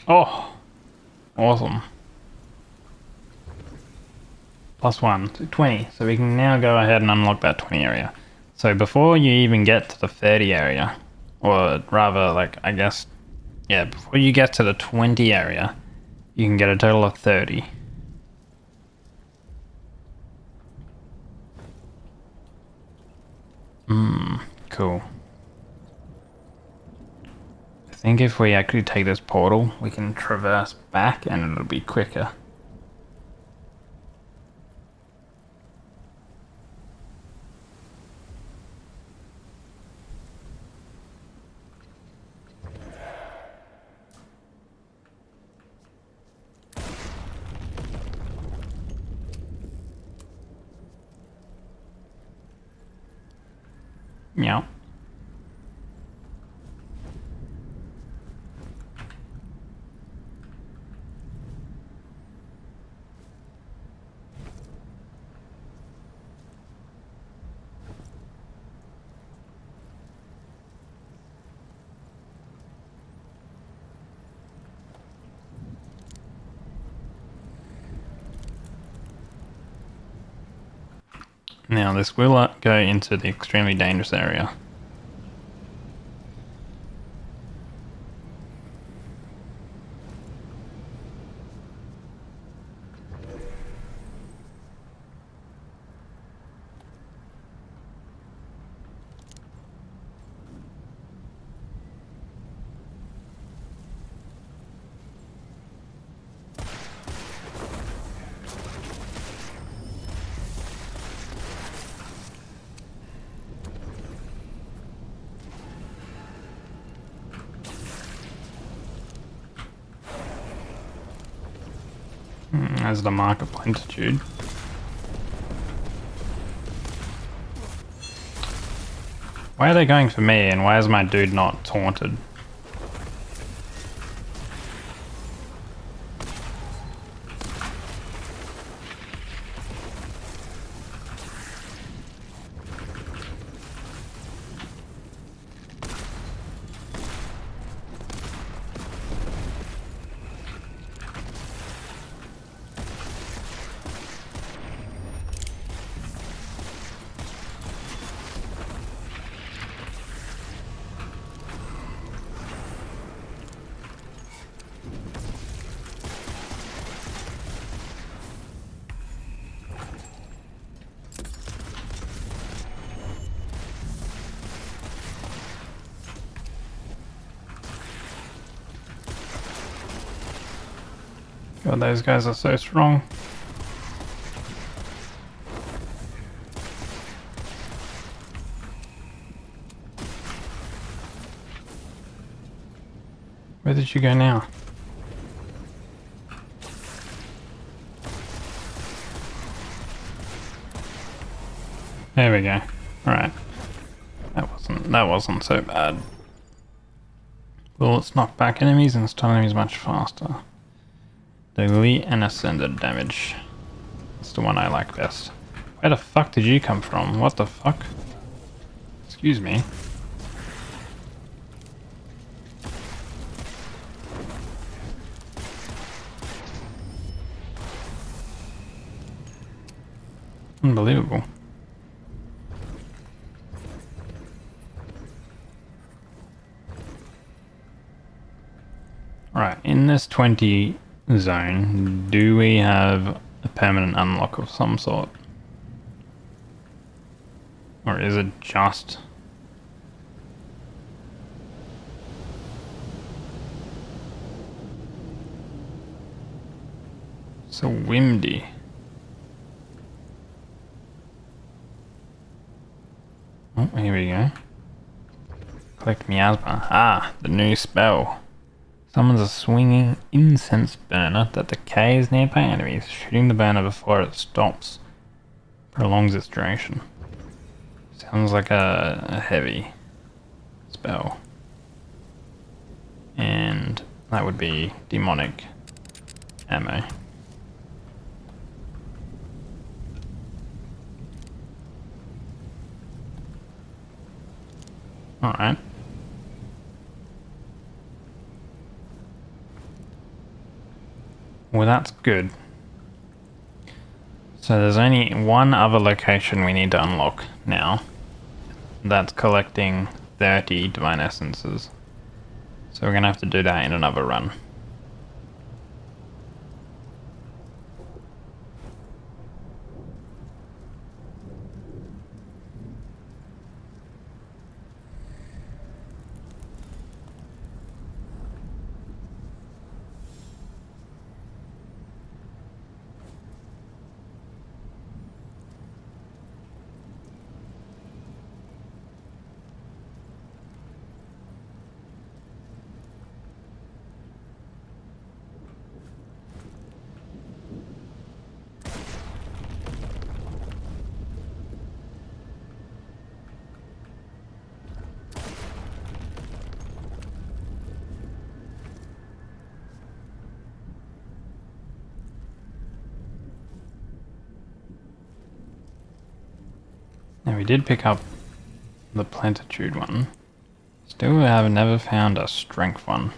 Oh, awesome. +1, so 20. So we can now go ahead and unlock that 20 area. So before you even get to the 30 area, or rather, like, I guess, yeah, before you get to the 20 area, you can get a total of 30. Cool. I think if we actually take this portal, we can traverse back and it'll be quicker. Yeah. Now this will go into the extremely dangerous area. As the mark of plentitude. Why are they going for me and why is my dude not taunted? God, those guys are so strong. Where did you go now? There we go. Alright. That wasn't so bad. Well, let's knock back enemies and stun enemies much faster. Daily and ascended damage. That's the one I like best. Where the fuck did you come from? What the fuck? Excuse me. Unbelievable. Right, in this 20 zone, do we have a permanent unlock of some sort? Or is it just... so windy? Oh, here we go. Collect miasma. Ah, the new spell. Summons a swinging incense burner that decays nearby enemies. Shooting the burner before it stops prolongs its duration. Sounds like a heavy spell. And that would be demonic ammo. Alright. Well, that's good. So there's only one other location we need to unlock now. That's collecting 30 divine essences. So we're going to have to do that in another run. we did pick up the plentitude one. Still have never found a strength one.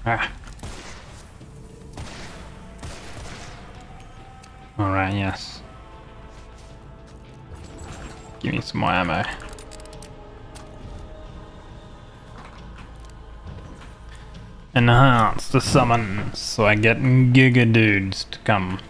Ah. Alright, yes. Give me some more ammo. Enhance the summon so I get Giga Dudes to come.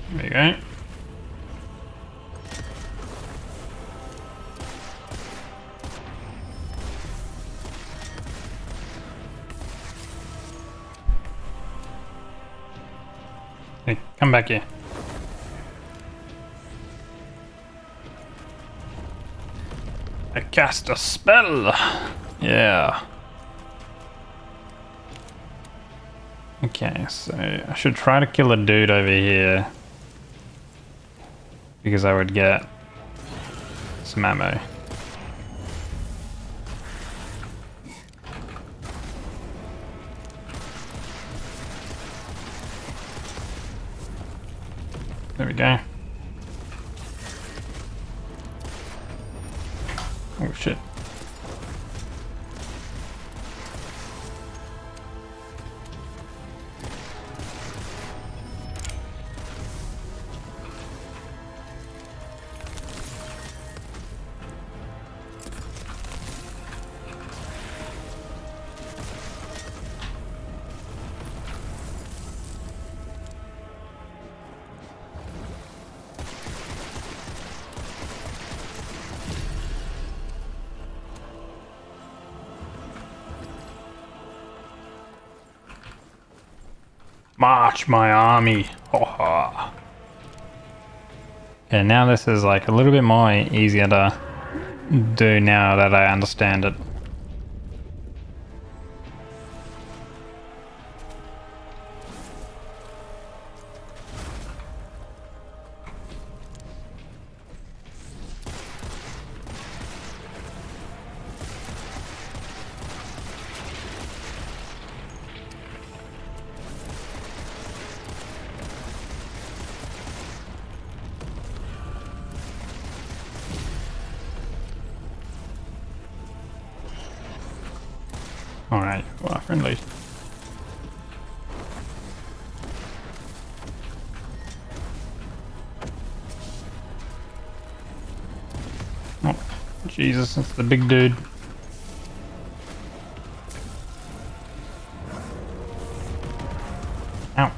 There you go. Hey, come back here. I cast a spell! Yeah. Okay, so I should try to kill a dude over here. Because I would get some ammo. There we go. Oh shit. March my army. Ho ha. Yeah, now this is like a little bit more easier to do now that I understand it. Alright, well, friendly. Oh, Jesus, that's the big dude. Ow.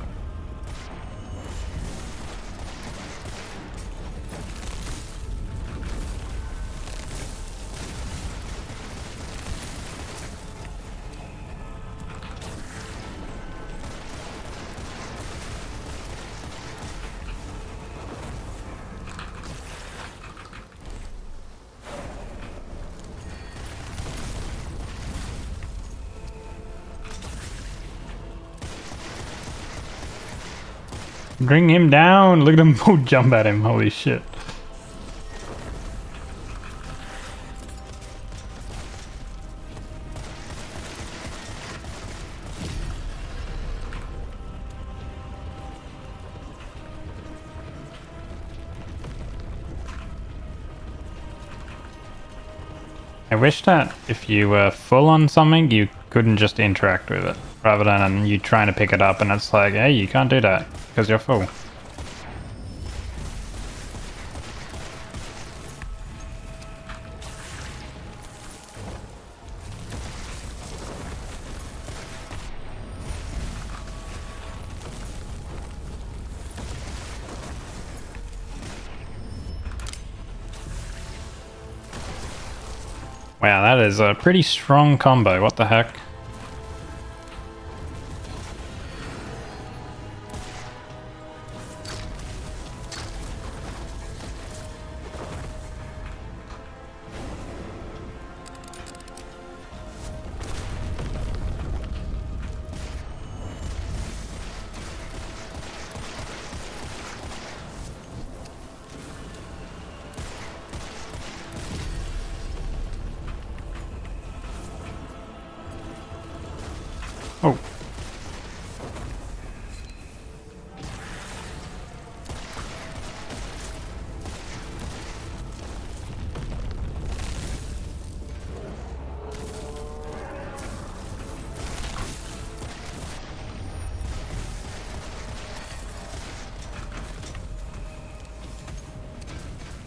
Bring him down! Look at him both jump at him, holy shit. I wish that if you were full on something, you couldn't just interact with it. Rather than you trying to pick it up and it's like, hey, you can't do that because you're full. Wow, that is a pretty strong combo. What the heck? Oh.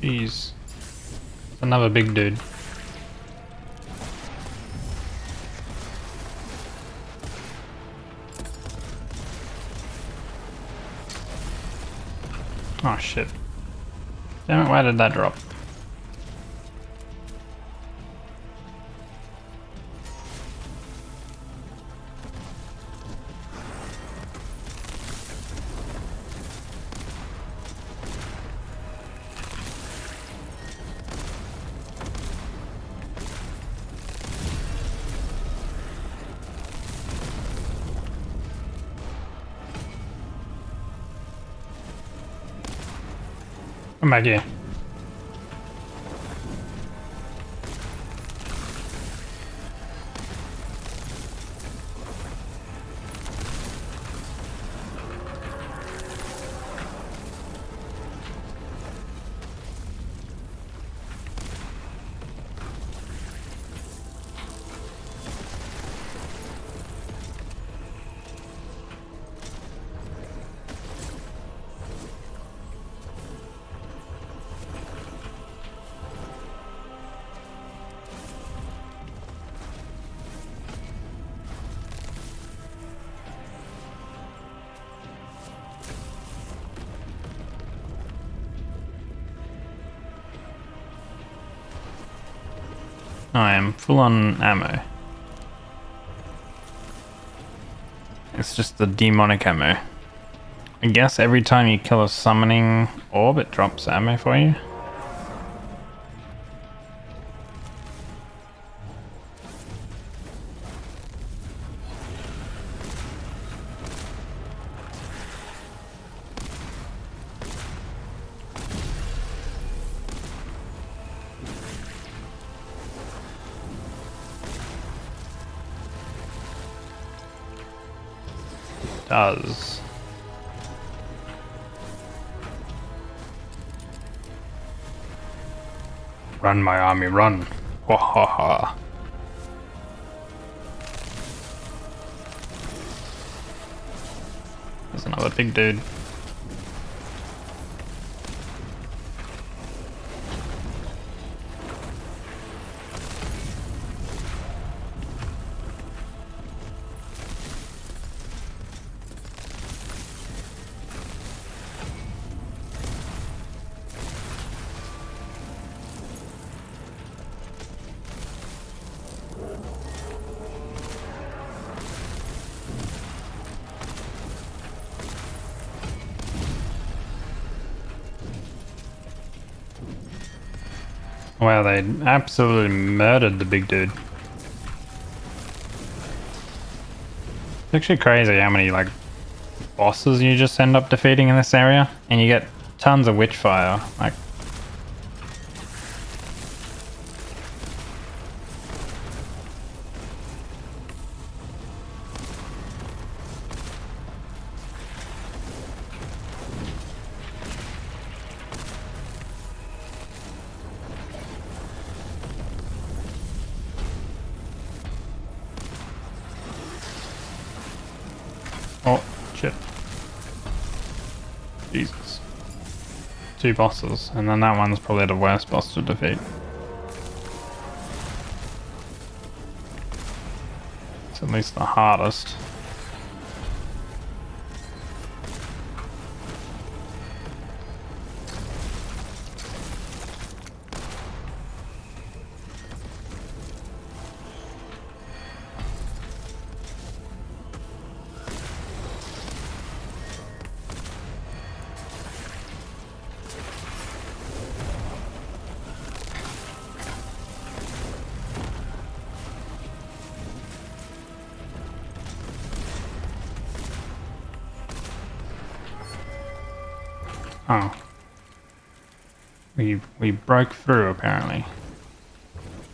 Jeez. Another big dude. Oh shit. Damn it, why did that drop? Come back here. I am full on ammo. It's just the demonic ammo. I guess every time you kill a summoning orb, it drops ammo for you. Does. Run, my army, run. Ha ha ha. There's another big dude. Wow, they absolutely murdered the big dude. It's actually crazy how many, like, bosses you just end up defeating in this area, and you get tons of witchfire. Like, Jesus. 2 bosses, and then that one's probably the worst boss to defeat. It's at least the hardest. Oh. We broke through apparently.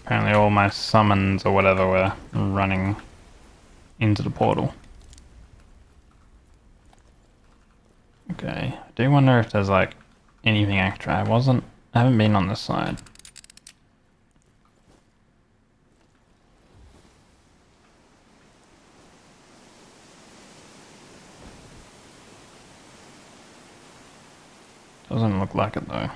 Apparently all my summons or whatever were running into the portal. Okay. I do wonder if there's like anything extra. I haven't been on this side. Doesn't look like it though.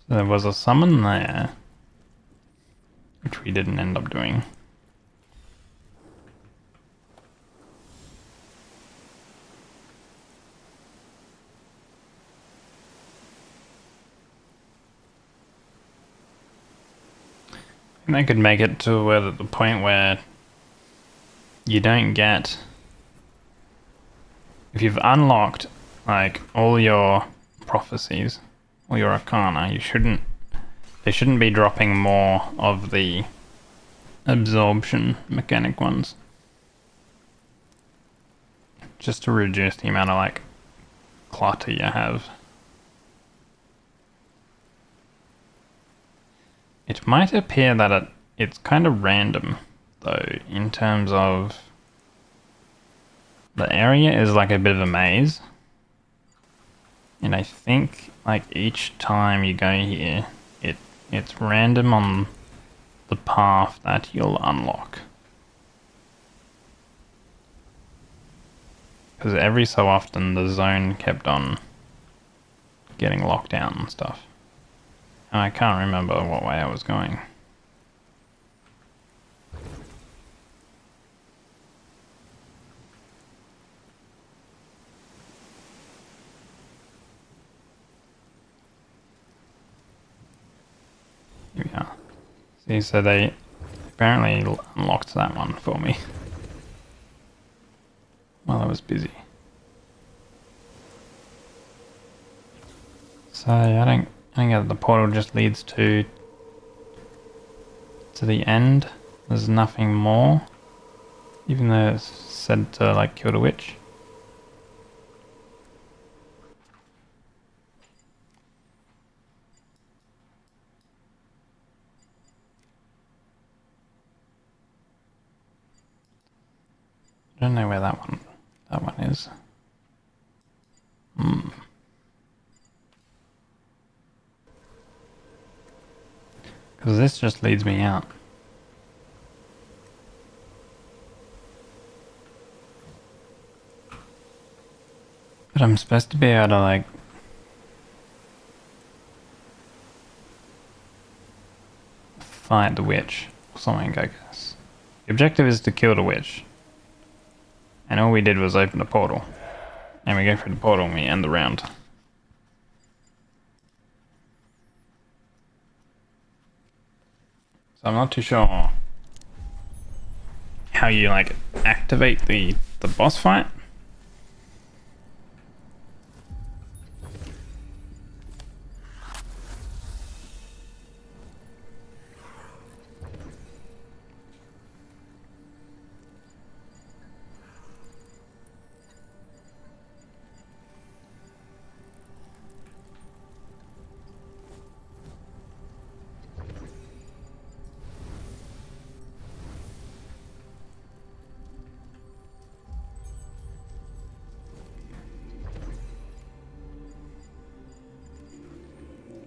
So there was a summon there, which we didn't end up doing. And they could make it to where the point where you don't get, if you've unlocked like all your prophecies or your arcana, they shouldn't be dropping more of the absorption mechanic ones, just to reduce the amount of like clutter you have. It might appear that it's kind of random, though, in terms of the area is like a bit of a maze. And I think like each time you go here, it's random on the path that you'll unlock. Because every so often the zone kept on getting locked down and stuff. And I can't remember what way I was going. Here we are. See, so they apparently unlocked that one for me while I was busy. So I think that the portal just leads to the end. There's nothing more, even though it's said to like kill the witch. I don't know where that one is. Because this just leads me out. But I'm supposed to be able to like fight the witch or something, I guess. The objective is to kill the witch. And all we did was open the portal. And we go through the portal and we end the round. So I'm not too sure how you like activate the boss fight.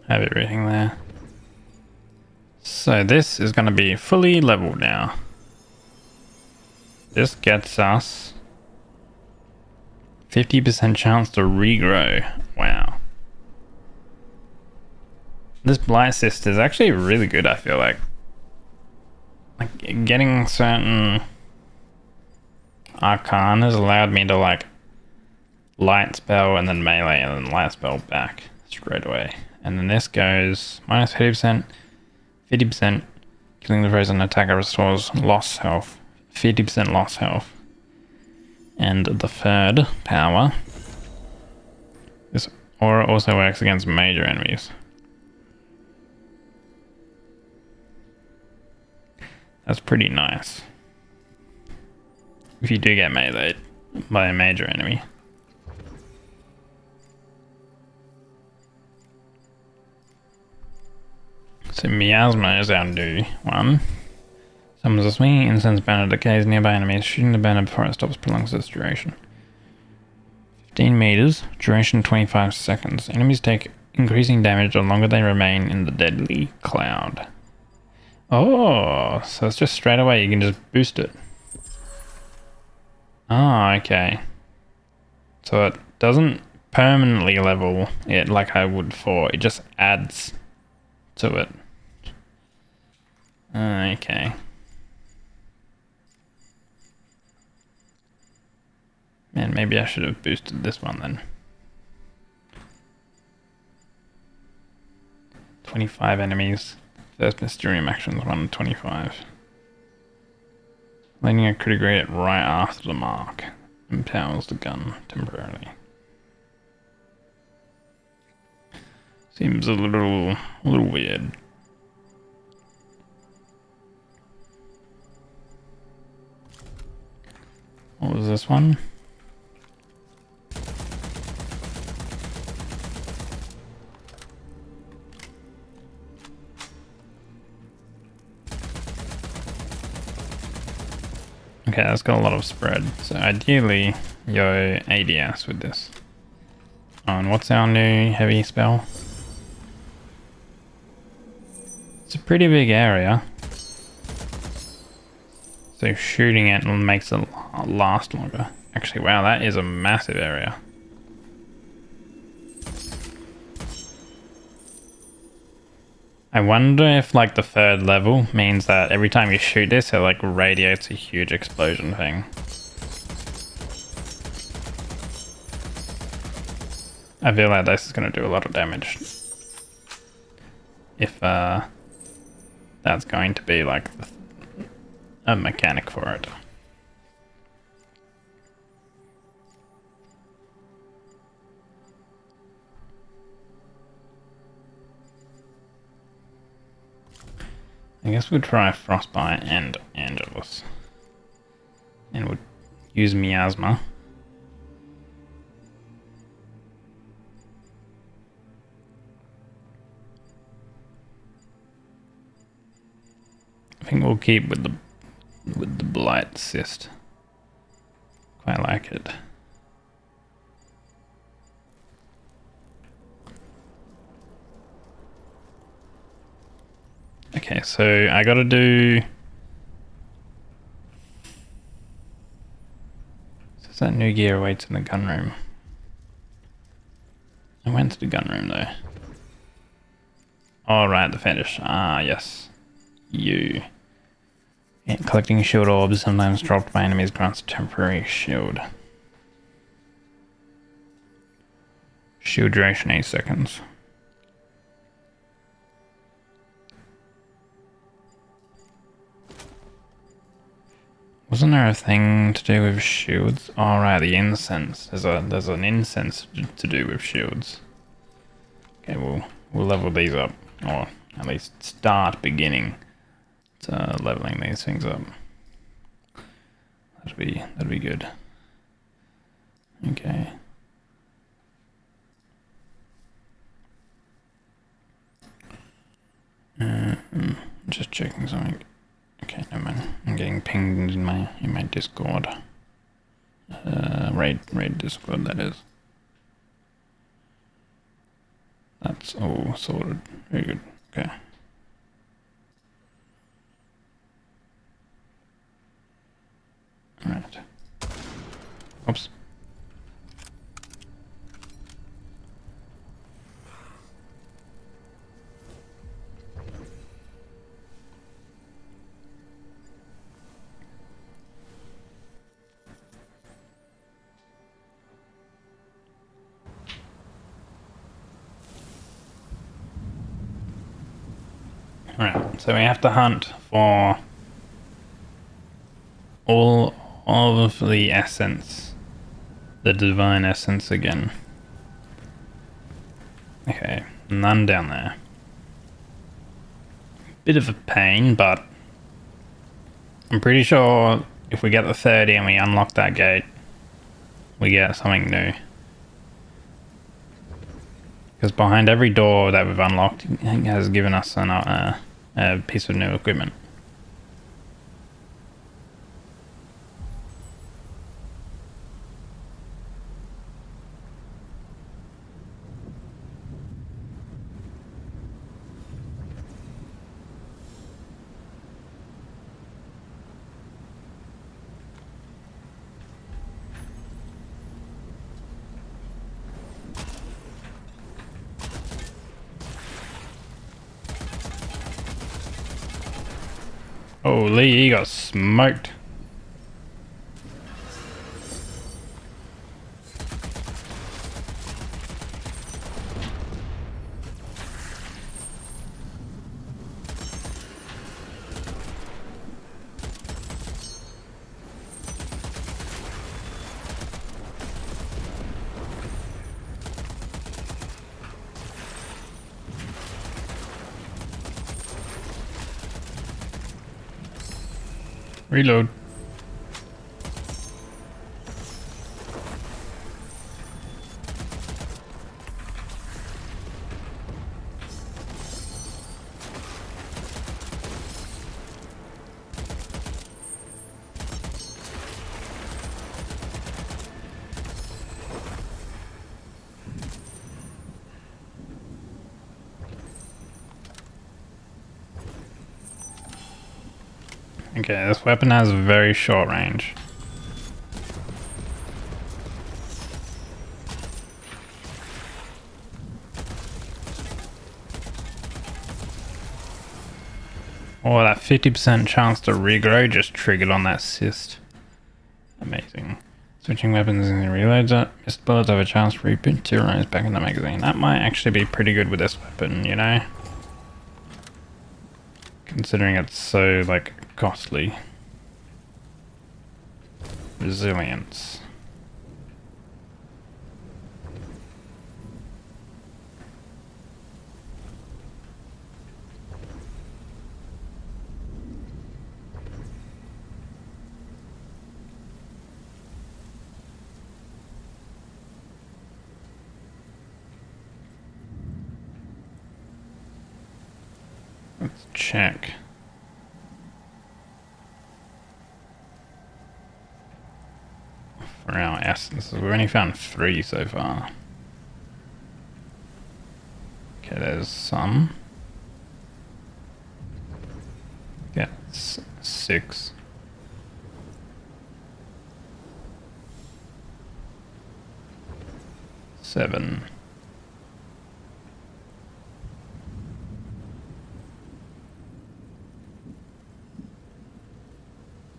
Have everything there. So this is going to be fully leveled now. This gets us 50% chance to regrow. Wow. This Blight Cyst is actually really good, I feel like. Like, getting certain Arcane has allowed me to, like, light spell and then melee and then light spell back straight away. And then this goes minus 50%, 50%, killing the frozen attacker restores lost health, 50% lost health. And the third power, this aura also works against major enemies. That's pretty nice. If you do get meleeed by a major enemy. So Miasma is our new one. Summons a swinging incense banner, decays nearby enemies, shooting the banner before it stops prolongs its duration. 15 meters, duration 25 seconds. Enemies take increasing damage the longer they remain in the deadly cloud. Oh, so it's just straight away, you can just boost it. Oh, okay. So it doesn't permanently level it like I would for, it just adds to it. Okay. Man, maybe I should have boosted this one then. 25 enemies. First Mysterium actions 125. Landing a critical hit right after the mark. Empowers the gun temporarily. Seems a little weird. What was this one? Okay, that's got a lot of spread. So ideally, yo ADS with this. Oh, and what's our new heavy spell? It's a pretty big area. So shooting it makes it last longer. Actually, wow, that is a massive area. I wonder if like the third level means that every time you shoot this, it like radiates a huge explosion thing. I feel like this is going to do a lot of damage. If that's going to be like a mechanic for it. I guess we'll try Frostbite and Angelus. And we'll use Miasma. I think we'll keep with the Blight Cyst. Quite like it. Okay, so I gotta do... Says that new gear awaits in the gun room. I went to the gun room though. Alright, the fetish. Ah, yes. You. Yeah, collecting shield orbs, sometimes dropped by enemies, grants a temporary shield. Shield duration 8 seconds. Wasn't there a thing to do with shields? Oh right, the incense. There's an incense to do with shields. Okay, we'll level these up, or at least start beginning to leveling these things up. That'd be good. Okay. Just checking something. Okay, never mind. I'm getting pinged in my Discord. Raid Discord, that is. That's all sorted. Very good. Okay. Alright. Oops. Alright, so we have to hunt for all of the essence. The divine essence again. Okay, none down there. Bit of a pain, but I'm pretty sure if we get the 30 and we unlock that gate, we get something new. Because behind every door that we've unlocked, it has given us a piece of new equipment. Holy, he got smoked. Reload. Okay, this weapon has very short range. Oh, that 50% chance to regrow just triggered on that cyst. Amazing. Switching weapons and reloads it. Missed bullets have a chance to repeat 2 rounds back in the magazine. That might actually be pretty good with this weapon, you know? Considering it's so, like, costly. Resilience. Let's check. For our essences, we've only found 3 so far. Okay, there's some. Yeah, 6. Seven.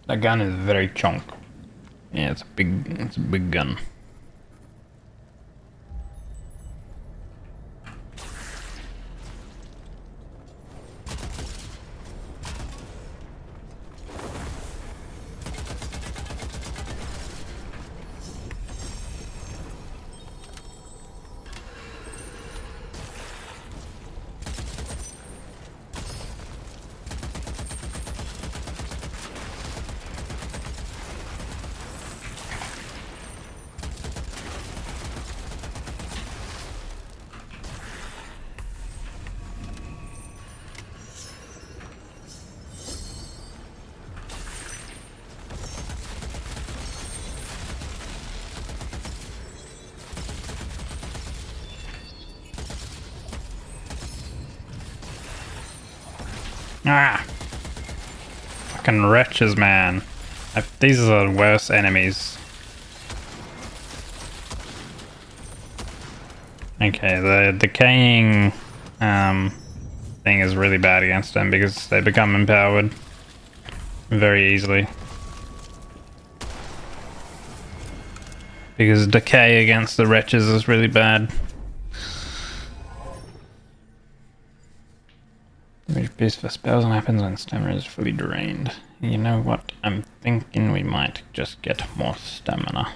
That gun is very chunk. Yeah, it's a big gun. Ah! Fucking wretches, man. These are the worst enemies. Okay, the decaying thing is really bad against them because they become empowered very easily. Because decay against the wretches is really bad. Damage boost for spells and weapons when stamina is fully drained. You know what? I'm thinking we might just get more stamina.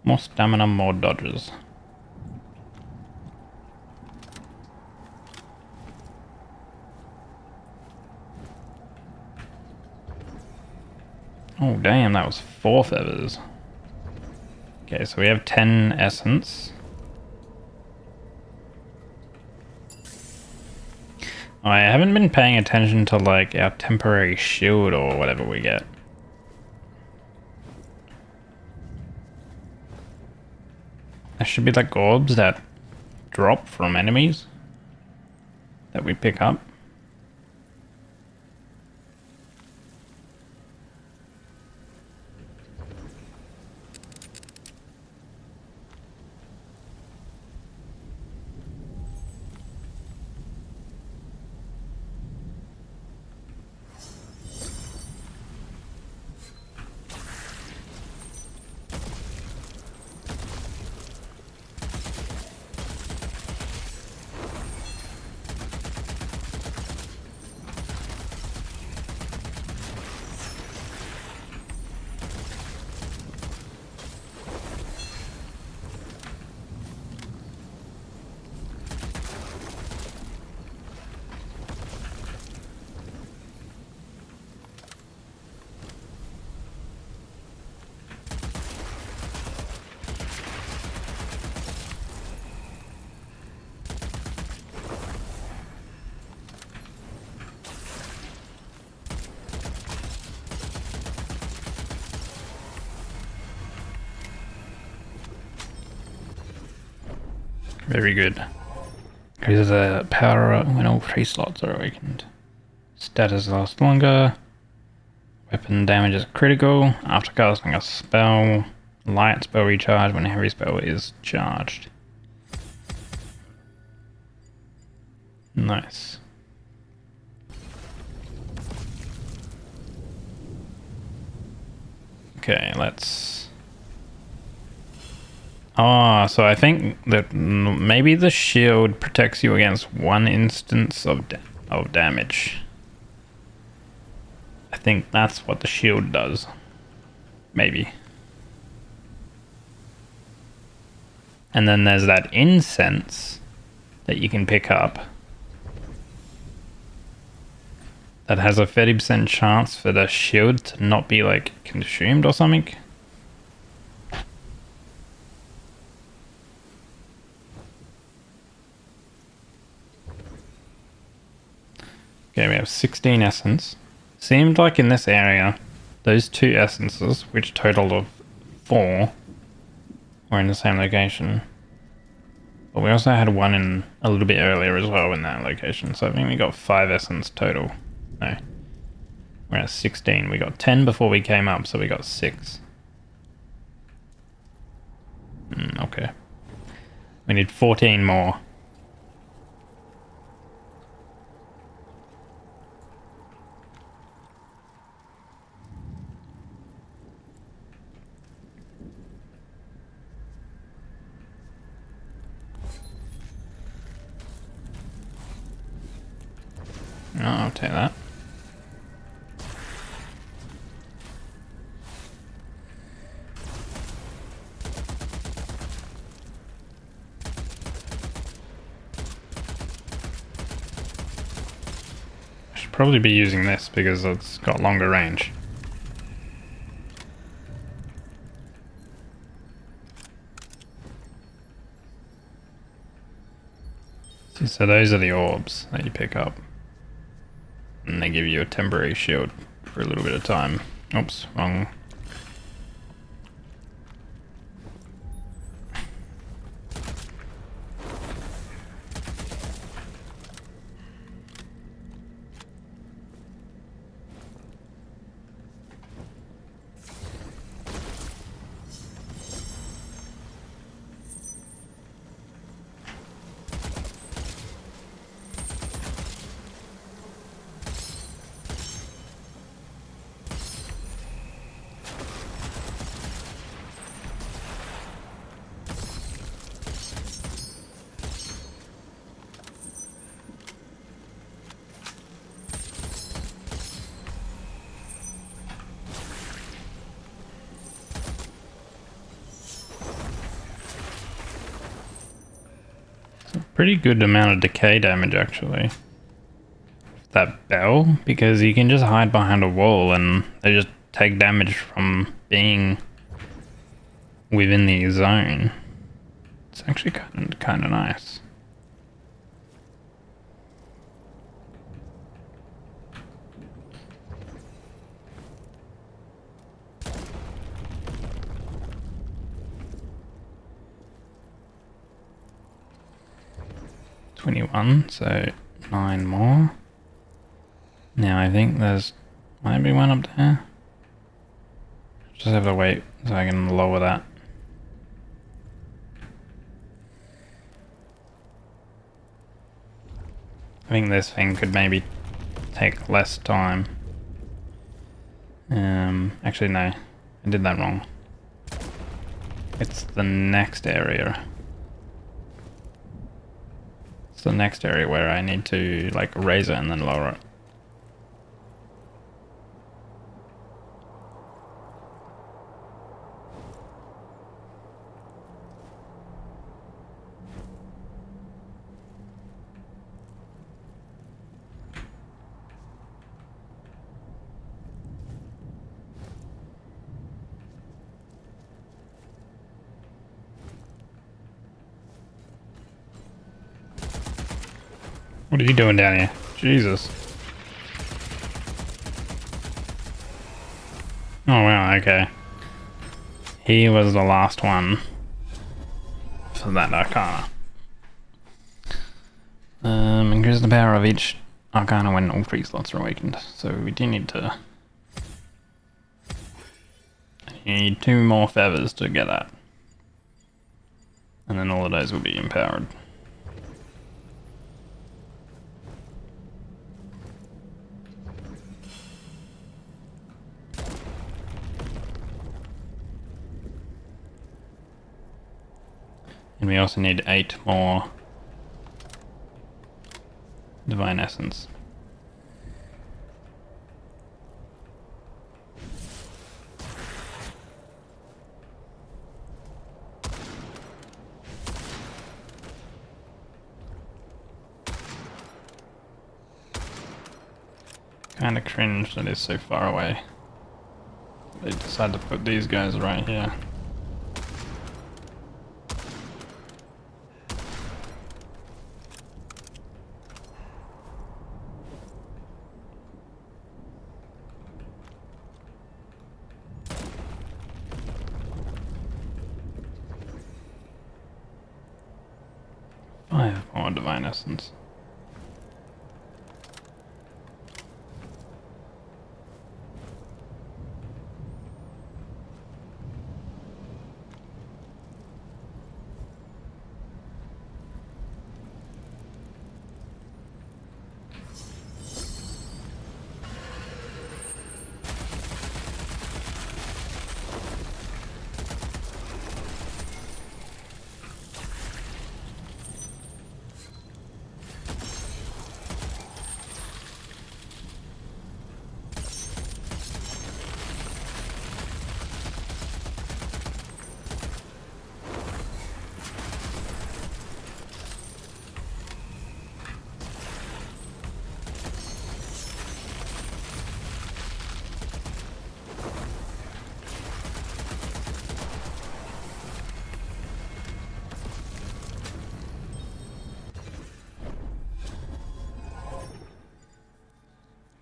More stamina, more dodges. Oh damn, that was 4 feathers. Okay, so we have 10 essence. I haven't been paying attention to like our temporary shield or whatever we get. There should be like orbs that drop from enemies that we pick up. Very good. Increases the power when all 3 slots are awakened. Status lasts longer. Weapon damage is critical. After casting a spell, light spell recharge when heavy spell is charged. Nice. Okay, let's... Oh, so I think that maybe the shield protects you against 1 instance of damage. I think that's what the shield does. Maybe. And then there's that incense that you can pick up that has a 30% chance for the shield to not be like consumed or something. Okay, we have 16 essence. Seemed like in this area, those 2 essences, which totaled of 4, were in the same location. But we also had 1 in a little bit earlier as well in that location, so I think we got 5 essence total. No. We're at 16. We got 10 before we came up, so we got 6. Okay. We need 14 more. Oh, I'll take that. I should probably be using this because it's got longer range. See, so those are the orbs that you pick up. And they give you a temporary shield for a little bit of time. Oops, wrong. pretty good amount of decay damage actually. That bell, because you can just hide behind a wall and they just take damage from being within the zone. It's actually kind of nice. $21, so 9 more. Now I think there's might be one up there. Just have to wait so I can lower that. I think this thing could maybe take less time. Actually no, I did that wrong. It's the next area. It's the next area where I need to like raise it and then lower it. What are you doing down here? Jesus. Oh wow, okay. He was the last one for that Arcana. Increase the power of each Arcana when all 3 slots are awakened. So we do need to... You need 2 more feathers to get that. And then all of those will be empowered. And we also need 8 more Divine Essence. Kinda cringe that it's so far away. They decided to put these guys right here. More Divine Essence.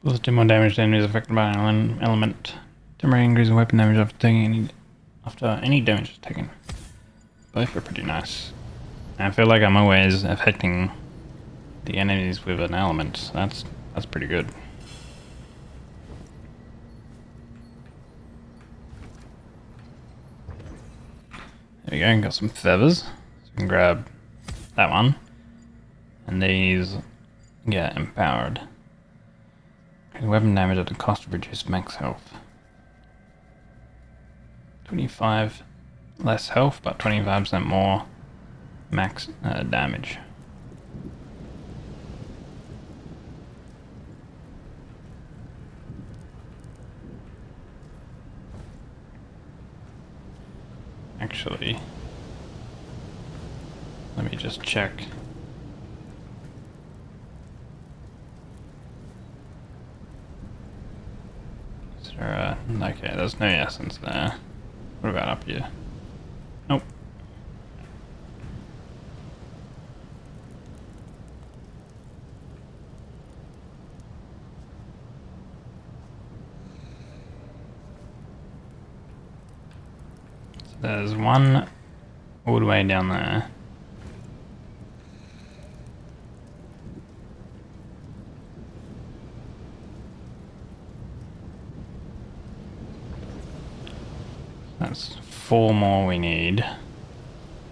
Does do more damage to enemies affected by an element. Temporary increase in weapon damage after any damage is taken. Both are pretty nice. I feel like I'm always affecting the enemies with an element. So that's pretty good. There we go, got some feathers. So we can grab that one. And these get empowered. Weapon damage at the cost of reduced max health. 25 less health, but 25% more max damage. Actually, let me just check Is there a... Okay, there's no essence there. What about up here? Nope. So there's one all the way down there. That's 4 more we need.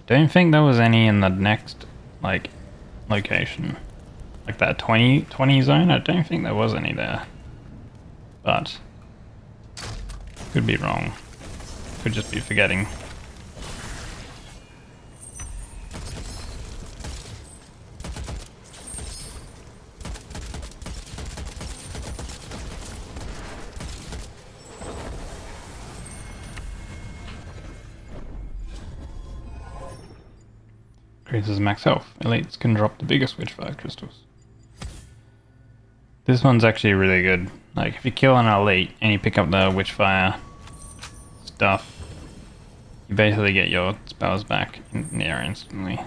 Don't think there was any in the next, like, location. Like that 20 zone, I don't think there was any there. But, could be wrong. Could just be forgetting. Increases max health. Elites can drop the biggest Witchfire crystals. This one's actually really good. Like, if you kill an elite and you pick up the Witchfire stuff, you basically get your spells back near instantly.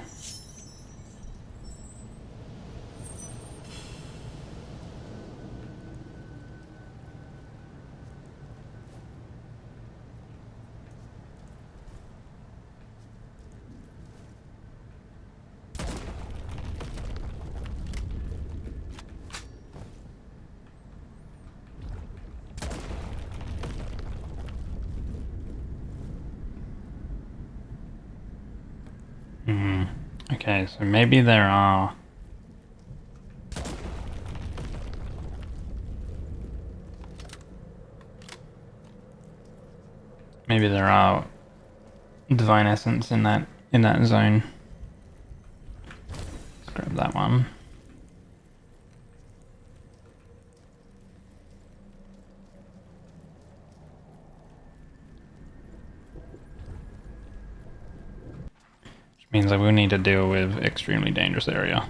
Okay, so maybe there are... Maybe there are Divine Essence in that zone. Let's grab that one. Means I will need to deal with extremely dangerous area.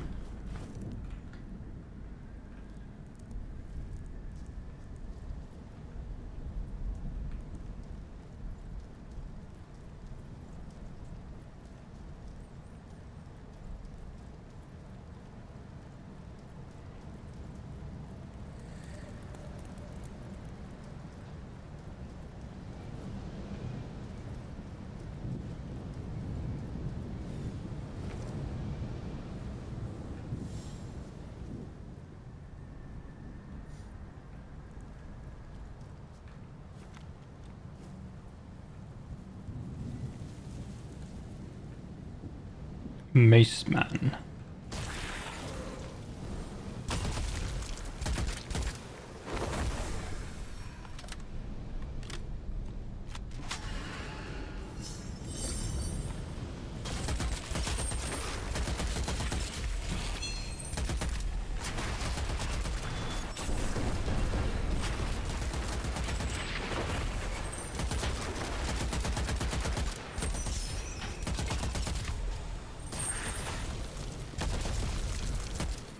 Mace Man.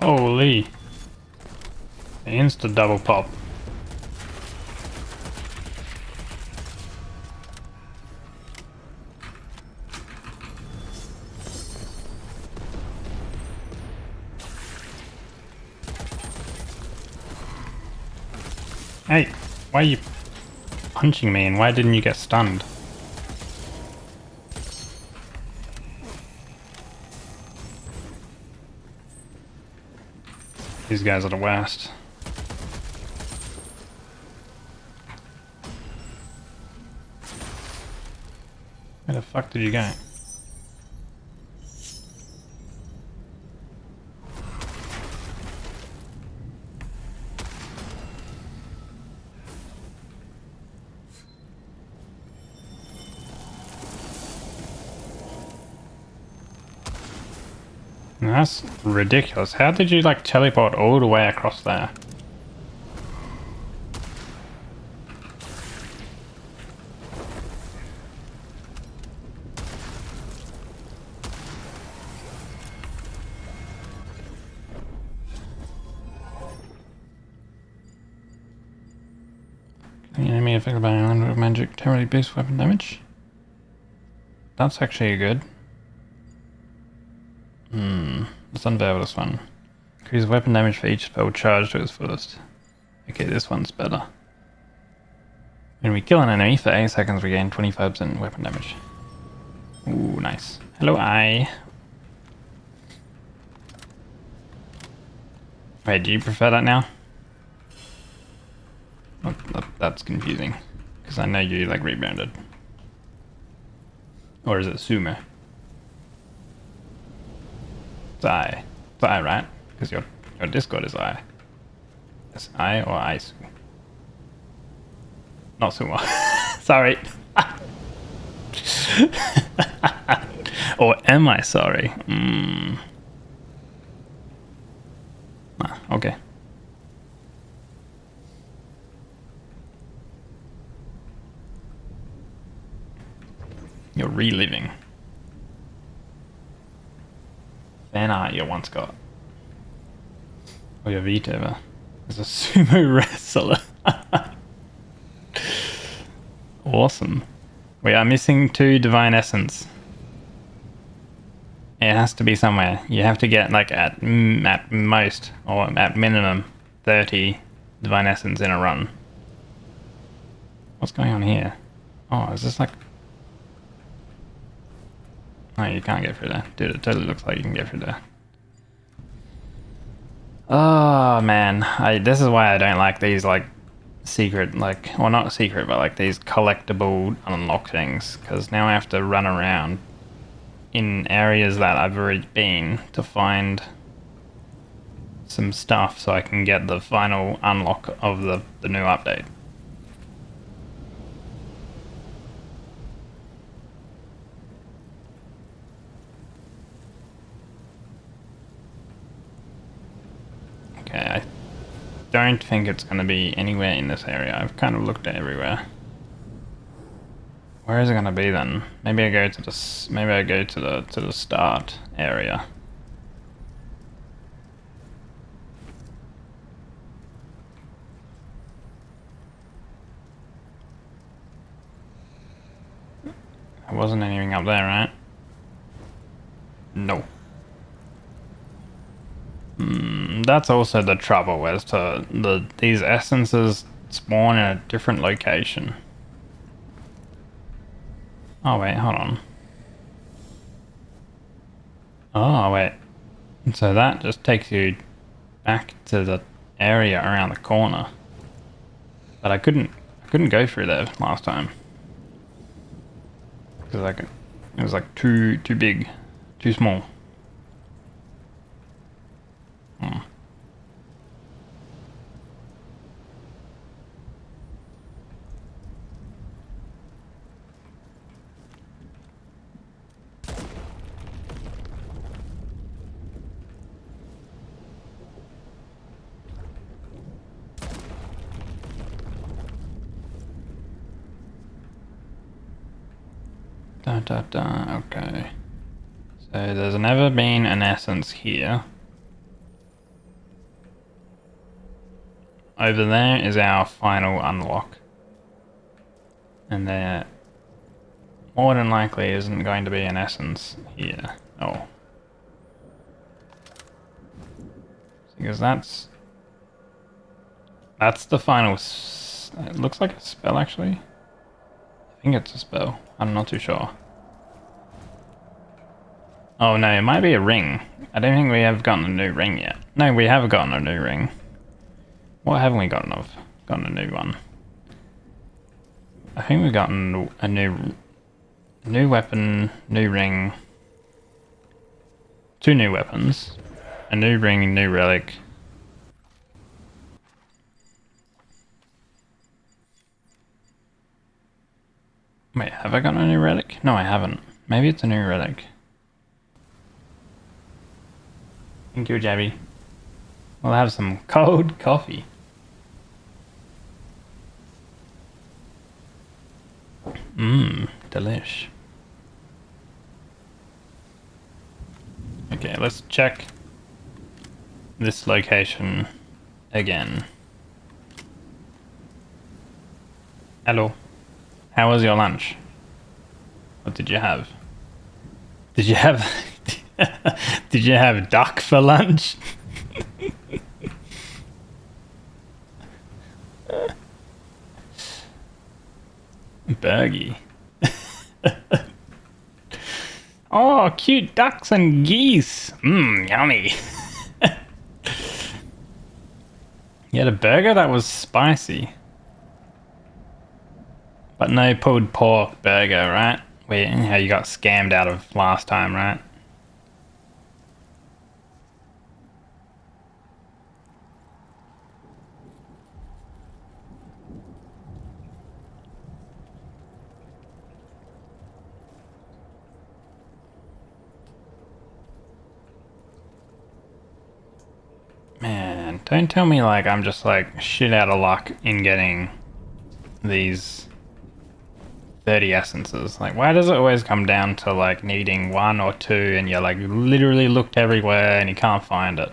Holy. Insta double pop. Hey, why are you punching me and why didn't you get stunned? These guys are the worst. Where the fuck did you go? That's ridiculous. How did you like teleport all the way across there? The enemy affected by an island of magic temporarily boosts weapon damage. That's actually good. Let's unveil this one. Increase weapon damage for each spell charged to its fullest. Okay, this one's better. When we kill an enemy for 8 seconds, we gain 25% weapon damage. Ooh, nice. Hello, Eye. Wait, do you prefer that now? Oh, that's confusing. Because I know you like rebounded. Or is it Sumo? It's I. It's I, right? Because your Discord is I. It's I or Isu? Not Sumo. Sorry. Or am I sorry? Okay. You're reliving. Fan art you once got. Or your VTuber. As a sumo wrestler. Awesome. We are missing 2 Divine Essence. It has to be somewhere. You have to get like at most, or at minimum, 30 Divine Essence in a run. What's going on here? Oh, is this like... Oh, you can't get through there. Dude, it totally looks like you can get through there. Oh, man. This is why I don't like these, like, secret, like... Well, not secret, but, like, these collectible unlock things. Because now I have to run around in areas that I've already been to find some stuff so I can get the final unlock of the new update. Okay, I don't think it's going to be anywhere in this area. I've kind of looked at everywhere. Where is it going to be then? Maybe I go to the start area. There wasn't anything up there, right? No. That's also the trouble, as to these essences spawn in a different location. Oh wait, hold on. Oh wait. So that just takes you back to the area around the corner. But I couldn't go through there last time. Because it was like too big, too small. Okay. So there's never been an essence here. Over there is our final unlock. And there more than likely isn't going to be an essence here. Oh. Because that's the final... It looks like a spell, actually. I think it's a spell. I'm not too sure. Oh no, it might be a ring. I don't think we have gotten a new ring yet. No, we have gotten a new ring. What haven't we gotten of? Gotten a new one. I think we've gotten a new weapon, new ring. 2 new weapons. A new ring, new relic. Wait, have I gotten a new relic? No, I haven't. Maybe it's a new relic. Thank you, Jabby. We'll have some cold coffee. Delish. Okay, let's check this location again. Hello. How was your lunch? What did you have? Did you have did you have duck for lunch? Bergie. Oh, cute ducks and geese. Mmm, yummy. You had a burger that was spicy. But no pulled pork burger, right? How you got scammed out of last time, right? Man, don't tell me like I'm just like shit out of luck in getting these 30 essences. Like, why does it always come down to like needing 1 or 2 and you're like literally looked everywhere and you can't find it?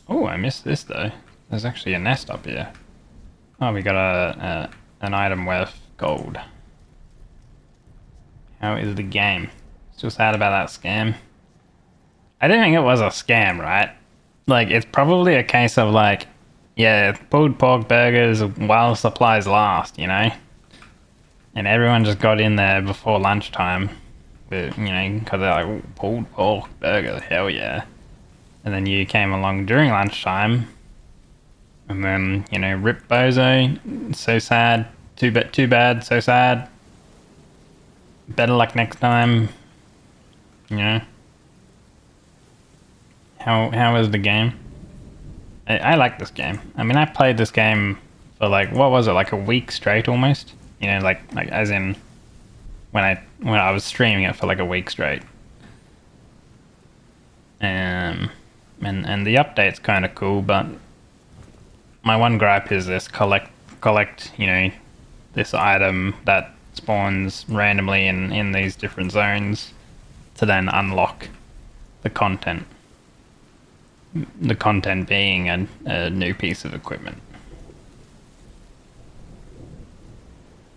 Oh, I missed this though. There's actually a nest up here. Oh, we got an item worth gold. How is the game? Still sad about that scam? I didn't think it was a scam, right? Like, it's probably a case of like, yeah, pulled pork burgers while supplies last, you know? And everyone just got in there before lunchtime, with, you know, because they're like, "Ooh, pulled pork burger, hell yeah." And then you came along during lunchtime, and then, you know, rip bozo, so sad, too bad, so sad. Better luck next time, you know? How is the game? I like this game. I mean, I played this game for like, what was it, like a week straight almost? You know, like as in when I was streaming it for like a week straight. And the update's kind of cool, but my one gripe is this collect, you know, this item that spawns randomly in these different zones to then unlock the content. The content being a new piece of equipment.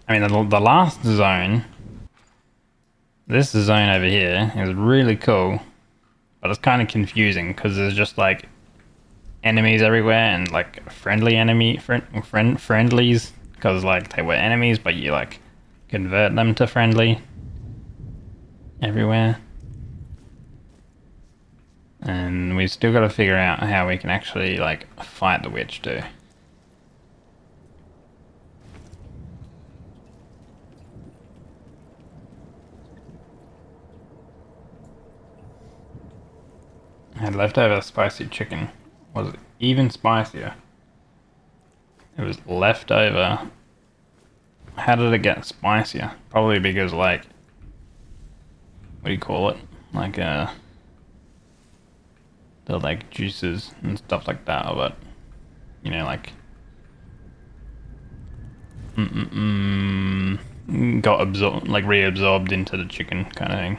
I mean, the last zone, this zone over here, is really cool, but it's kind of confusing because there's just like enemies everywhere and like friendlies, because like they were enemies, but you like convert them to friendly everywhere. And we've still got to figure out how we can actually like fight the witch too. I had leftover spicy chicken. Was it even spicier? It was leftover. How did it get spicier? Probably because like, what do you call it? Like the like juices and stuff like that of it. You know, like got absorbed, like reabsorbed into the chicken kind of thing.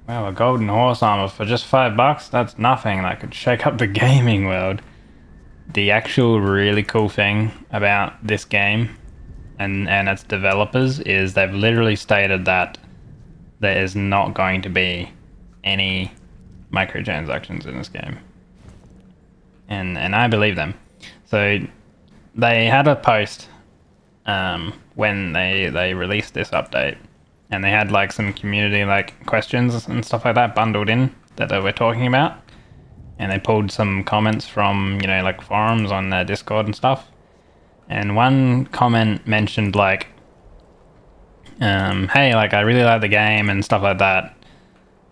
Wow, a golden horse armor for just $5? That's nothing. That could shake up the gaming world. The actual really cool thing about this game and its developers is they've literally stated that there is not going to be any microtransactions in this game. And I believe them. So they had a post when they released this update, and they had like some community like questions and stuff like that bundled in that they were talking about, and they pulled some comments from, you know, like forums on Discord and stuff. And one comment mentioned like, hey, like I really like the game and stuff like that,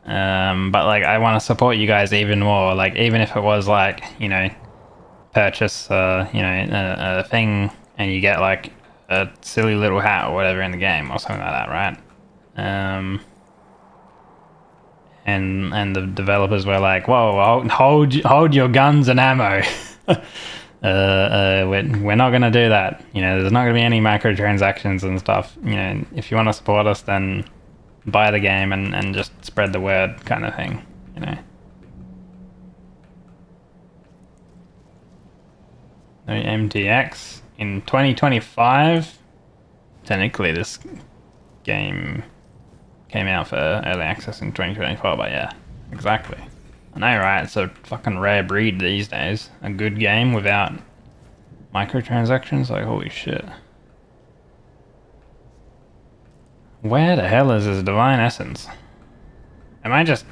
but like I want to support you guys even more, like even if it was like, you know, purchase you know, a thing and you get like a silly little hat or whatever in the game or something like that, right? And the developers were like, whoa, hold your guns and ammo. We're not gonna do that. You know, there's not gonna be any microtransactions and stuff. You know, if you want to support us, then buy the game and just spread the word, kind of thing. You know. So MTX in 2025. Technically, this game came out for early access in 2024, but yeah, exactly. I know, right? It's a fucking rare breed these days. A good game without microtransactions, like holy shit. Where the hell is his divine essence? Am I just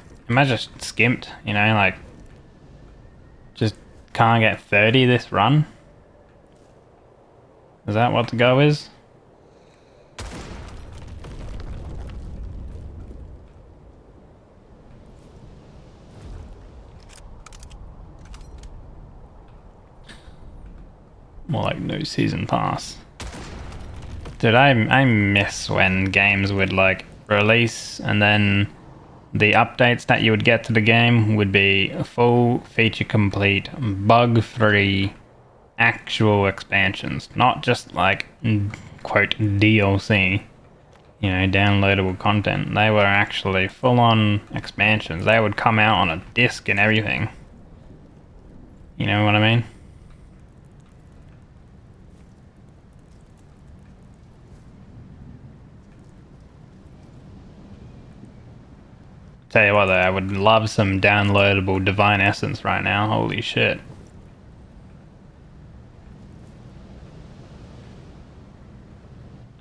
skimped? You know, like just can't get 30 this run? Is that what the go is? More like no season pass. Dude, I miss when games would like release and then the updates that you would get to the game would be full feature complete, bug free, actual expansions, not just like quote DLC, you know, downloadable content. They were actually full on expansions. They would come out on a disc and everything. You know what I mean? Tell you what though, I would love some downloadable Divine Essence right now. Holy shit.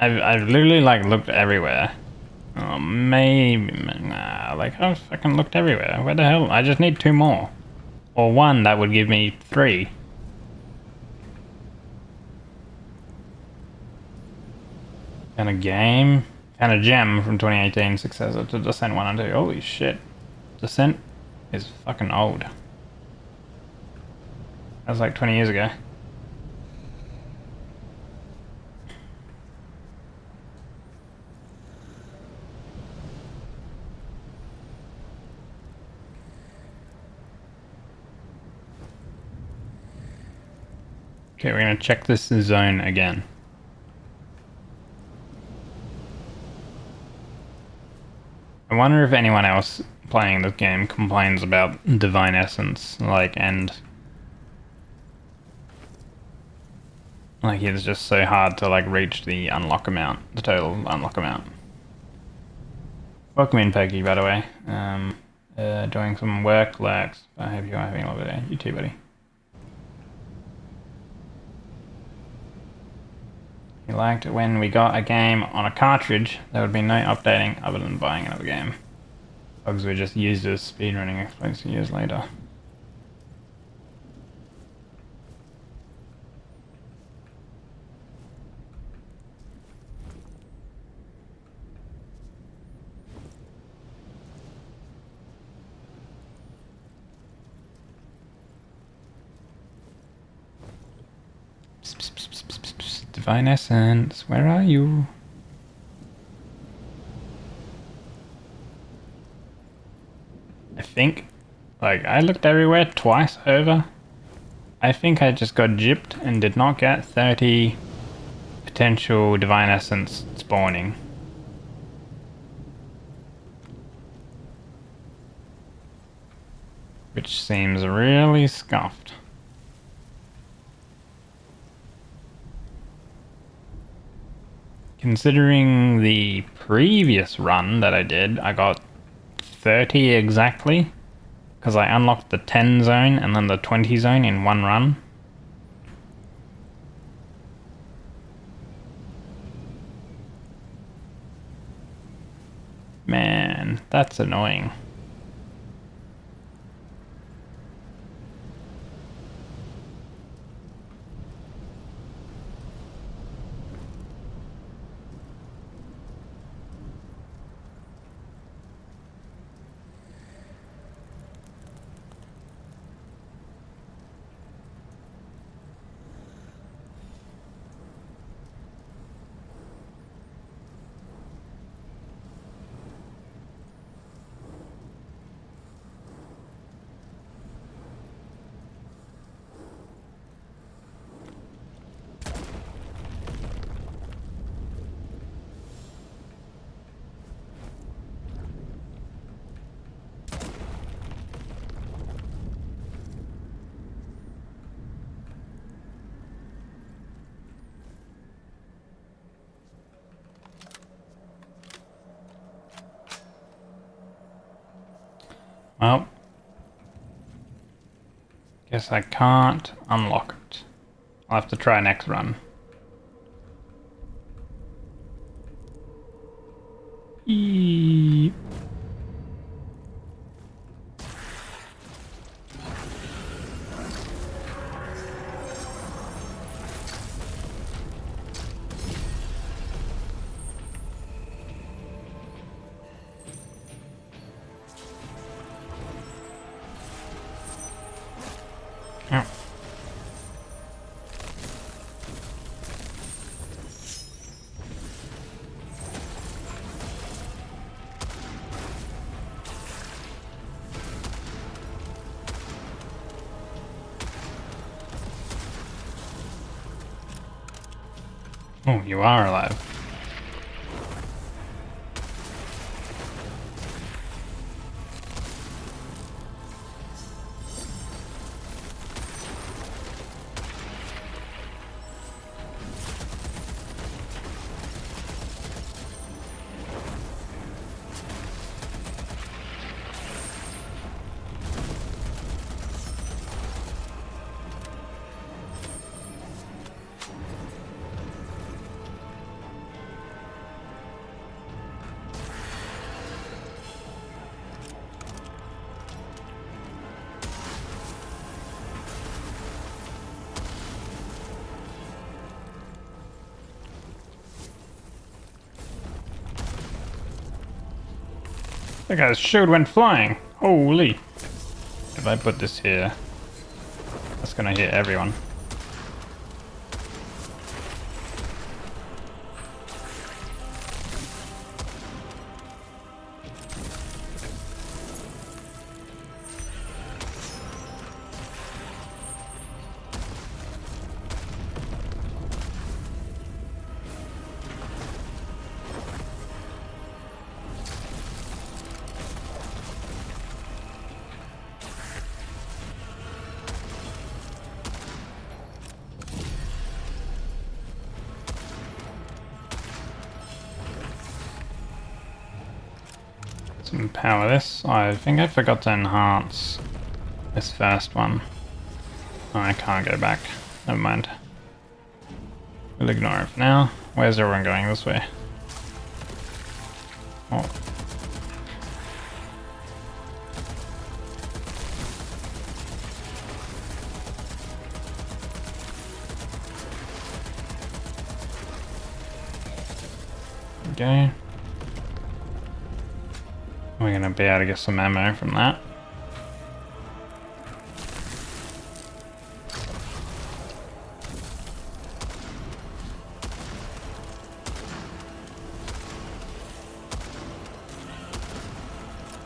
I've literally like looked everywhere. Oh, maybe, nah, like I've fucking looked everywhere. Where the hell? I just need 2 more. Or 1 that would give me 3. And a game. And a gem from 2018, successor to Descent 1 and 2. Holy shit. Descent is fucking old. That was like 20 years ago. Okay, we're gonna check this zone again. I wonder if anyone else playing this game complains about Divine Essence, like, and like it's just so hard to like reach the unlock amount, the total unlock amount. Welcome in, Peggy, by the way. Doing some work, Lex. I hope you're having a lovely day. You too, buddy. He liked it when we got a game on a cartridge. There would be no updating other than buying another game. Bugs were just used as speedrunning exploits years later. Divine Essence, where are you? I think, like, I looked everywhere twice over. I think I just got gypped and did not get 30 potential Divine Essence spawning. Which seems really scuffed. Considering the previous run that I did, I got 30 exactly. Because I unlocked the 10 zone and then the 20 zone in one run. Man, that's annoying. Well, guess I can't unlock it. I'll have to try next run. Eee. Oh. Oh, you are alive. That guy's shield went flying. Holy. If I put this here, that's gonna hit everyone. Some power this. I think I forgot to enhance this first one. Oh, I can't go back. Never mind. We'll ignore it for now. Where's everyone going? This way. Oh. Okay. We're gonna be able to get some ammo from that.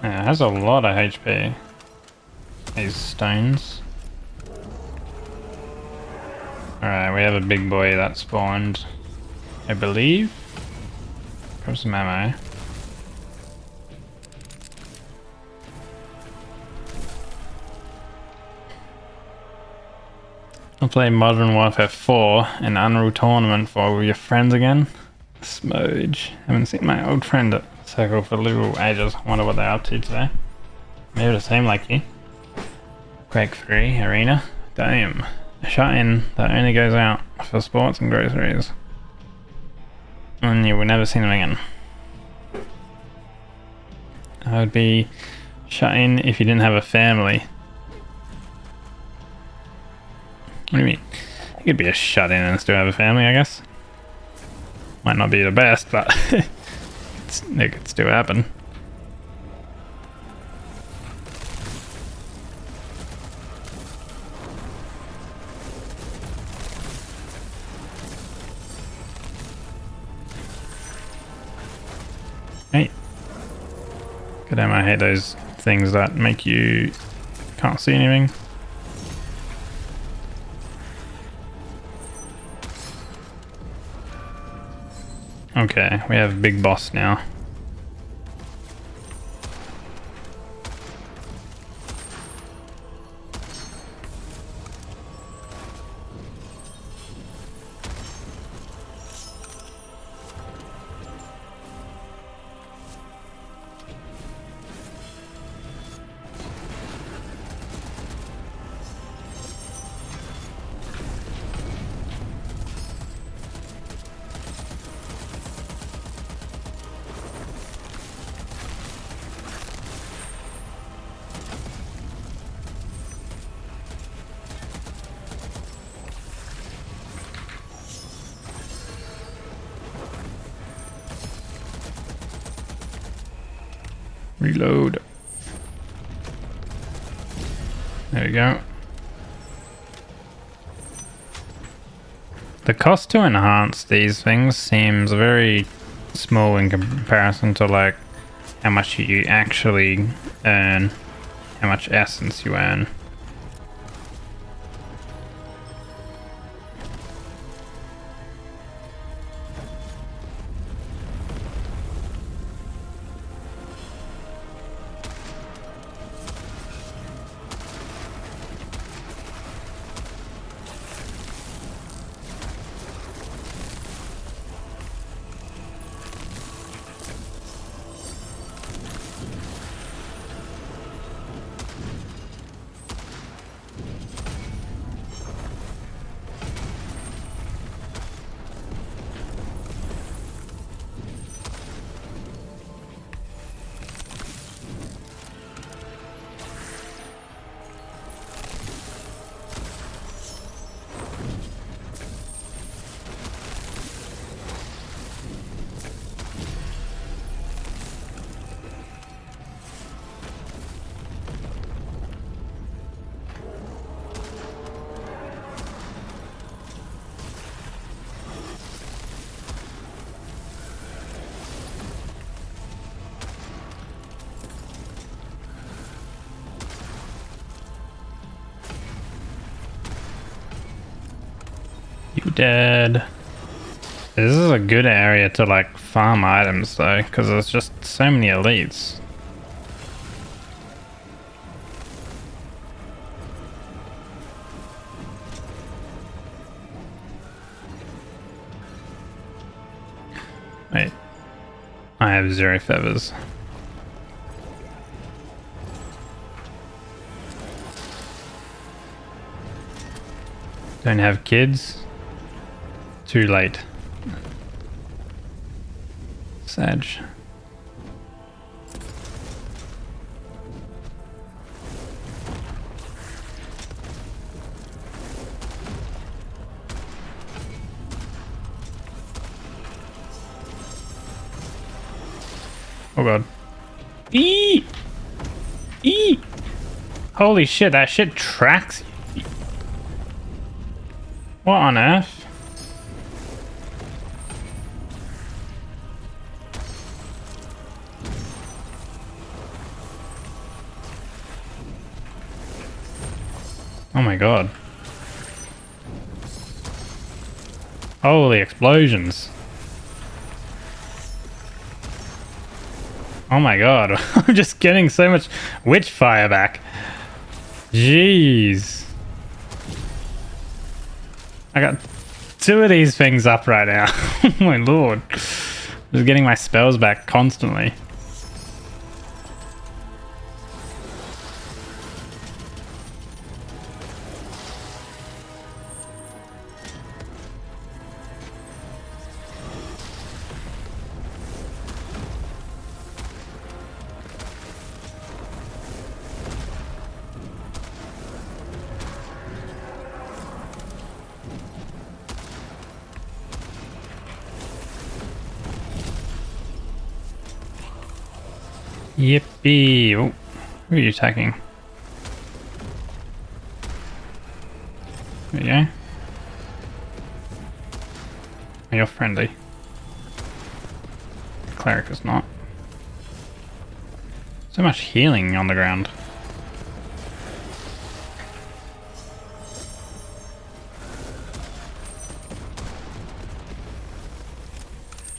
Yeah, it has a lot of HP. These stones. Alright, we have a big boy that spawned, I believe. Grab some ammo. I'll play Modern Warfare 4 in Unreal Tournament for your friends again. Smoge. Haven't seen my old friend at Circle for little ages. Wonder what they're up to today. Maybe the same like you. Quake 3 Arena. Damn. A shot in that only goes out for sports and groceries. And you will never see them again. I would be shut in if you didn't have a family. What do you mean? You could be a shut in and still have a family, I guess. Might not be the best, but it could still happen. Hey. God damn, I hate those things that make you can't see anything. Okay, we have Big Boss now. Reload. There we go. The cost to enhance these things seems very small in comparison to like how much you actually earn, how much essence you earn. You dead. This is a good area to like farm items though, because there's just so many elites. Wait. I have 0 feathers. Don't have kids. Too late. Sag. Oh god. Eee! Eee! Holy shit, that shit tracks you. What on earth? Oh my god. Holy explosions. Oh my god. I'm just getting so much witch fire back. Jeez. I got 2 of these things up right now. Oh my lord. Just getting my spells back constantly. Yippee! Oh, who are you attacking? There you go. Oh, you're friendly. The cleric is not. So much healing on the ground.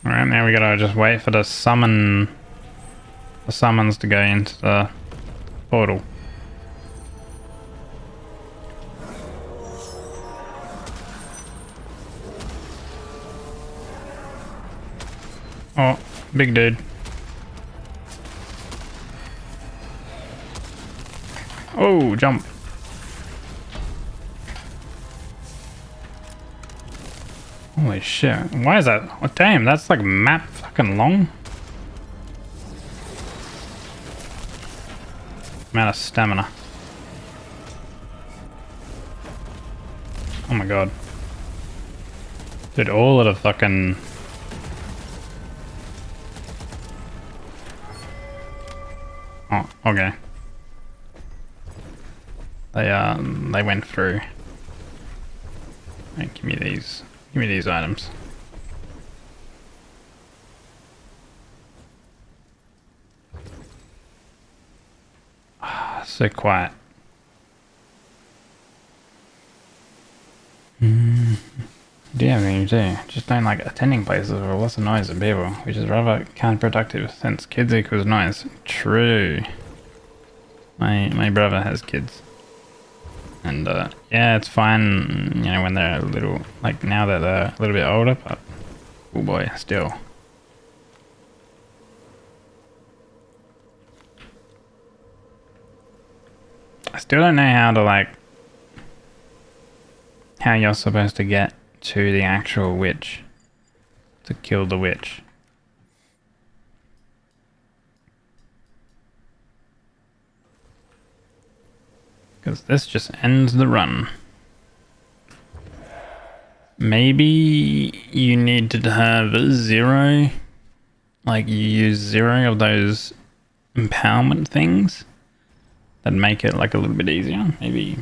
Alright, now we gotta just wait for the summons to go into the portal. Oh, big dude. Oh, jump. Holy shit. Why is that? Oh, damn, that's like map fucking long. Amount of stamina. Oh my god. Dude, all of the fucking... Oh, okay. They went through. Right, give me these. Give me these items. So quiet. Do you have anything to do? Just don't like attending places with lots of noise and people, which is rather counterproductive since kids equals noise. True. My brother has kids. And yeah, it's fine, you know, when they're a little, like now that they're a little bit older, but oh boy, still. I still don't know how to like, how you're supposed to get to the actual witch to kill the witch. Because this just ends the run. Maybe you need to have 0, like you use 0 of those empowerment things that make it like a little bit easier. Maybe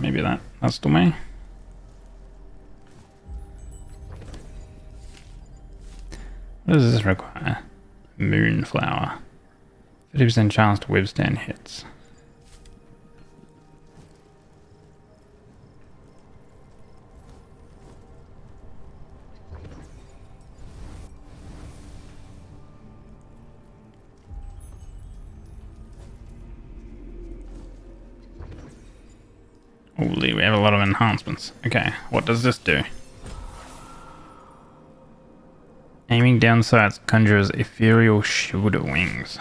that's the way. What does this require? Moonflower. 50% chance to withstand hits. Holy, we have a lot of enhancements. Okay, what does this do? Aiming down sights conjures ethereal shoulder wings.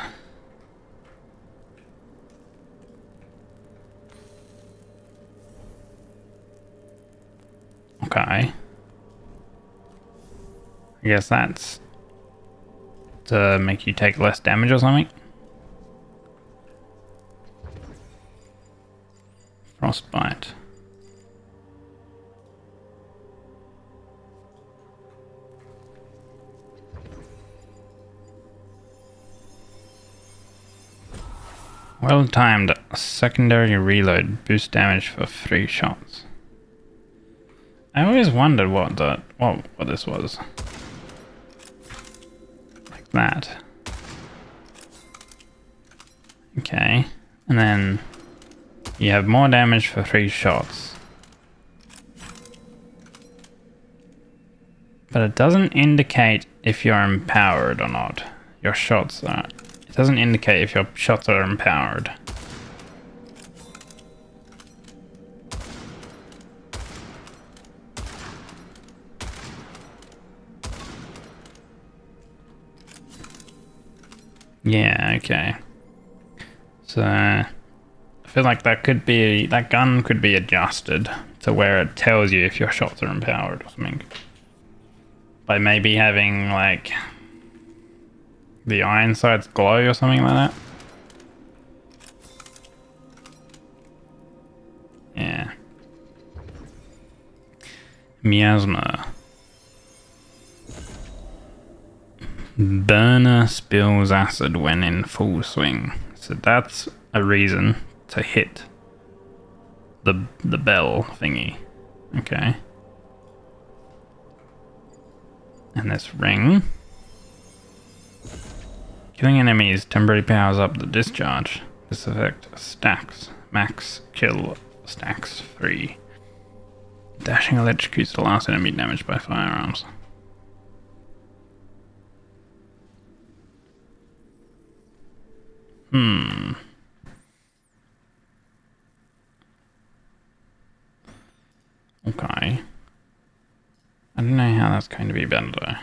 Okay. I guess that's to make you take less damage or something. Frostbite. Well-timed secondary reload boosts damage for 3 shots. I always wondered what this was. Like that. Okay. And then you have more damage for 3 shots. But it doesn't indicate if you're empowered or not. Your shots are. It doesn't indicate if your shots are empowered. Yeah, okay. So I feel like that gun could be adjusted to where it tells you if your shots are empowered or something. By maybe having like the iron sights glow or something like that. Yeah. Miasma. Burner spills acid when in full swing. So that's a reason to hit the bell thingy. Okay. And this ring. Killing enemies temporarily powers up the discharge. This effect stacks. Max kill stacks 3. Dashing electrocutes the last enemy damaged by firearms. Okay. I don't know how that's going to be better though.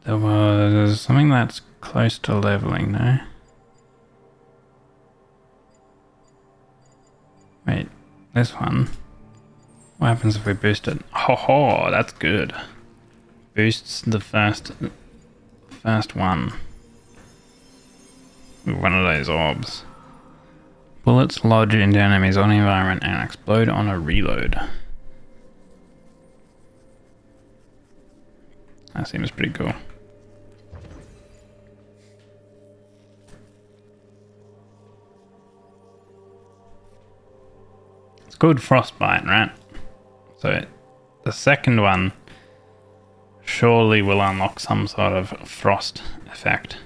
There was something that's close to leveling, no? Wait, this one? What happens if we boost it? Ho ho, that's good. Boosts the first one with one of those orbs. Bullets lodge into enemies on the environment and explode on a reload. That seems pretty cool. It's called Frostbite, right? So the second one surely will unlock some sort of frost effect.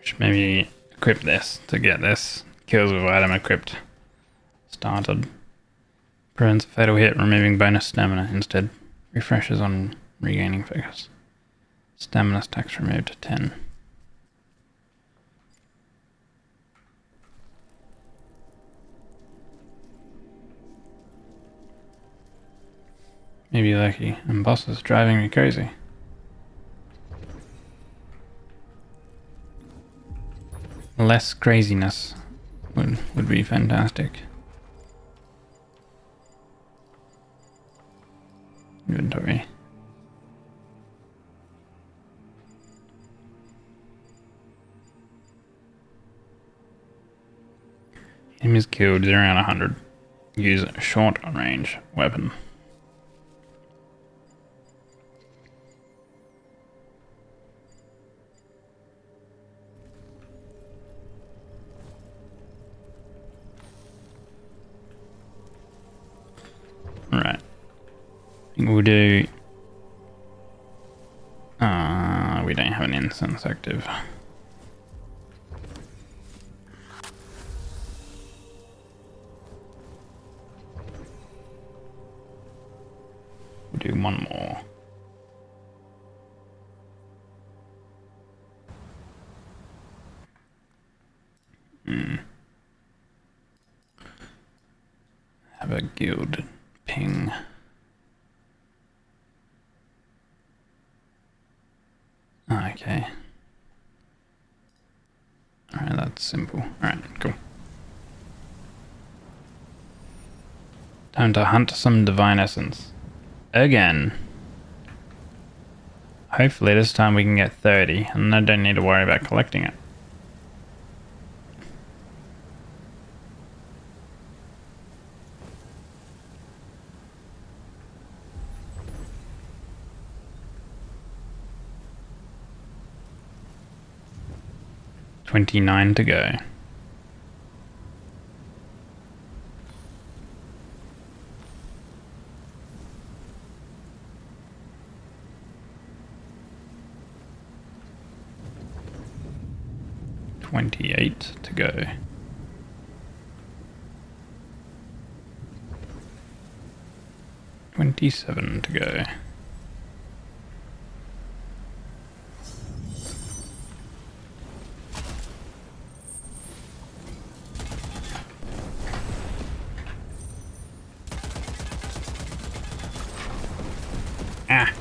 Should maybe equip this to get this kills with item equipped started. Prevents a fatal hit, removing bonus stamina. Instead, refreshes on regaining focus. Stamina stacks removed to 10. Maybe lucky, and boss is driving me crazy. Less craziness would be fantastic. Inventory. Enemies killed 0 out of 100. Use a short range weapon. Right. We'll do... we don't have an instance active. We'll do one more. Have a guild ping. Okay. Alright, that's simple. Alright, cool. Time to hunt some divine essence. Again. Hopefully this time we can get 30 and I don't need to worry about collecting it. $29 to go. $28 to go. $27 to go. Ah.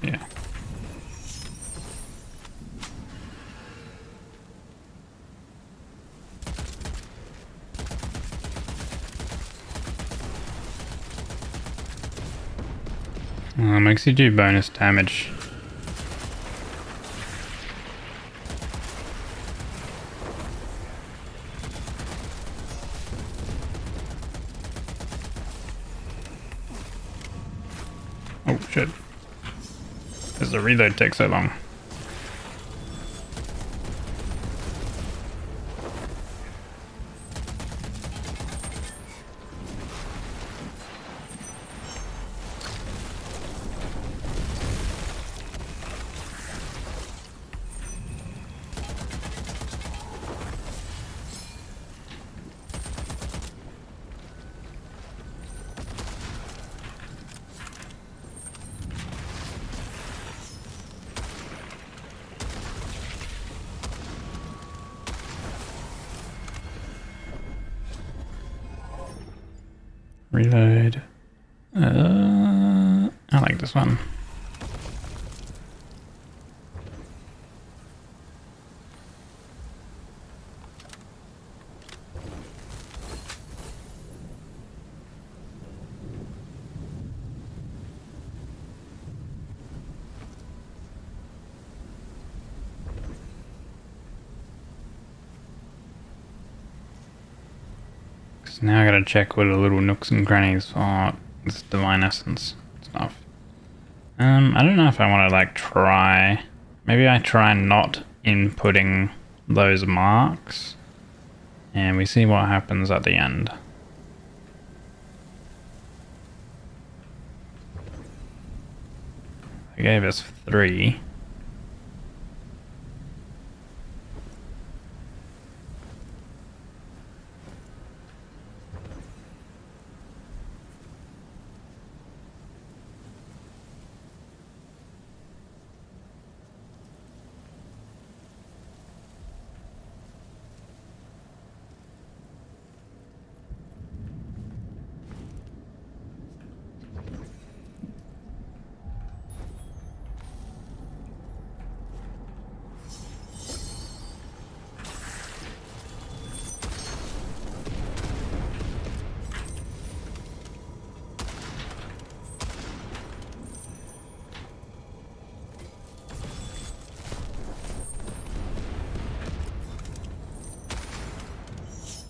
Yeah. Makes you do bonus damage. Oh shit. Does the reload take so long? Reload. I like this one. So now I gotta check what the little nooks and crannies for this divine essence stuff. I don't know if I want to like try. Maybe I try not inputting those marks, and we see what happens at the end. They gave us 3.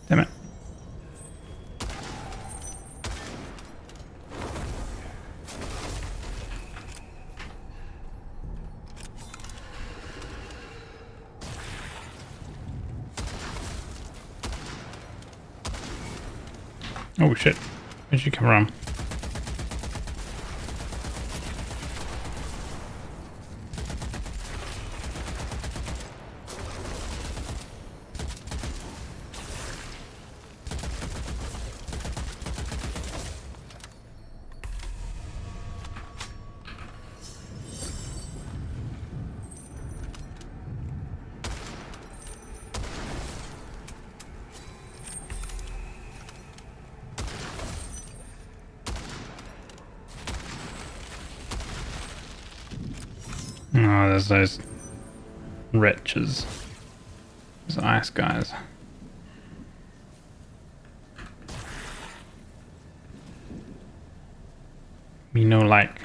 Damn it. Oh shit. Where'd she come from? Oh, there's those wretches. Those ice guys. Me no like.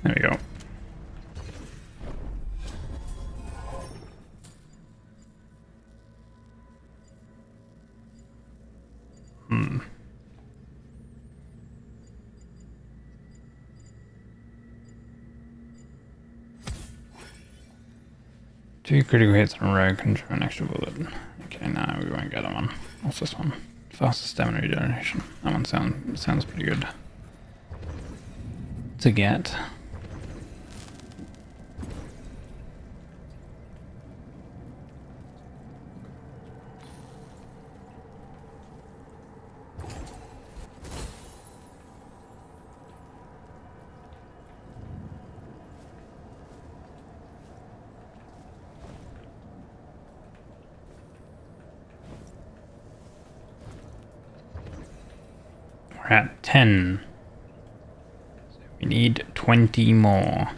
There we go. Two critical hits in a row can draw an extra bullet. Okay, no, we won't get that one. What's this one? Faster stamina regeneration. That one sounds pretty good to get. We're at 10. So we need 20 more.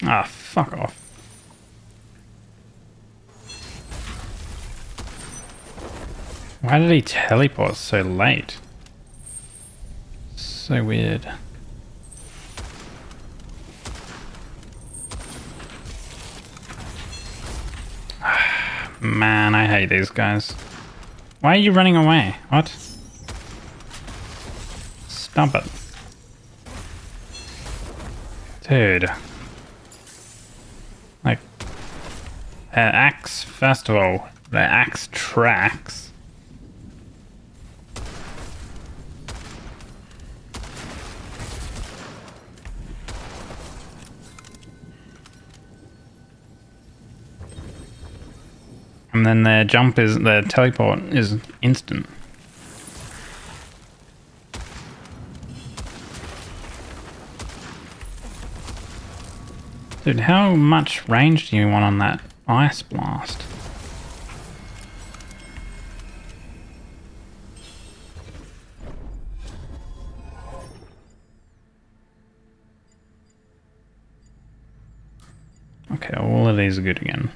Ah, fuck off. Why did he teleport so late? So weird. Man, I hate these guys. Why are you running away? What? Stop it. Dude. Like, the axe, first of all, the axe tracks. And then their jump is, their teleport is instant. Dude, how much range do you want on that ice blast? Okay, all of these are good again.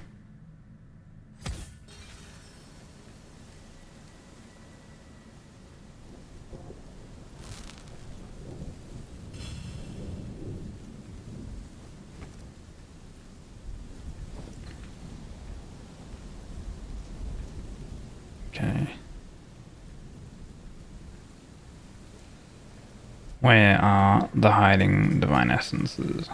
Okay. Where are the hiding divine essences?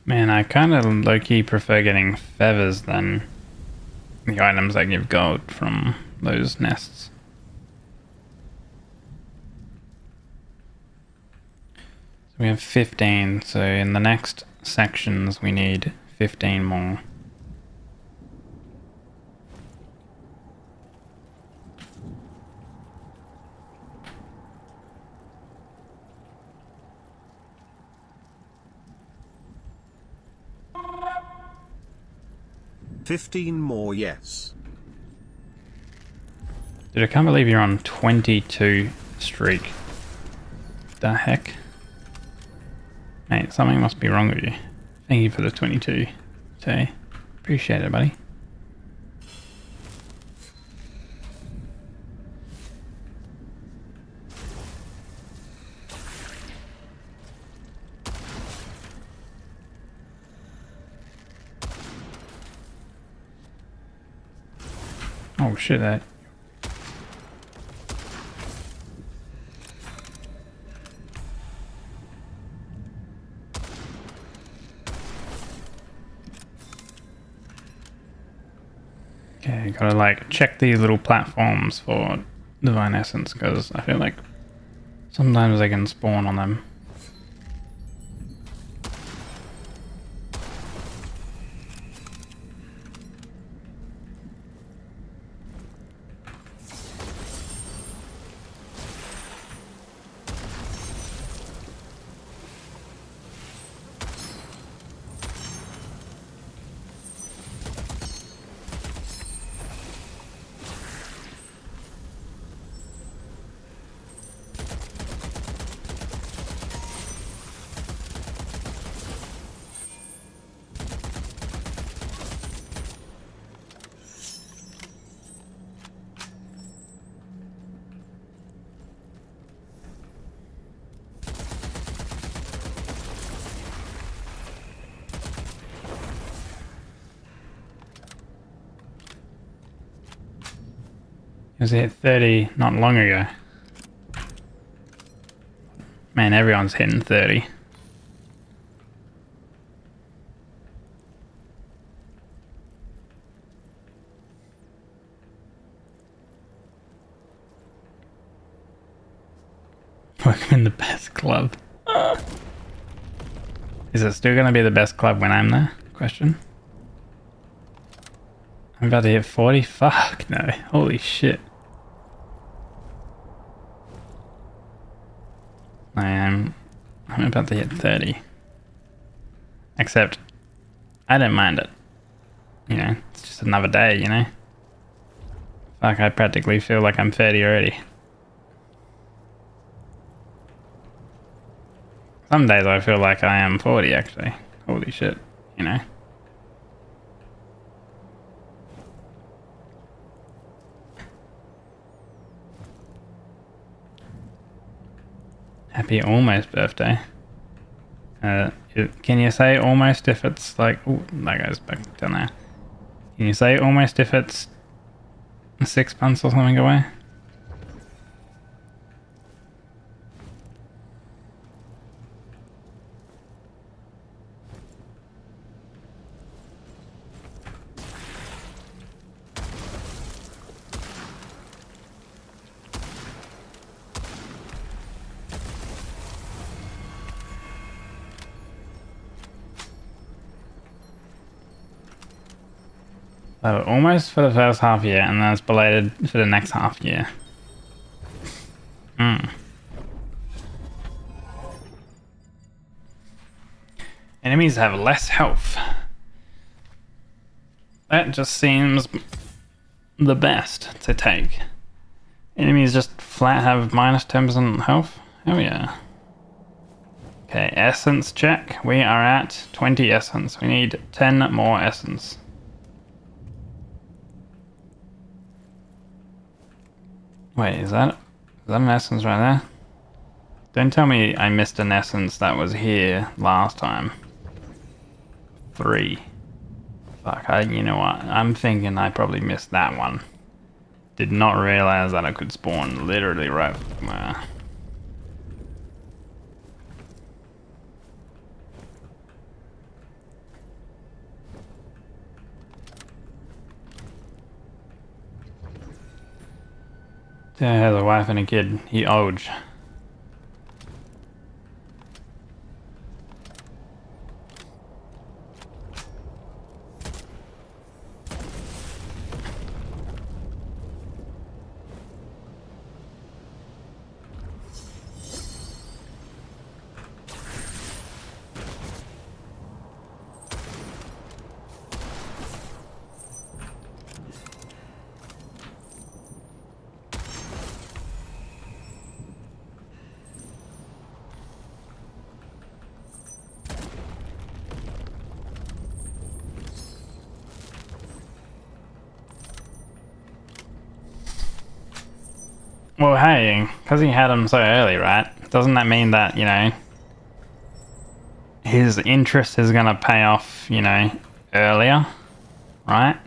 Man, I kind of low-key prefer getting feathers than the items that give gold from those nests. So we have 15, so in the next sections we need 15 more. "15 more, yes." Dude, I can't believe you're on 22 streak. The heck? Mate, something must be wrong with you. Thank you for the 22. Say, appreciate it, buddy. Oh shit, that. Okay, gotta like check these little platforms for divine essence because I feel like sometimes they can spawn on them. It was hit 30 not long ago. Man, everyone's hitting 30. Work in the best club. Is it still going to be the best club when I'm there? Question. I'm about to hit 40? Fuck no. Holy shit. I'm about to hit 30. Except, I don't mind it. You know, it's just another day, you know? Fuck, I practically feel like I'm 30 already. Some days I feel like I am 40 actually. Holy shit, you know? Happy almost birthday. Can you say almost if it's like... Ooh, that goes back down there. Can you say almost if it's 6 months or something away? So almost for the first half year, and then it's belated for the next half year. Enemies have less health. That just seems the best to take. Enemies just flat have minus 10% health? Oh yeah. Okay, essence check. We are at 20 essence. We need 10 more essence. Wait, is that an essence right there? Don't tell me I missed an essence that was here last time. 3. Fuck, you know what? I'm thinking I probably missed that one. Did not realize that I could spawn literally right there. Dad has a wife and a kid. He owed. Well, hey, because he had him so early, right? Doesn't that mean that, you know, his interest is going to pay off, you know, earlier, right?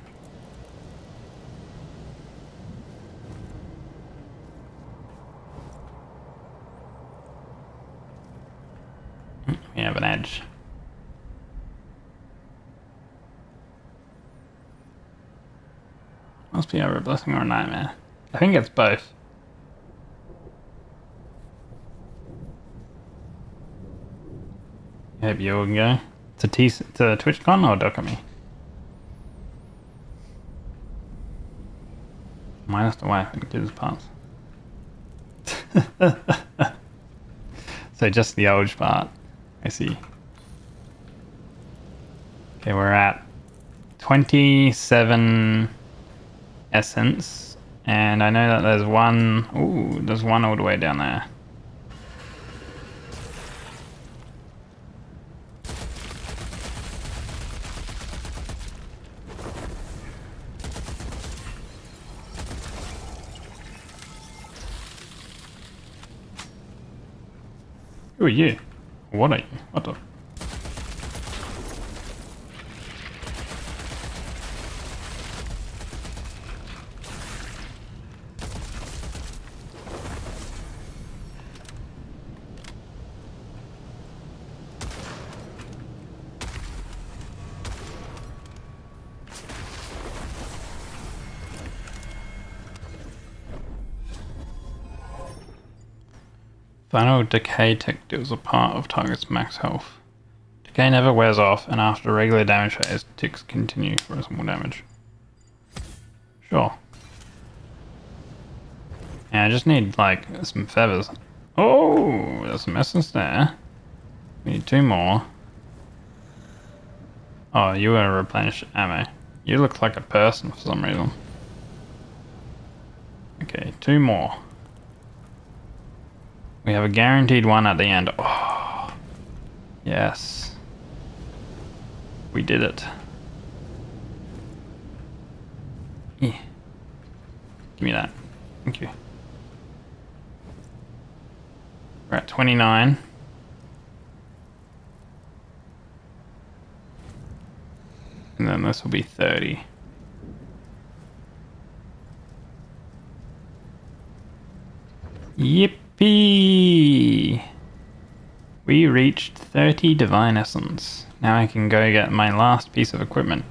We have an edge. Must be either a blessing or a nightmare. I think it's both. Hope you all can go. To TwitchCon or Dokami? Minus the wife and kids pass. So just the old part. I see. Okay, we're at 27 essence. And I know that there's one... Ooh, there's one all the way down there. Who are you? What are you? What the? Final decay tech deals a part of target's max health. Decay never wears off, and after regular damage phase, ticks continue for some more damage. Sure. Yeah, I just need, like, some feathers. Oh, there's some essence there. We need 2 more. Oh, you want to replenish ammo. You look like a person for some reason. Okay, 2 more. We have a guaranteed one at the end. Oh, yes. We did it. Yeah. Give me that. Thank you. We're at 29. And then this will be 30. Yippee! We reached 30 Divine Essence. Now I can go get my last piece of equipment.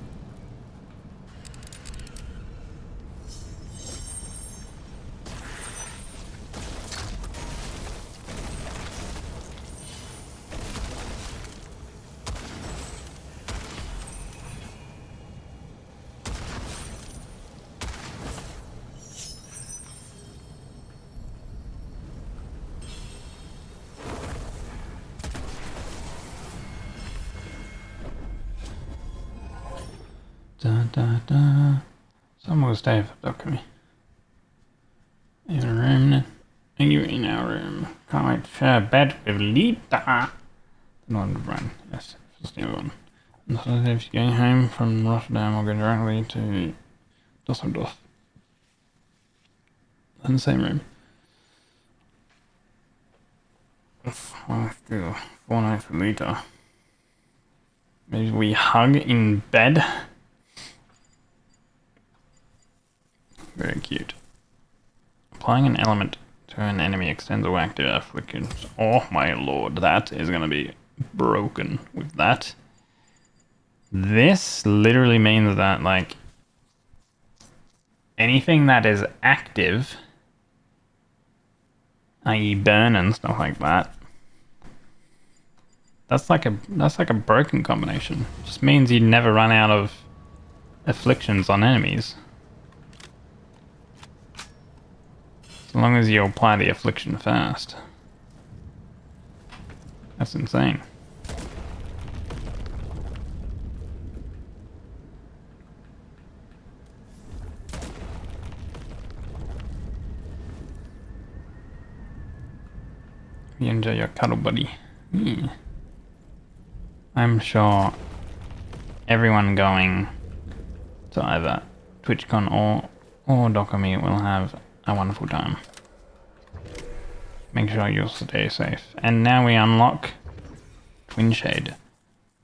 Da da da. Someone will stay for balcony. In a room. Are you in our room? Can't wait to share a bed with Lita. The one to run. Yes, it's the other one. And so if you're going home from Rotterdam, I'll go directly to Dusseldorf. In the same room. Well, let's do 4 nights with Lita. Maybe we hug in bed. Very cute. Applying an element to an enemy extends or active afflictions. Oh my lord, that is gonna be broken with that. This literally means that, like, anything that is active, i.e. burn and stuff like that, that's like a broken combination. It just means you never run out of afflictions on enemies. As long as you apply the affliction first. That's insane. You enjoy your cuddle buddy. Yeah. I'm sure everyone going to either TwitchCon or Dokami will have a wonderful time. Make sure you'll stay safe. And now we unlock Twin Shade,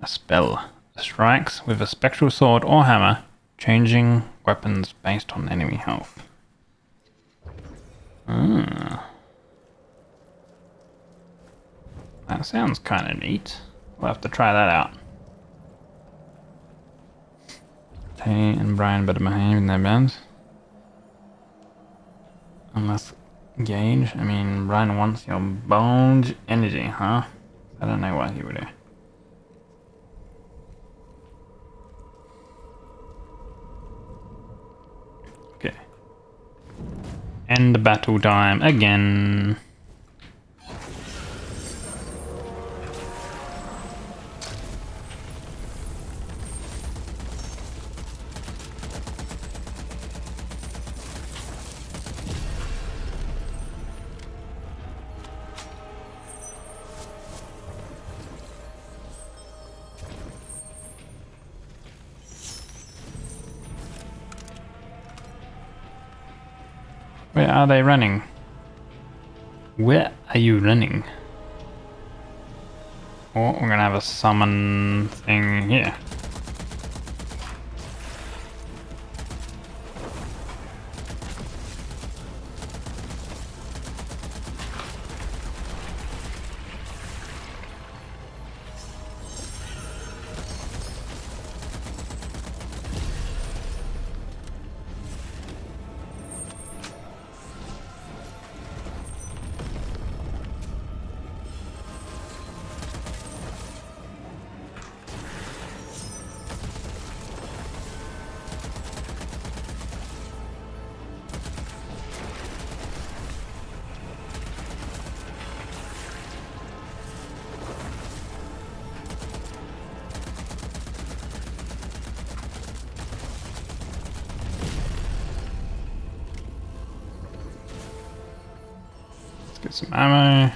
a spell that strikes with a spectral sword or hammer, changing weapons based on enemy health. That sounds kind of neat. We'll have to try that out. Tay and Brian better behave in their beds. Unless Gage, I mean, Brian wants your bulge energy, huh? I don't know what he would do. Okay. End the battle time again. Where are they running? Where are you running? Oh, we're gonna have a summon thing here. Get some ammo.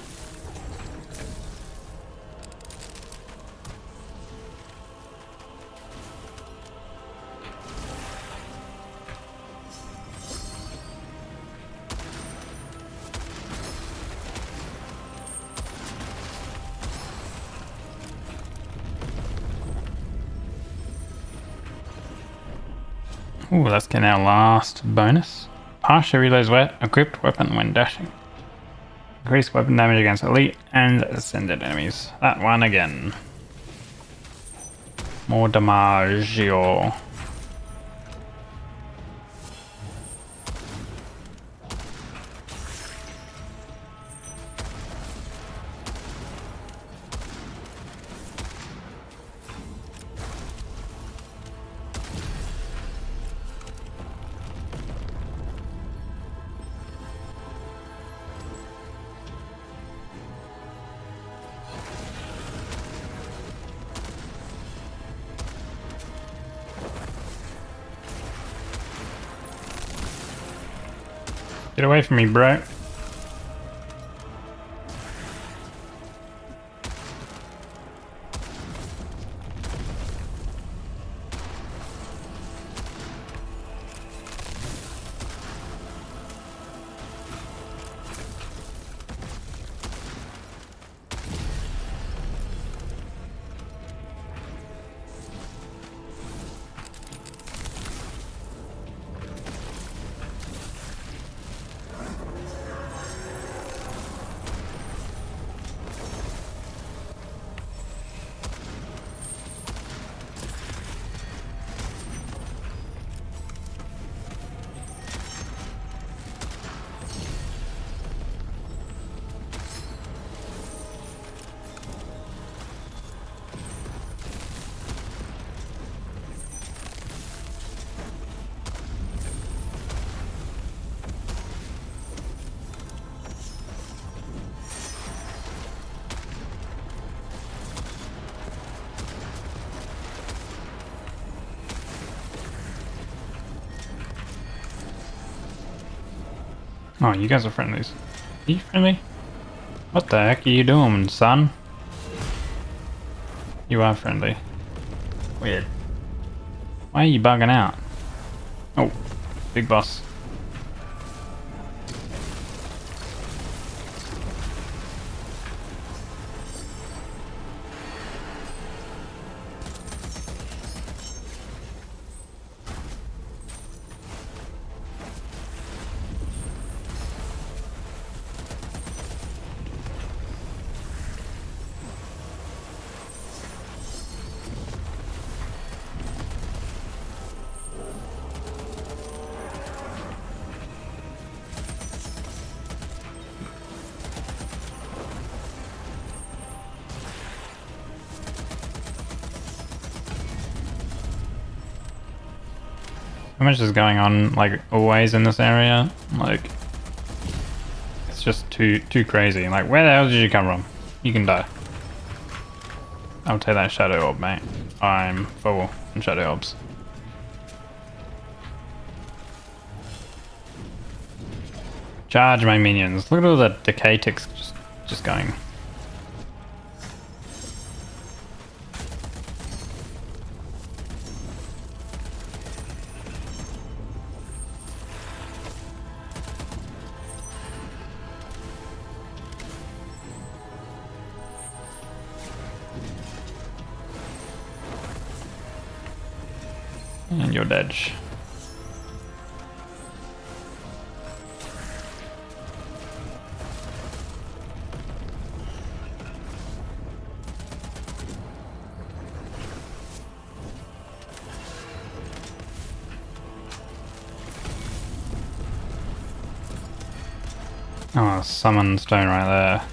Ooh, let's get our last bonus. Partially reloads equipped weapon when dashing. Increase weapon damage against elite and ascended enemies. That one again. More damage. Get away from me, bro. Oh, you guys are friendlies. Are you friendly? What the heck are you doing, son? You are friendly. Weird. Why are you bugging out? Oh, big boss. How much is going on, like, always in this area? Like, it's just too crazy. Like, where the hell did you come from? You can die. I'll take that shadow orb, mate. I'm full on shadow orbs. Charge my minions. Look at all the decay ticks just going. And you're dead. Oh, summon stone right there.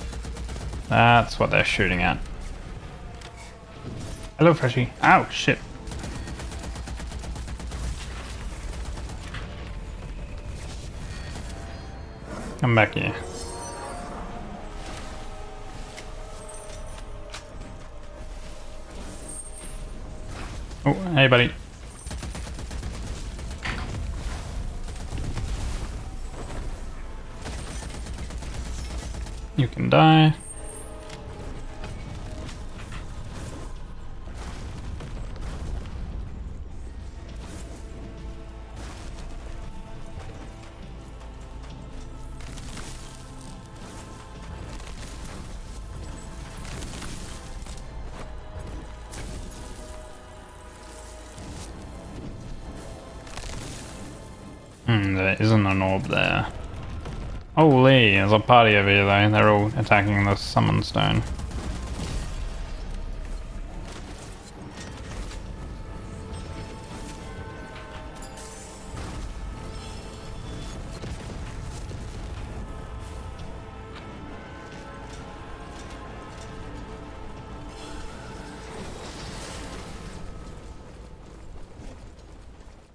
That's what they're shooting at. Hello, Freshie. Ow, shit. Come back here. Oh, hey, buddy. You can die. There isn't an orb there. Holy, there's a party over here though. They're all attacking the summon stone.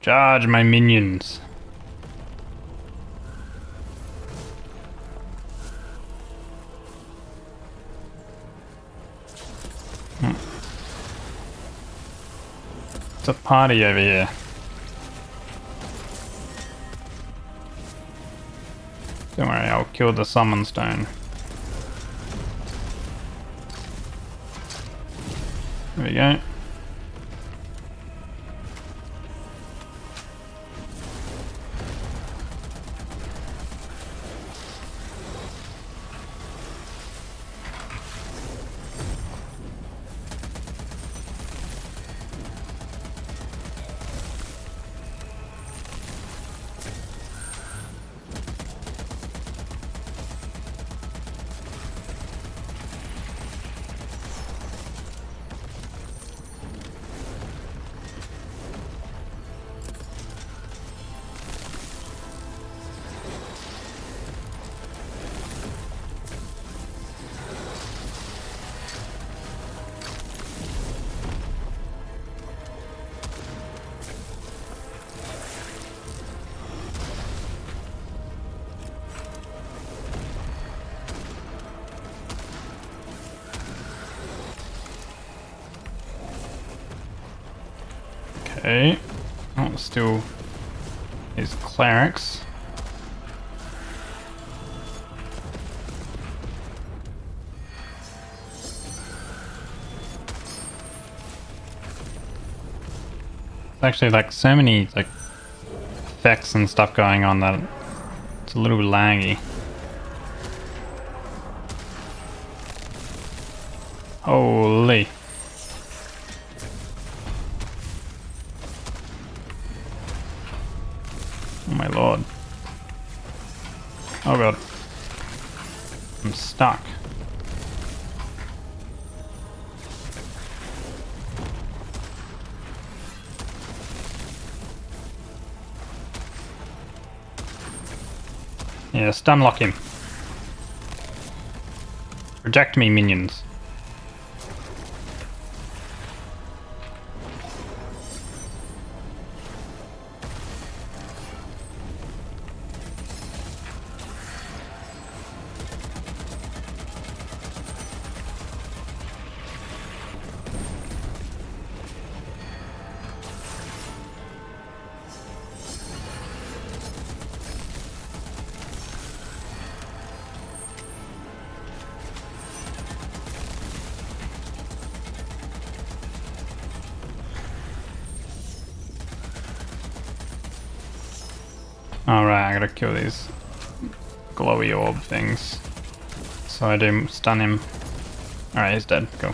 Charge my minions. It's a party over here. Don't worry, I'll kill the summon stone. There we go. Okay. Oh, still is clerics. There's actually like so many like effects and stuff going on that it's a little laggy. Holy. Oh my lord. Oh god. I'm stuck. Yeah, stun lock him. Reject me, minions. Alright, I gotta kill these glowy orb things. So I do stun him. Alright, he's dead. Go.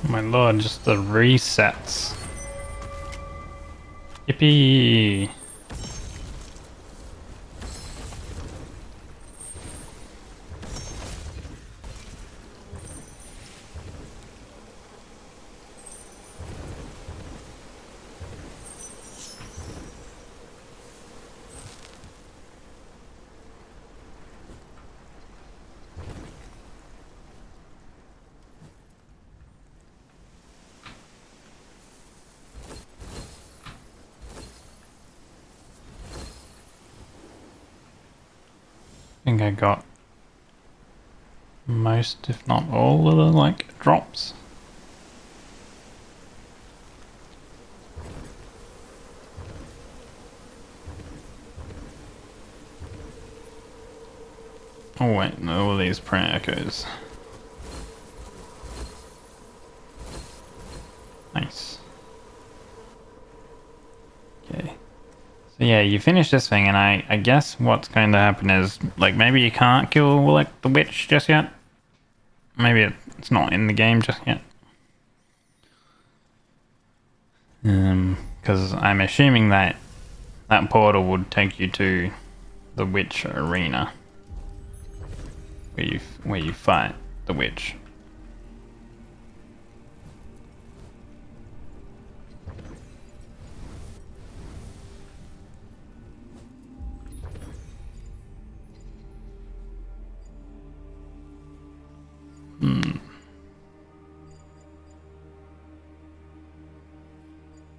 Oh my lord, just the resets. Yippee! think I got most, if not all, of the like drops. Oh wait, no, all these prayer echoes. Nice. Okay. So yeah, you finish this thing, and I guess what's going to happen is, like, maybe you can't kill, like, the witch just yet. Maybe it's not in the game just yet. Because I'm assuming that that portal would take you to the witch arena, where you fight the witch.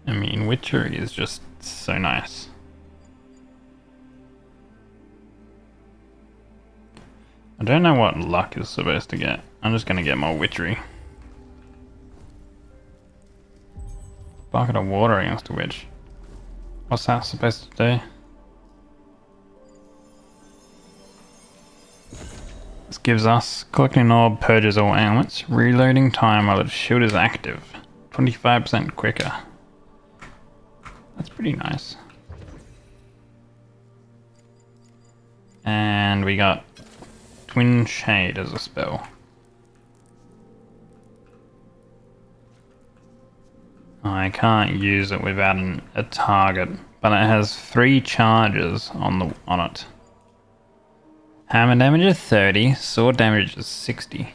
I mean, witchery is just so nice. I don't know what luck is supposed to get. I'm just gonna get more witchery. Bucket of water against a witch. What's that supposed to do? This gives us collecting an orb purges all ailments. Reloading time while its shield is active. 25% quicker. That's pretty nice. And we got Twin Shade as a spell. I can't use it without a target, but it has 3 charges on it. Hammer damage is 30, sword damage is 60.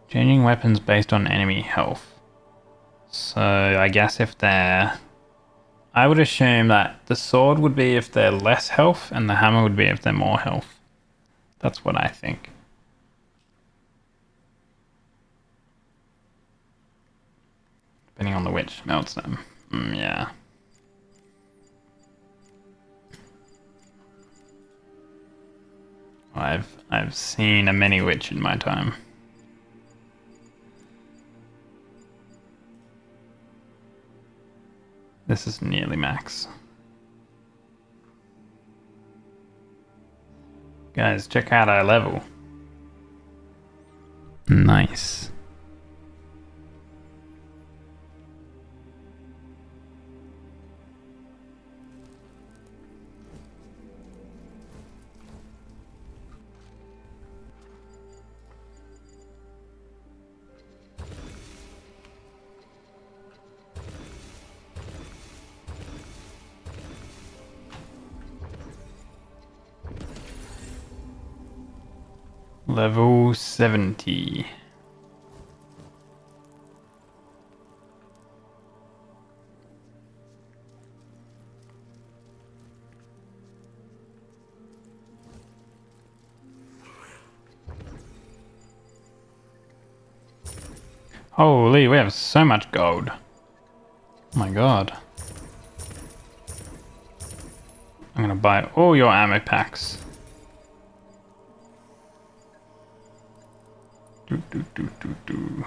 Changing weapons based on enemy health. So I guess if they're... I would assume that the sword would be if they're less health and the hammer would be if they're more health. That's what I think. Depending on the witch melts them. Yeah. I've seen a many witch in my time. This is nearly max. Guys, check out our level. Nice. Level 70. Holy, we have so much gold. Oh my god. I'm gonna buy all your ammo packs. Do.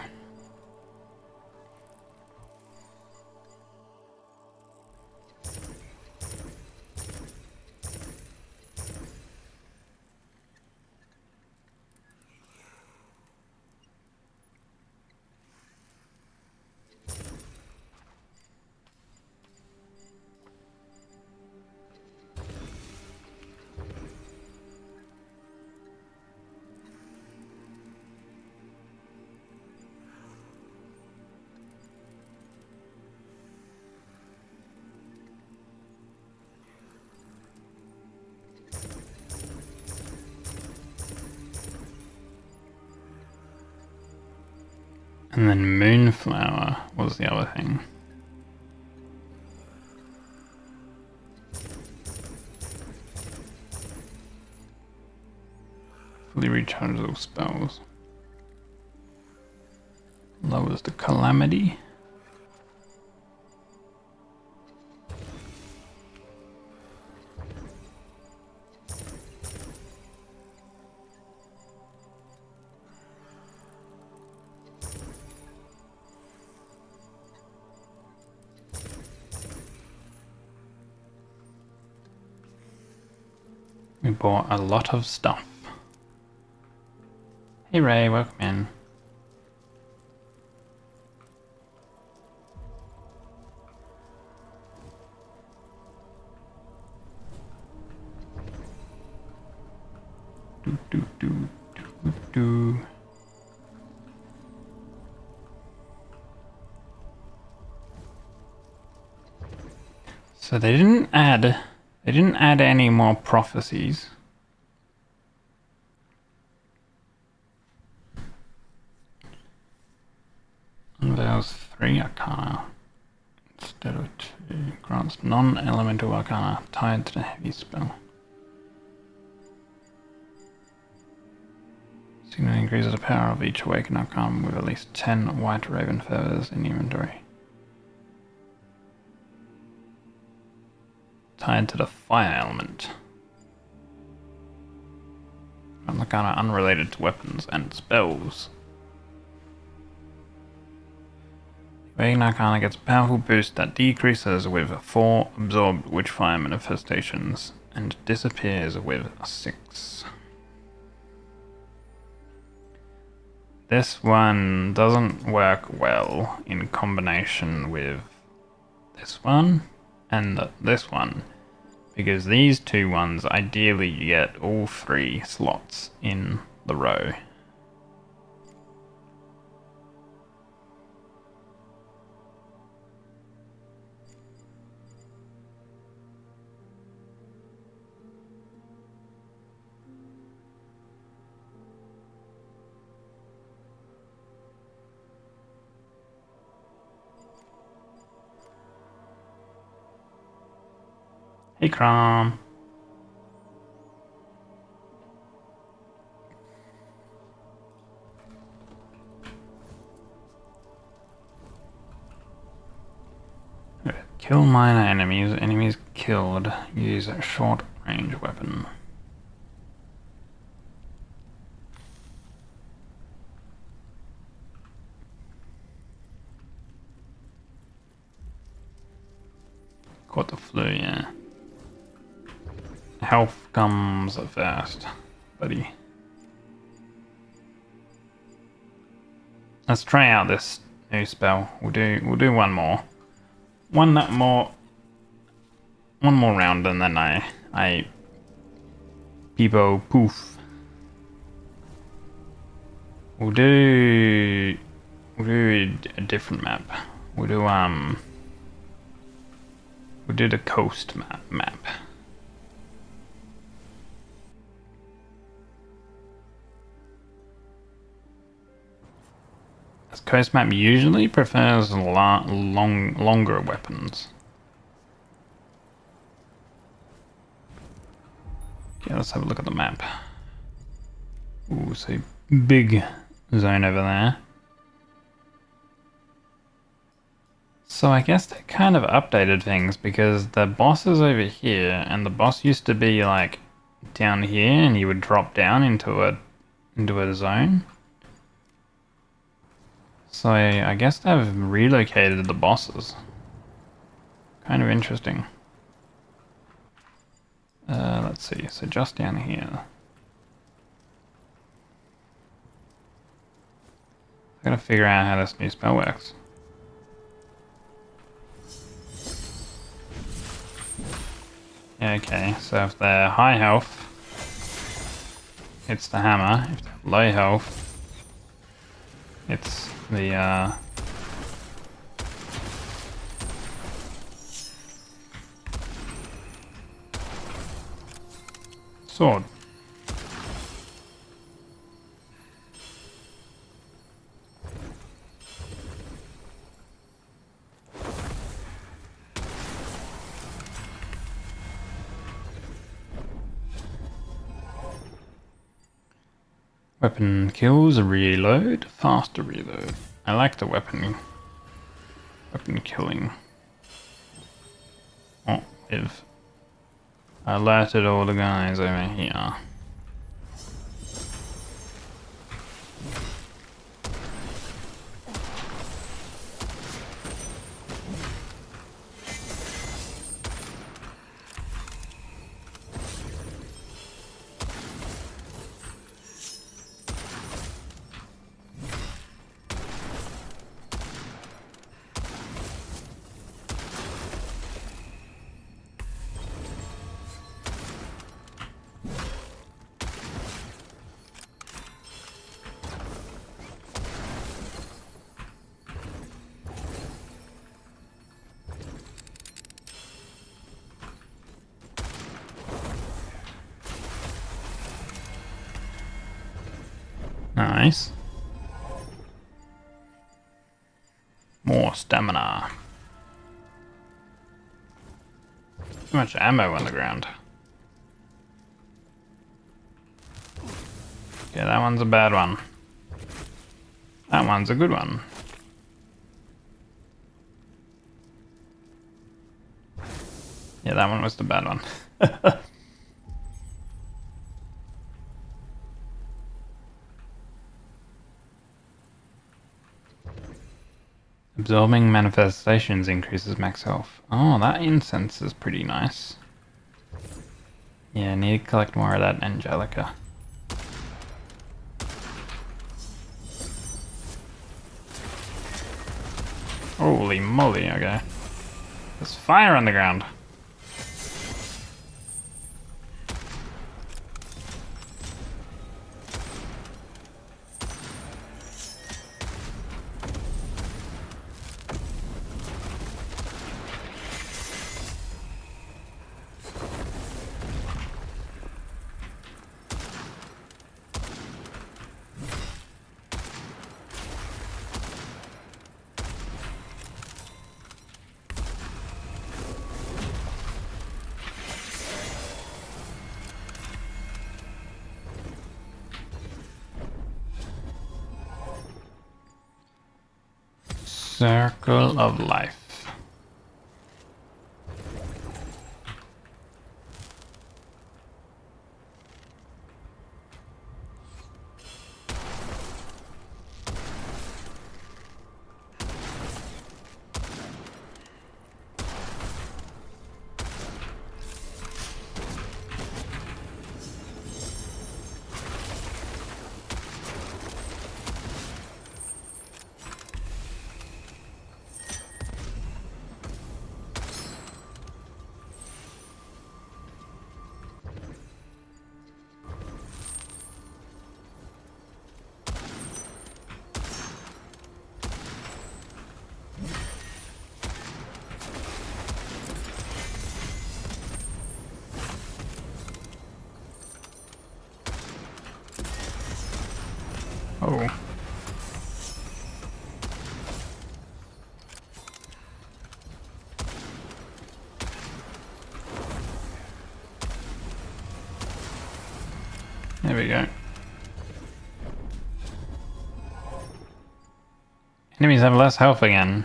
And then Moonflower was the other thing. Fully rechargeable spells. Lowers the Calamity. We bought a lot of stuff. Hey Ray, welcome in. Do. So they didn't add any more prophecies. Unveils 3 arcana instead of 2. Grants non-elemental arcana tied to the heavy spell. Signal increases the power of each awakened arcana with at least 10 white raven feathers in inventory. Tied to the fire element. An arcana unrelated to weapons and spells. Awakened arcana gets a powerful boost that decreases with 4 absorbed witchfire manifestations and disappears with 6. This one doesn't work well in combination with this one and this one, because these 2 ones ideally you get all 3 slots in the row. Hey, Crom. Kill minor enemies. Enemies killed. Use a short range weapon. Caught the flu, yeah. Health comes first, buddy. Let's try out this new spell. We'll do one more. One more round, and then I peepo poof. We'll do a different map. We'll do the coast map. This coast map usually prefers longer weapons. Okay, let's have a look at the map. Ooh, so big zone over there. So I guess they kind of updated things, because the boss is over here, and the boss used to be like down here, and you would drop down into a zone. So I guess they've relocated the bosses. Kind of interesting. Let's see, so just down here. I gotta figure out how this new spell works. Yeah, okay, so if they're high health, it's the hammer. If they're low health, it's the sword. Weapon kills, reload, faster reload. I like the weapon killing. Oh, we've alerted all the guys over here. Nice. More stamina. Too much ammo on the ground. Okay, that one's a bad one. That one's a good one. Yeah, that one was the bad one. Absorbing manifestations increases max health. Oh, that incense is pretty nice. Yeah, need to collect more of that Angelica. Holy moly, okay. There's fire on the ground. Circle of Life. Oh. There we go. Enemies have less health again.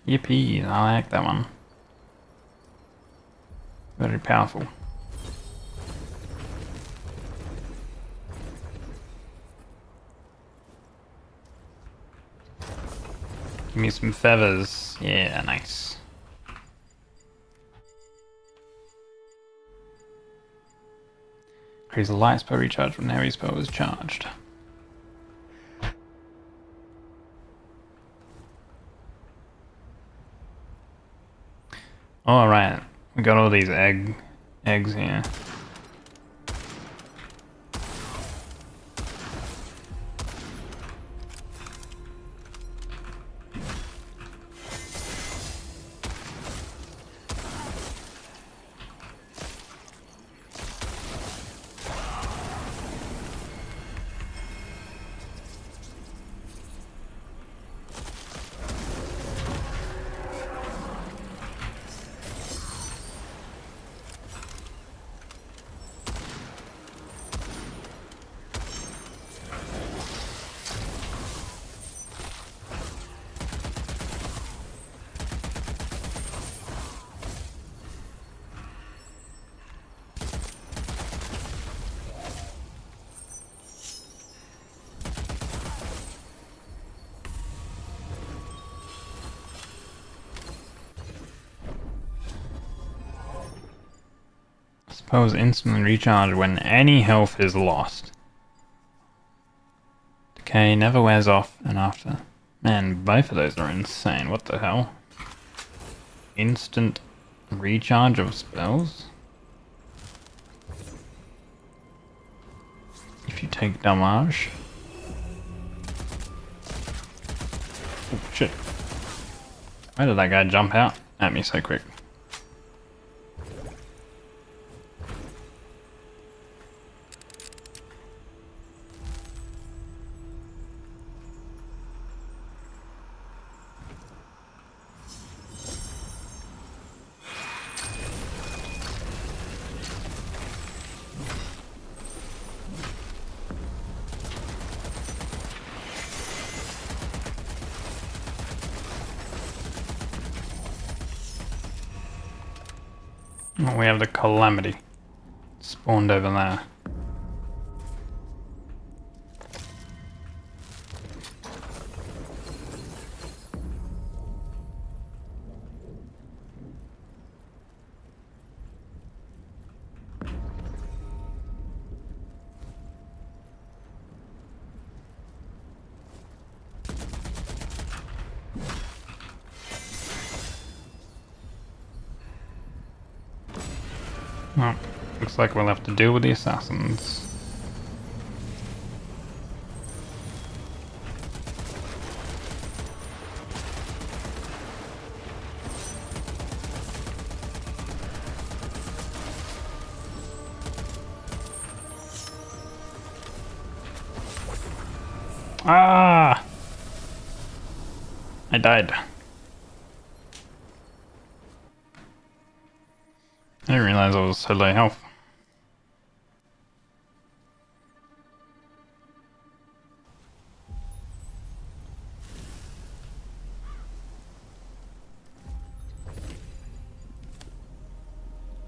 Yippee, I like that one. Very powerful. Give me some feathers. Yeah, nice. Increase the light spell recharge when heavy spell is charged. Alright, we got all these eggs here. Spells instantly recharge when any health is lost. Decay never wears off and after. Man, both of those are insane. What the hell? Instant recharge of spells? If you take damage. Oh shit. Why did that guy jump out at me so quick? Oh, we have the Calamity. Spawned over there. Well, looks like we'll have to deal with the assassins. Ah! I died. I didn't realize I was so low health.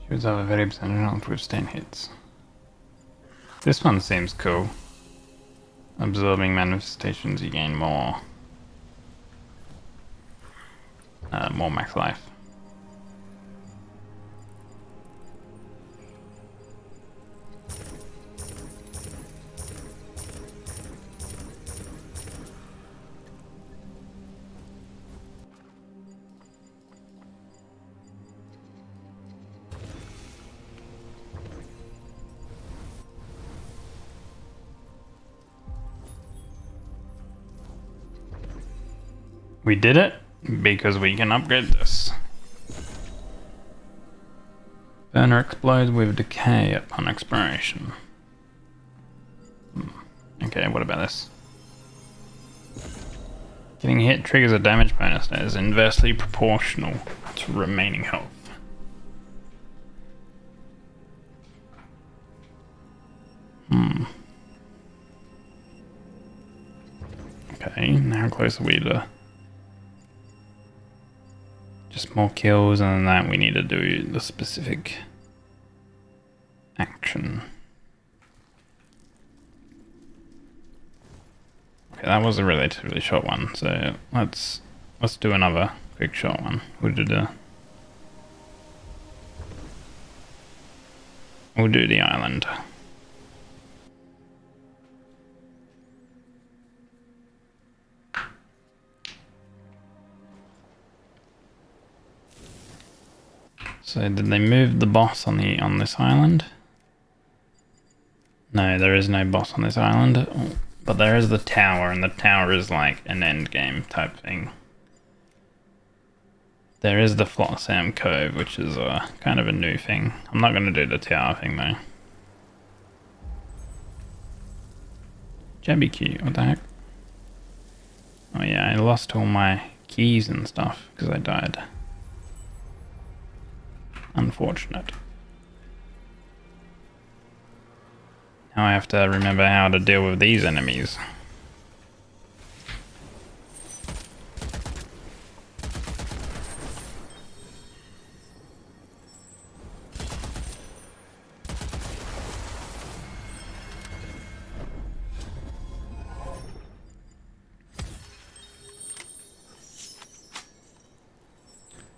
She have a very percentage chance to withstand hits. This one seems cool. Absorbing manifestations, you gain more max life. We did it because we can upgrade this. Burner explodes with decay upon expiration. Okay, what about this? Getting hit triggers a damage bonus that is inversely proportional to remaining health. Okay, now how close are we to... Just more kills, and then that we need to do the specific action. Okay, that was a relatively short one, so let's do another quick short one. We'll do the island. So did they move the boss on this island? No, there is no boss on this island, but there is the tower, and the tower is like an end game type thing. There is the Flotsam Cove, which is kind of a new thing. I'm not going to do the tower thing though. Jabby key, what the heck? Oh yeah, I lost all my keys and stuff because I died. Unfortunate. Now I have to remember how to deal with these enemies.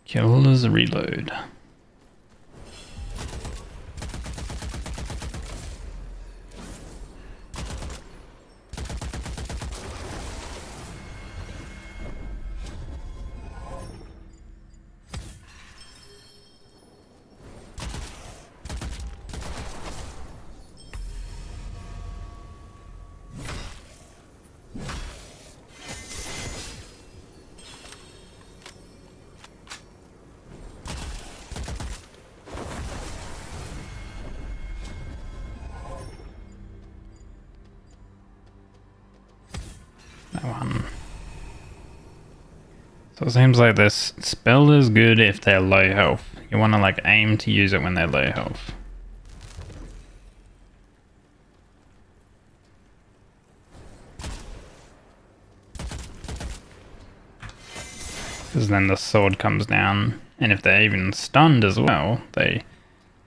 Killer's reload. So it seems like this spell is good if they're low health. You want to like aim to use it when they're low health. Because then the sword comes down, and if they're even stunned as well, they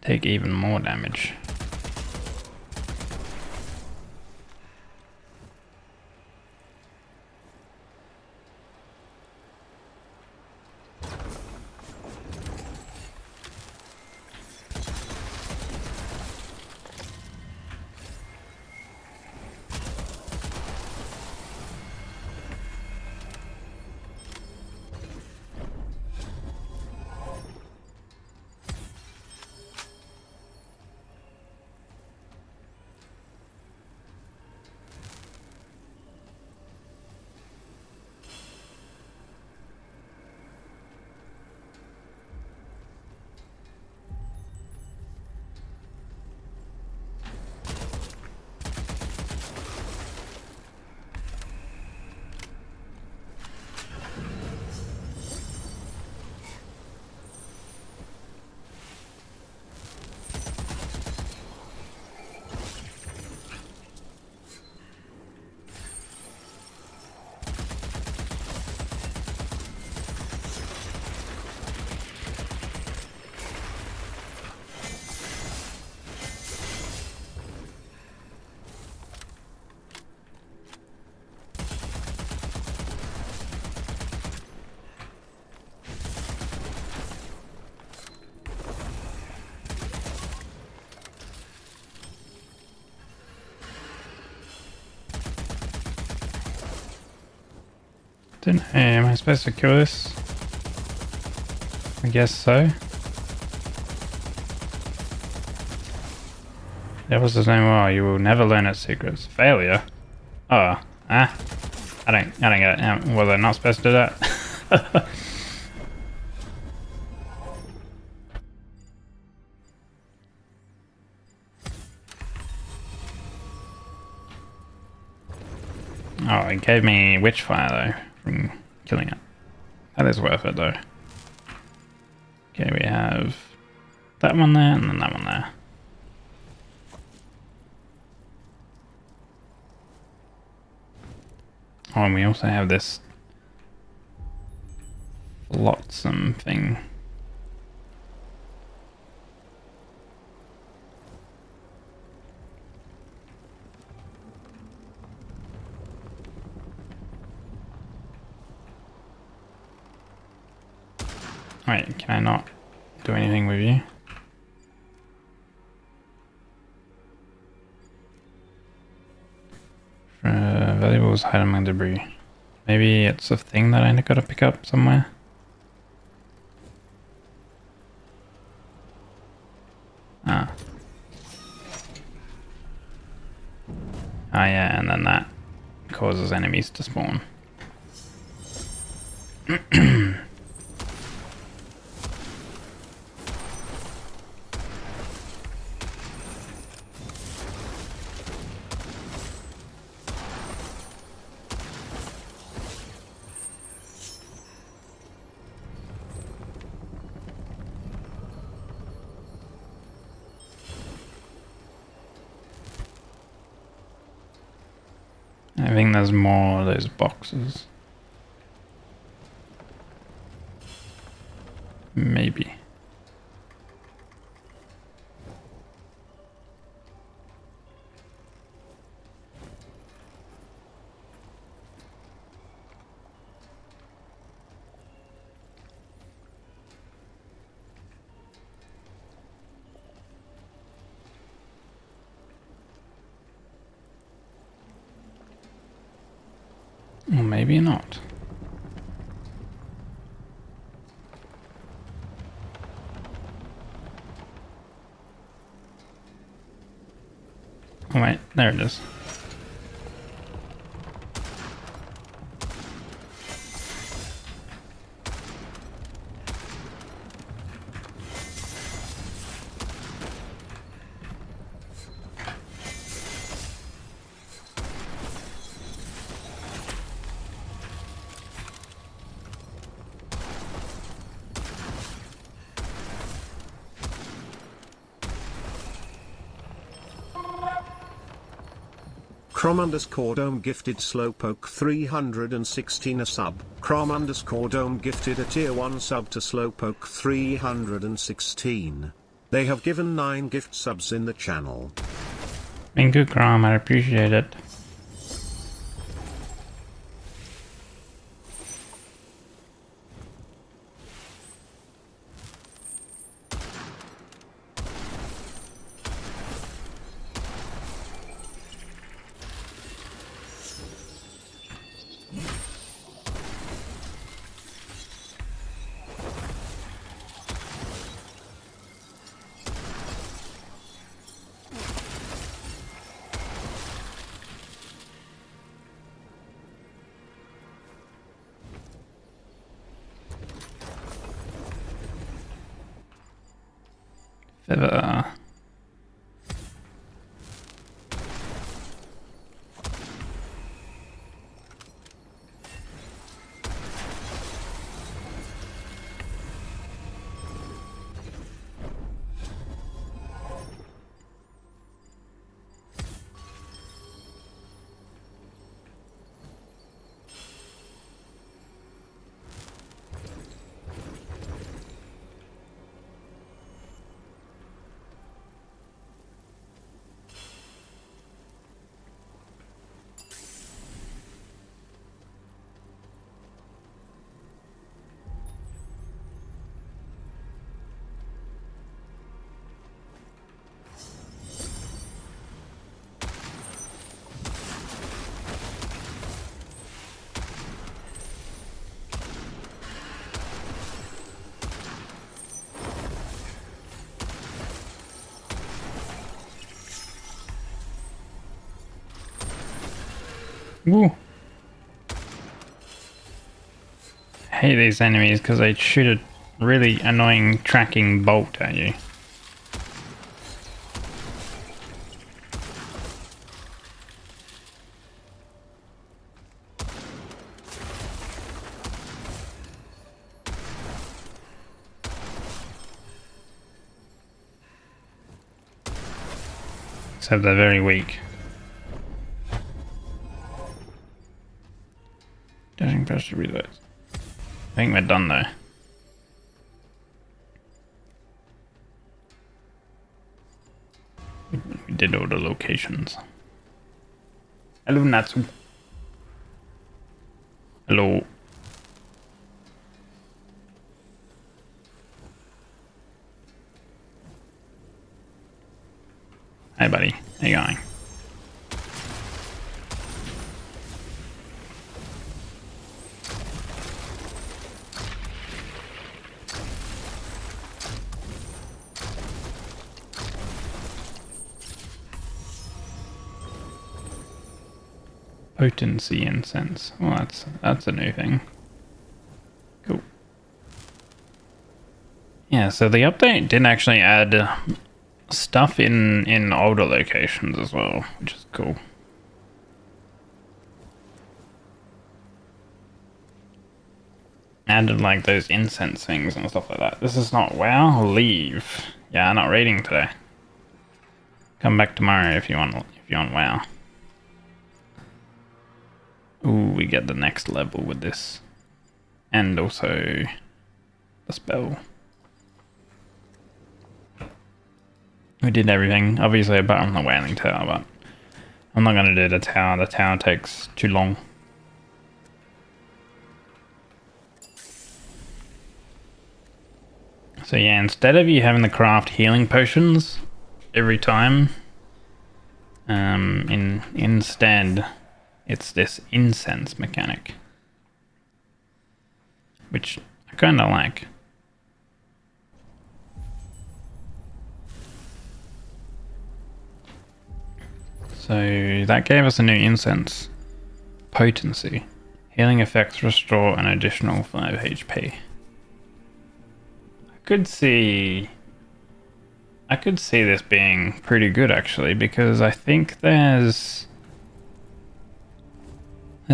take even more damage. Don't know, am I supposed to kill this? I guess so. That was the name. Oh, you will never learn its secrets. Failure? Oh, I don't get it. Was I not supposed to do that? Oh, it gave me Witchfire though, from killing it. That is worth it though. Okay, we have that one there and then that one there. Oh, and we also have this flotsam thing. Wait, can I not do anything with you? Valuables hide among debris. Maybe it's a thing that I gotta pick up somewhere. Ah. Ah yeah, and then that causes enemies to spawn. I think there's more of those boxes. Maybe. Or maybe not. Oh wait, there it is. Crom_Dome gifted Slowpoke 316 a sub. Crom_Dome gifted a tier 1 sub to Slowpoke 316. They have given 9 gift subs in the channel. Thank you, Crom. I appreciate it. Feather. Woo. I hate these enemies because they shoot a really annoying tracking bolt at you. Except they're very weak. Dashing press to reload. I think we're done though. We did all the locations. Hello, Natsu. Hello. Hi, buddy. How you going? Potency incense. Well, that's a new thing. Cool. Yeah, so the update did actually add stuff in older locations as well, which is cool. Added like those incense things and stuff like that. This is not WoW. Leave. Yeah, not raiding today. Come back tomorrow if you want WoW. Ooh, we get the next level with this. And also the spell. We did everything. Obviously apart from the Wailing Tower, but I'm not going to do the tower. The tower takes too long. So yeah, instead of you having to craft healing potions every time, instead it's this incense mechanic, which I kind of like. So that gave us a new incense. Potency. Healing effects restore an additional 5 HP. I could see this being pretty good actually, because I think there's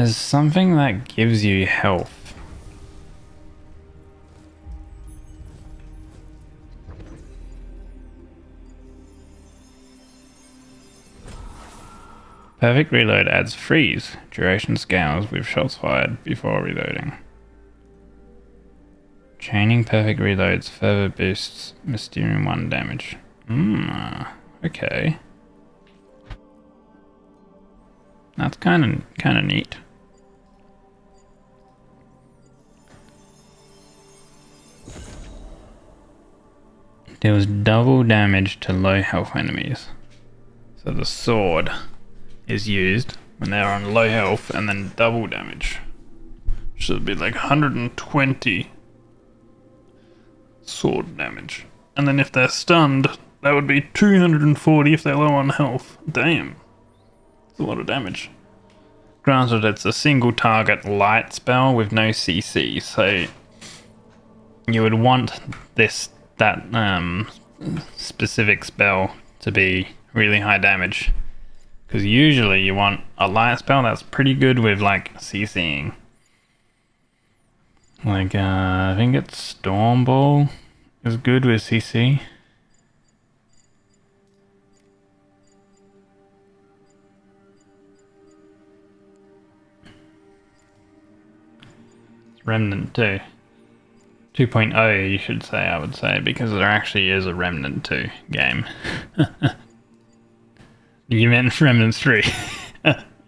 something that gives you health. Perfect reload adds freeze. Duration scales with shots fired before reloading. Chaining perfect reloads further boosts Mysterium 1 damage. Okay. That's kind of neat. Deals double damage to low health enemies. So the sword is used when they're on low health and then double damage. Should be like 120 sword damage. And then if they're stunned, that would be 240 if they're low on health. Damn. That's a lot of damage. Granted, it's a single target light spell with no CC, so you would want that specific spell to be really high damage. Because usually you want a light spell that's pretty good with like CCing. Like, I think it's Storm Ball is good with CC. It's Remnant 2. 2.0 you should say, I would say, because there actually is a Remnant 2 game. You meant Remnant 3.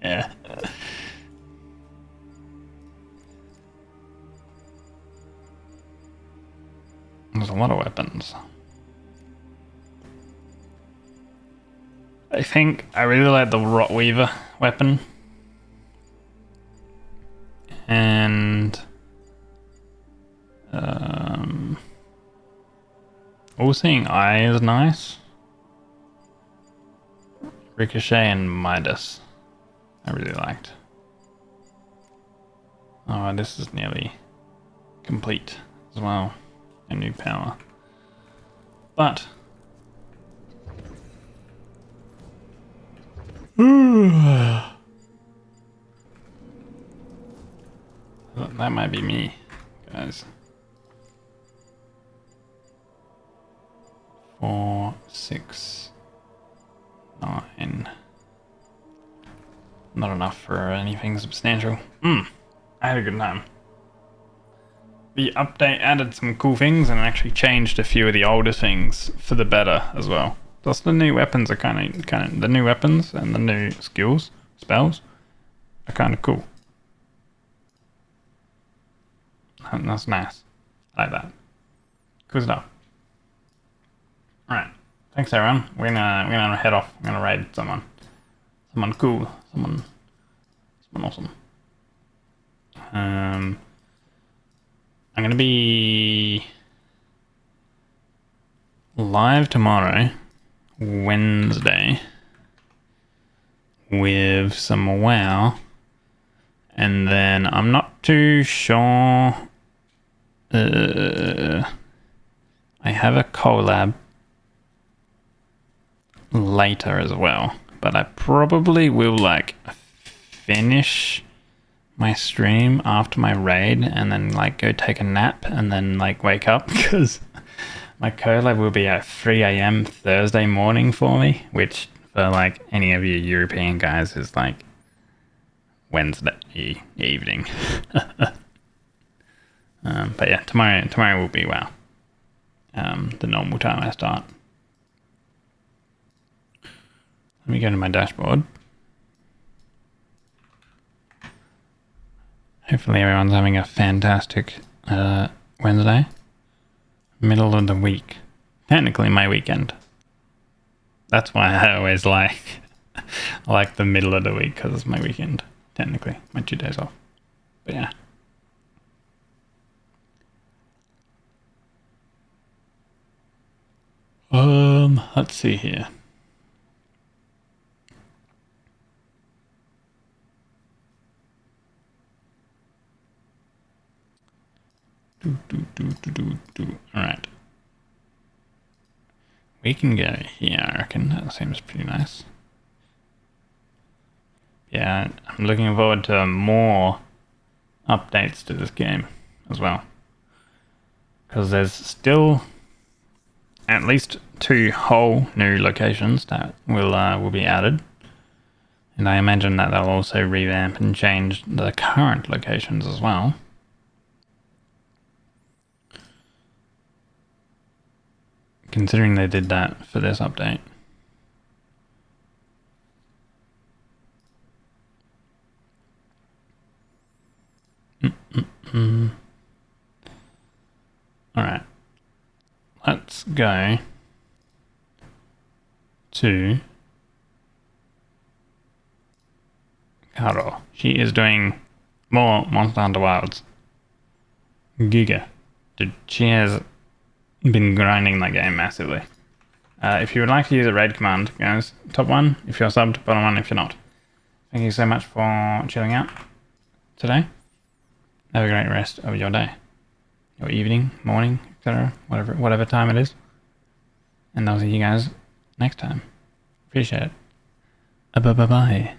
Yeah. There's a lot of weapons. I think I really like the Rotweaver weapon. And All-Seeing Eye is nice. Ricochet and Midas I really liked. Oh, this is nearly complete as well. A new power. But that might be me, guys. 4, 6, 9. Not enough for anything substantial. I had a good time. The update added some cool things and actually changed a few of the older things for the better as well. Plus the new weapons are kind of the new weapons and the new spells are kind of cool. And that's nice. I like that. Cool stuff. Alright. Thanks everyone. We're gonna head off. I'm gonna raid someone. Someone cool. Someone awesome. I'm gonna be live tomorrow, Wednesday, with some WoW, and then I'm not too sure. I have a collab later as well, but I probably will like finish my stream after my raid and then like go take a nap and then like wake up, because my collab will be at 3 a.m. Thursday morning for me, which for like any of you European guys is like Wednesday evening. But yeah, tomorrow will be WoW. The normal time I start. Let me go to my dashboard. Hopefully everyone's having a fantastic Wednesday. Middle of the week. Technically my weekend. That's why I always like the middle of the week, because it's my weekend. Technically, my 2 days off. But yeah. Let's see here. Alright. We can go here, I reckon. That seems pretty nice. Yeah, I'm looking forward to more updates to this game as well. Because there's still at least 2 whole new locations that will be added. And I imagine that they'll also revamp and change the current locations as well. considering they did that for this update. Alright. Let's go to Karo. She is doing more Monster Hunter Wilds. Giga. Dude, she has been grinding that game massively. If you would like to use a raid command, guys, top one if you're subbed, bottom one if you're not. Thank you so much for chilling out today. Have a great rest of your day, your evening, morning, etc. Whatever time it is. And I'll see you guys next time. Appreciate it. Bye bye.